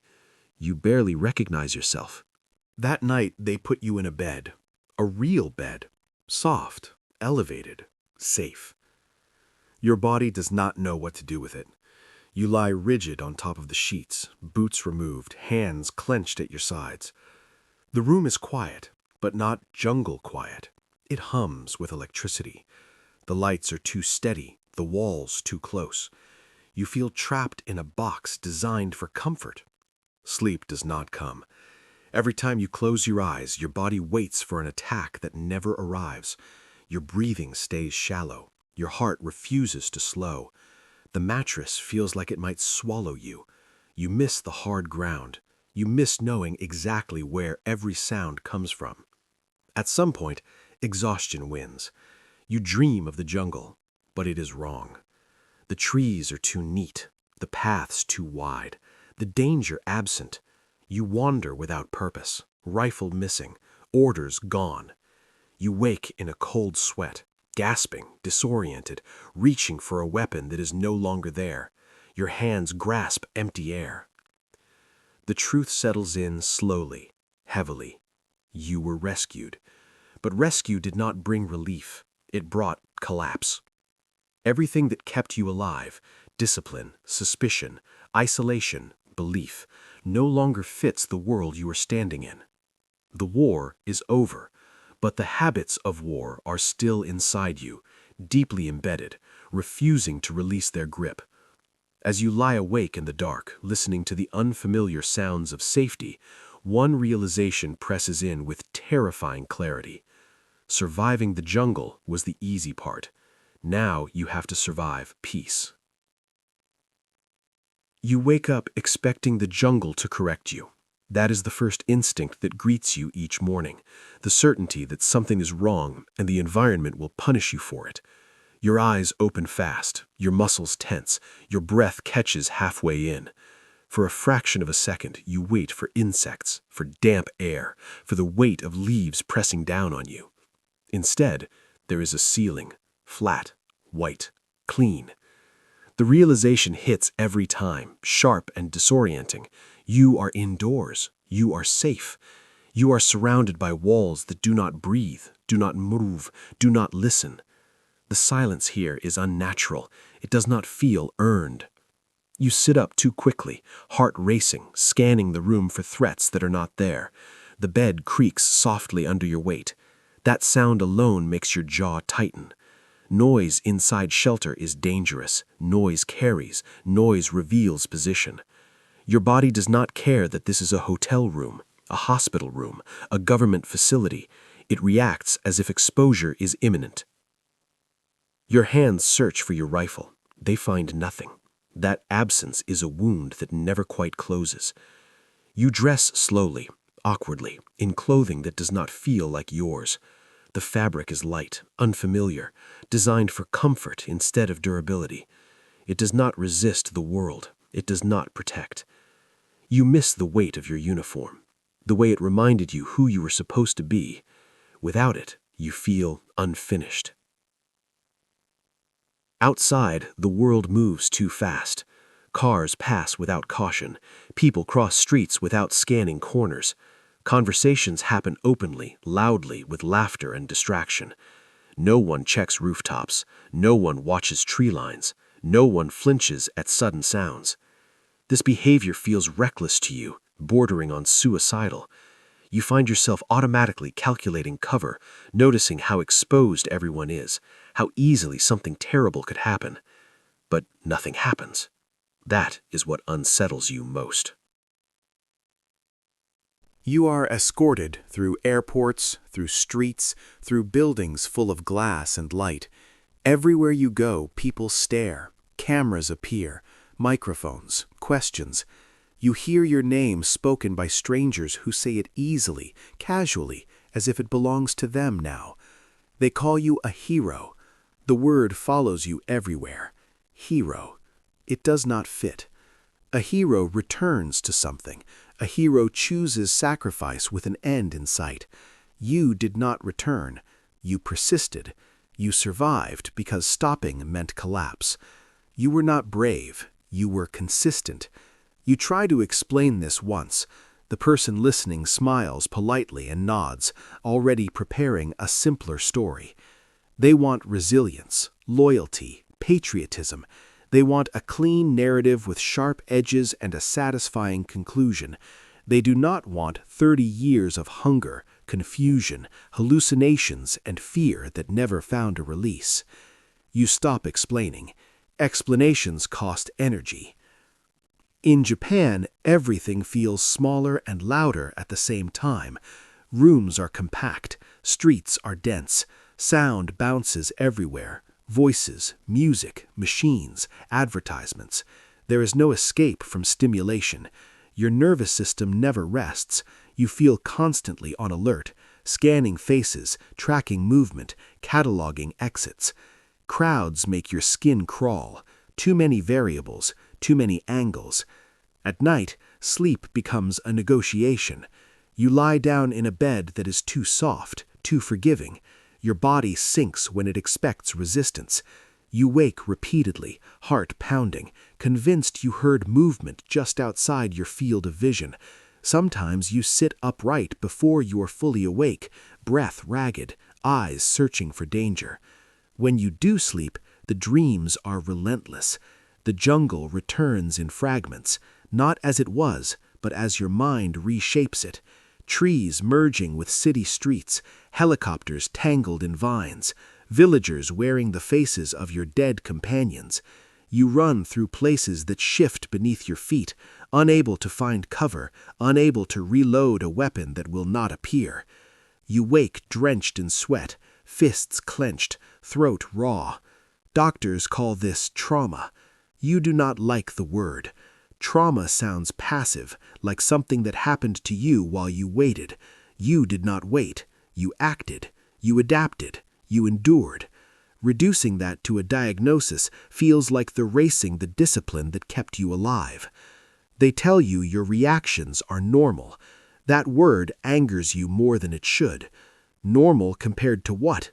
You barely recognize yourself. That night, they put you in a bed. A real bed. Soft, elevated, safe. Your body does not know what to do with it. You lie rigid on top of the sheets, boots removed, hands clenched at your sides. The room is quiet, but not jungle quiet. It hums with electricity. The lights are too steady, the walls too close. You feel trapped in a box designed for comfort. Sleep does not come. Every time you close your eyes, your body waits for an attack that never arrives. Your breathing stays shallow. Your heart refuses to slow. The mattress feels like it might swallow you. You miss the hard ground. You miss knowing exactly where every sound comes from. At some point, exhaustion wins. You dream of the jungle, but it is wrong. The trees are too neat, the paths too wide, the danger absent. You wander without purpose, rifle missing, orders gone. You wake in a cold sweat, gasping, disoriented, reaching for a weapon that is no longer there. Your hands grasp empty air. The truth settles in slowly, heavily. You were rescued. But rescue did not bring relief. It brought collapse. Everything that kept you alive, discipline, suspicion, isolation, belief, no longer fits the world you are standing in. The war is over, but the habits of war are still inside you, deeply embedded, refusing to release their grip. As you lie awake in the dark, listening to the unfamiliar sounds of safety, one realization presses in with terrifying clarity. Surviving the jungle was the easy part. Now you have to survive peace. You wake up expecting the jungle to correct you. That is the first instinct that greets you each morning, the certainty that something is wrong and the environment will punish you for it. Your eyes open fast, your muscles tense, your breath catches halfway in. For a fraction of a second, you wait for insects, for damp air, for the weight of leaves pressing down on you. Instead, there is a ceiling, flat, white, clean. The realization hits every time, sharp and disorienting. You are indoors. You are safe. You are surrounded by walls that do not breathe, do not move, do not listen. The silence here is unnatural. It does not feel earned. You sit up too quickly, heart racing, scanning the room for threats that are not there. The bed creaks softly under your weight. That sound alone makes your jaw tighten. Noise inside shelter is dangerous. Noise carries. Noise reveals position. Your body does not care that this is a hotel room, a hospital room, a government facility. It reacts as if exposure is imminent. Your hands search for your rifle. They find nothing. That absence is a wound that never quite closes. You dress slowly, awkwardly, in clothing that does not feel like yours. The fabric is light, unfamiliar, designed for comfort instead of durability. It does not resist the world. It does not protect. You miss the weight of your uniform, the way it reminded you who you were supposed to be. Without it, you feel unfinished. Outside, the world moves too fast. Cars pass without caution. People cross streets without scanning corners. Conversations happen openly, loudly, with laughter and distraction. No one checks rooftops. No one watches tree lines. No one flinches at sudden sounds. This behavior feels reckless to you, bordering on suicidal. You find yourself automatically calculating cover, noticing how exposed everyone is, how easily something terrible could happen. But nothing happens. That is what unsettles you most. You are escorted through airports, through streets, through buildings full of glass and light. Everywhere you go, people stare, cameras appear, microphones, questions. You hear your name spoken by strangers who say it easily, casually, as if it belongs to them now. They call you a hero. The word follows you everywhere. Hero. It does not fit. A hero returns to something. A hero chooses sacrifice with an end in sight. You did not return. You persisted. You survived because stopping meant collapse. You were not brave. You were consistent. You try to explain this once. The person listening smiles politely and nods, already preparing a simpler story. They want resilience, loyalty, patriotism. They want a clean narrative with sharp edges and a satisfying conclusion. They do not want 30 years of hunger, confusion, hallucinations, and fear that never found a release. You stop explaining. Explanations cost energy. In Japan, everything feels smaller and louder at the same time. Rooms are compact, streets are dense, sound bounces everywhere. Voices, music, machines, advertisements. There is no escape from stimulation. Your nervous system never rests. You feel constantly on alert, scanning faces, tracking movement, cataloging exits. Crowds make your skin crawl. Too many variables, too many angles. At night, sleep becomes a negotiation. You lie down in a bed that is too soft, too forgiving. Your body sinks when it expects resistance. You wake repeatedly, heart pounding, convinced you heard movement just outside your field of vision. Sometimes you sit upright before you are fully awake, breath ragged, eyes searching for danger. When you do sleep, the dreams are relentless. The jungle returns in fragments, not as it was, but as your mind reshapes it. Trees merging with city streets, helicopters tangled in vines, villagers wearing the faces of your dead companions. You run through places that shift beneath your feet, unable to find cover, unable to reload a weapon that will not appear. You wake drenched in sweat, fists clenched, throat raw. Doctors call this trauma. You do not like the word. Trauma sounds passive, like something that happened to you while you waited. You did not wait. You acted. You adapted. You endured. Reducing that to a diagnosis feels like erasing the discipline that kept you alive. They tell you your reactions are normal. That word angers you more than it should. Normal compared to what?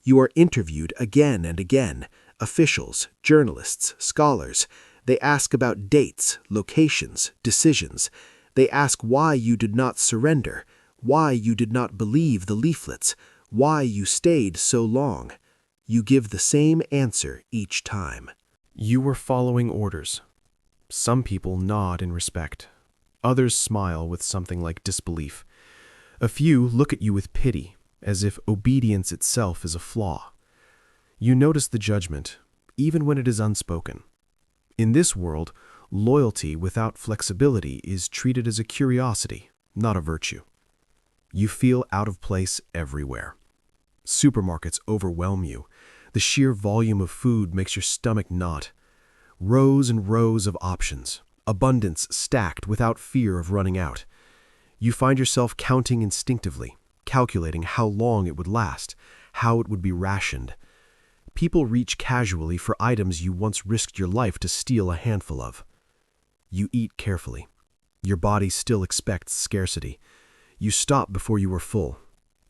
You are interviewed again and again. Officials, journalists, scholars. They ask about dates, locations, decisions. They ask why you did not surrender, why you did not believe the leaflets, why you stayed so long. You give the same answer each time. You were following orders. Some people nod in respect. Others smile with something like disbelief. A few look at you with pity, as if obedience itself is a flaw. You notice the judgment, even when it is unspoken. In this world, loyalty without flexibility is treated as a curiosity, not a virtue. You feel out of place everywhere. Supermarkets overwhelm you. The sheer volume of food makes your stomach knot. Rows and rows of options, abundance stacked without fear of running out. You find yourself counting instinctively, calculating how long it would last, how it would be rationed. People reach casually for items you once risked your life to steal a handful of. You eat carefully. Your body still expects scarcity. You stop before you are full.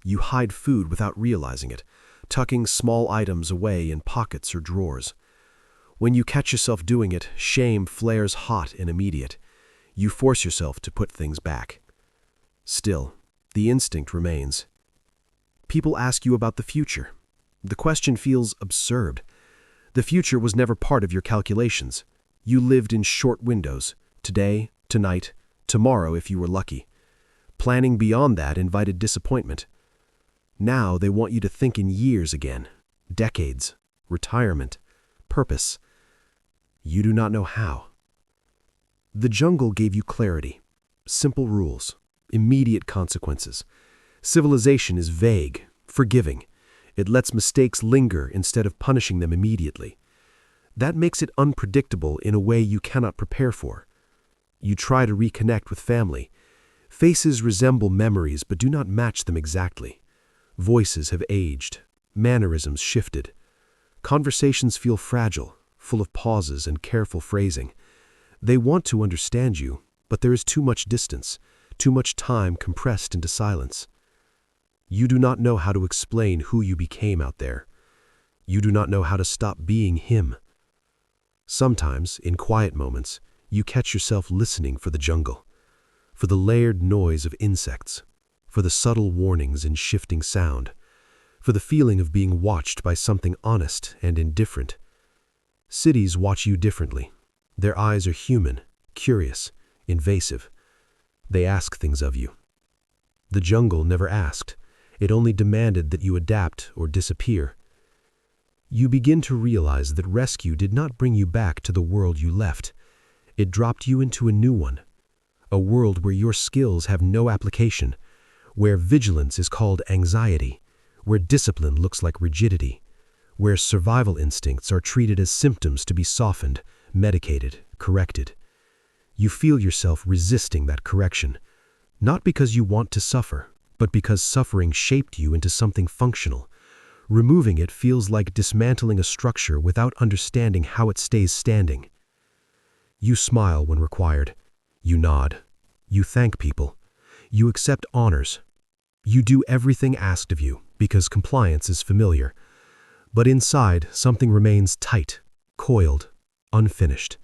You hide food without realizing it, tucking small items away in pockets or drawers. When you catch yourself doing it, shame flares hot and immediate. You force yourself to put things back. Still, the instinct remains. People ask you about the future. The question feels absurd. The future was never part of your calculations. You lived in short windows, today, tonight, tomorrow if you were lucky. Planning beyond that invited disappointment. Now they want you to think in years again, decades, retirement, purpose. You do not know how. The jungle gave you clarity, simple rules, immediate consequences. Civilization is vague, forgiving. It lets mistakes linger instead of punishing them immediately. That makes it unpredictable in a way you cannot prepare for. You try to reconnect with family. Faces resemble memories but do not match them exactly. Voices have aged. Mannerisms shifted. Conversations feel fragile, full of pauses and careful phrasing. They want to understand you, but there is too much distance, too much time compressed into silence. You do not know how to explain who you became out there. You do not know how to stop being him. Sometimes, in quiet moments, you catch yourself listening for the jungle, for the layered noise of insects, for the subtle warnings in shifting sound, for the feeling of being watched by something honest and indifferent. Cities watch you differently. Their eyes are human, curious, invasive. They ask things of you. The jungle never asked. It only demanded that you adapt or disappear. You begin to realize that rescue did not bring you back to the world you left. It dropped you into a new one, a world where your skills have no application, where vigilance is called anxiety, where discipline looks like rigidity, where survival instincts are treated as symptoms to be softened, medicated, corrected. You feel yourself resisting that correction, not because you want to suffer, but because suffering shaped you into something functional. Removing it feels like dismantling a structure without understanding how it stays standing. You smile when required. You nod. You thank people. You accept honors. You do everything asked of you because compliance is familiar. But inside, something remains tight, coiled, unfinished.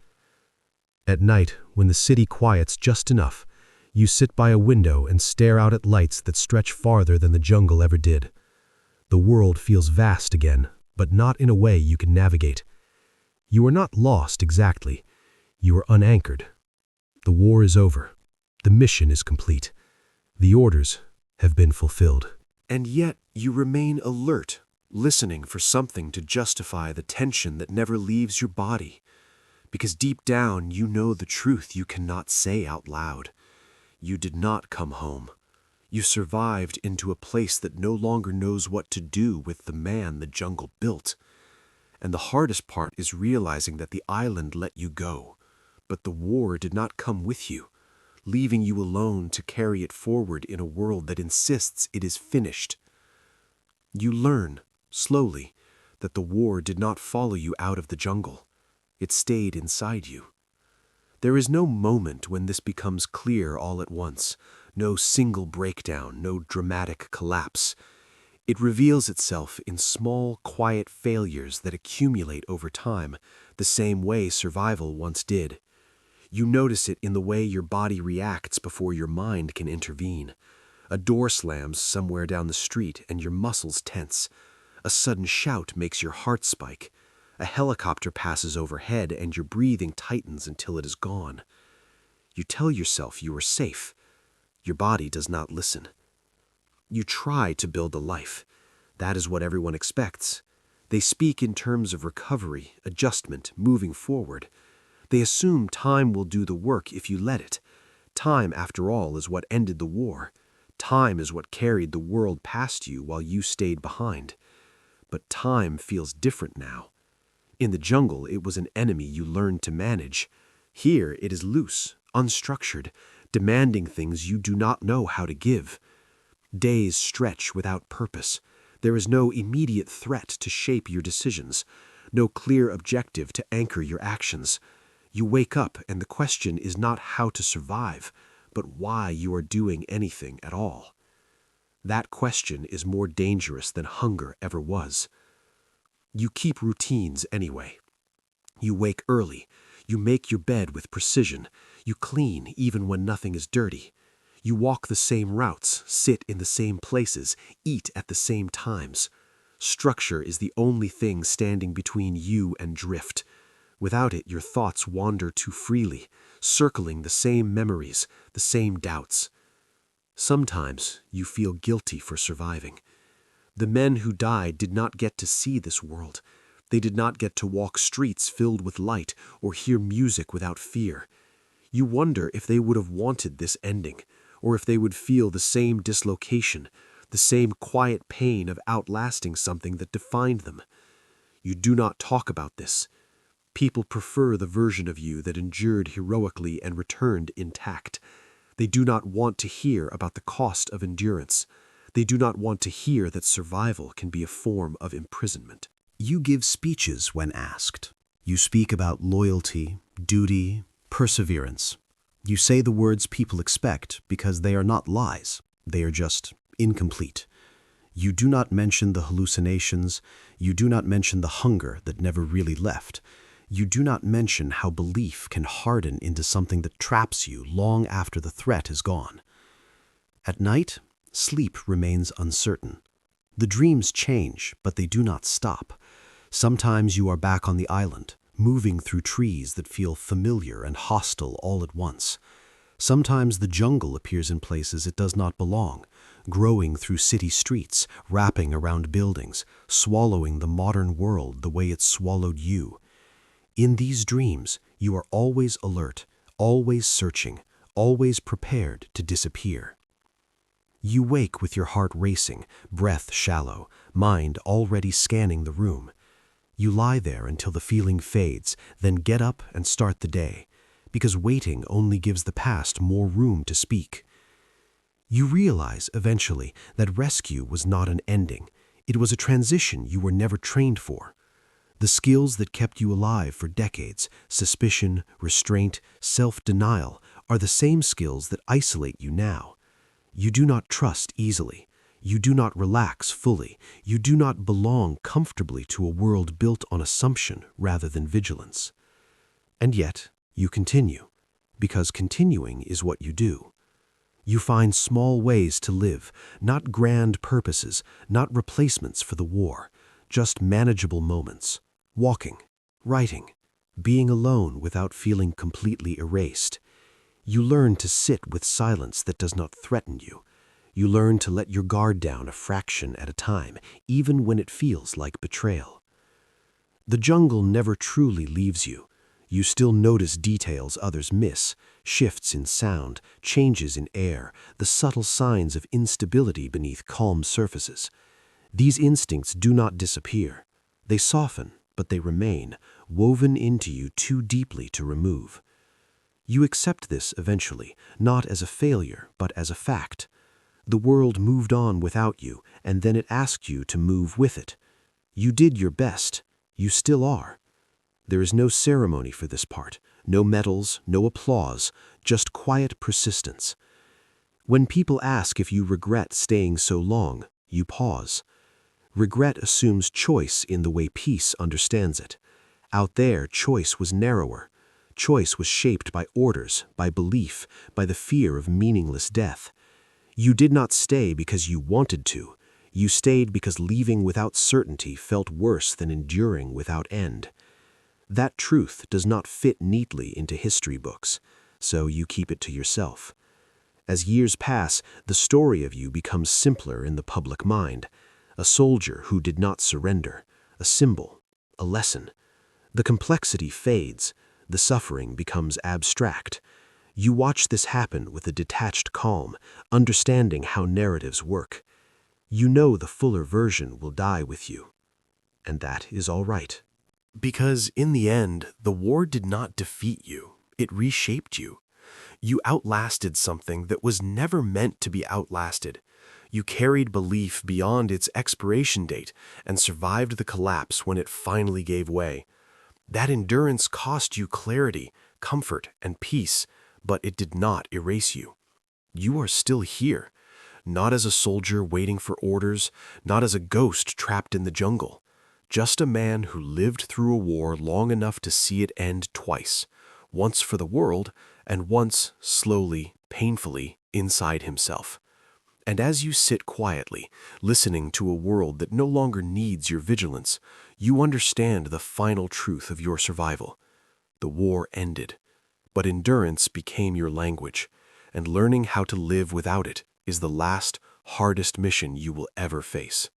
At night, when the city quiets just enough, you sit by a window and stare out at lights that stretch farther than the jungle ever did. The world feels vast again, but not in a way you can navigate. You are not lost exactly. You are unanchored. The war is over. The mission is complete. The orders have been fulfilled. And yet you remain alert, listening for something to justify the tension that never leaves your body. Because deep down you know the truth you cannot say out loud. You did not come home. You survived into a place that no longer knows what to do with the man the jungle built. And the hardest part is realizing that the island let you go, but the war did not come with you, leaving you alone to carry it forward in a world that insists it is finished. You learn, slowly, that the war did not follow you out of the jungle. It stayed inside you. There is no moment when this becomes clear all at once, no single breakdown, no dramatic collapse. It reveals itself in small, quiet failures that accumulate over time, the same way survival once did. You notice it in the way your body reacts before your mind can intervene. A door slams somewhere down the street and your muscles tense. A sudden shout makes your heart spike. A helicopter passes overhead and your breathing tightens until it is gone. You tell yourself you are safe. Your body does not listen. You try to build a life. That is what everyone expects. They speak in terms of recovery, adjustment, moving forward. They assume time will do the work if you let it. Time, after all, is what ended the war. Time is what carried the world past you while you stayed behind. But time feels different now. In the jungle, it was an enemy you learned to manage. Here, it is loose, unstructured, demanding things you do not know how to give. Days stretch without purpose. There is no immediate threat to shape your decisions, no clear objective to anchor your actions. You wake up and the question is not how to survive, but why you are doing anything at all. That question is more dangerous than hunger ever was. You keep routines anyway. You wake early. You make your bed with precision. You clean even when nothing is dirty. You walk the same routes, sit in the same places, eat at the same times. Structure is the only thing standing between you and drift. Without it, your thoughts wander too freely, circling the same memories, the same doubts. Sometimes you feel guilty for surviving. The men who died did not get to see this world. They did not get to walk streets filled with light or hear music without fear. You wonder if they would have wanted this ending, or if they would feel the same dislocation, the same quiet pain of outlasting something that defined them. You do not talk about this. People prefer the version of you that endured heroically and returned intact. They do not want to hear about the cost of endurance. They do not want to hear that survival can be a form of imprisonment. You give speeches when asked. You speak about loyalty, duty, perseverance. You say the words people expect because they are not lies. They are just incomplete. You do not mention the hallucinations. You do not mention the hunger that never really left. You do not mention how belief can harden into something that traps you long after the threat is gone. At night, sleep remains uncertain. The dreams change, but they do not stop. Sometimes you are back on the island, moving through trees that feel familiar and hostile all at once. Sometimes the jungle appears in places it does not belong, growing through city streets, wrapping around buildings, swallowing the modern world the way it swallowed you. In these dreams, you are always alert, always searching, always prepared to disappear. You wake with your heart racing, breath shallow, mind already scanning the room. You lie there until the feeling fades, then get up and start the day, because waiting only gives the past more room to speak. You realize eventually that rescue was not an ending. It was a transition you were never trained for. The skills that kept you alive for decades, suspicion, restraint, self-denial, are the same skills that isolate you now. You do not trust easily. You do not relax fully. You do not belong comfortably to a world built on assumption rather than vigilance. And yet, you continue, because continuing is what you do. You find small ways to live, not grand purposes, not replacements for the war, just manageable moments. Walking, writing, being alone without feeling completely erased. You learn to sit with silence that does not threaten you. You learn to let your guard down a fraction at a time, even when it feels like betrayal. The jungle never truly leaves you. You still notice details others miss, shifts in sound, changes in air, the subtle signs of instability beneath calm surfaces. These instincts do not disappear. They soften, but they remain, woven into you too deeply to remove. You accept this eventually, not as a failure, but as a fact. The world moved on without you, and then it asked you to move with it. You did your best. You still are. There is no ceremony for this part, no medals, no applause, just quiet persistence. When people ask if you regret staying so long, you pause. Regret assumes choice in the way peace understands it. Out there, choice was narrower. Choice was shaped by orders, by belief, by the fear of meaningless death. You did not stay because you wanted to. You stayed because leaving without certainty felt worse than enduring without end. That truth does not fit neatly into history books, so you keep it to yourself. As years pass, the story of you becomes simpler in the public mind. A soldier who did not surrender, a symbol, a lesson. The complexity fades, the suffering becomes abstract. You watch this happen with a detached calm, understanding how narratives work. You know the fuller version will die with you. And that is all right. Because in the end, the war did not defeat you. It reshaped you. You outlasted something that was never meant to be outlasted. You carried belief beyond its expiration date and survived the collapse when it finally gave way. That endurance cost you clarity, comfort, and peace, but it did not erase you. You are still here, not as a soldier waiting for orders, not as a ghost trapped in the jungle. Just a man who lived through a war long enough to see it end twice, once for the world and once, slowly, painfully, inside himself. And as you sit quietly, listening to a world that no longer needs your vigilance, you understand the final truth of your survival. The war ended, but endurance became your language, and learning how to live without it is the last, hardest mission you will ever face.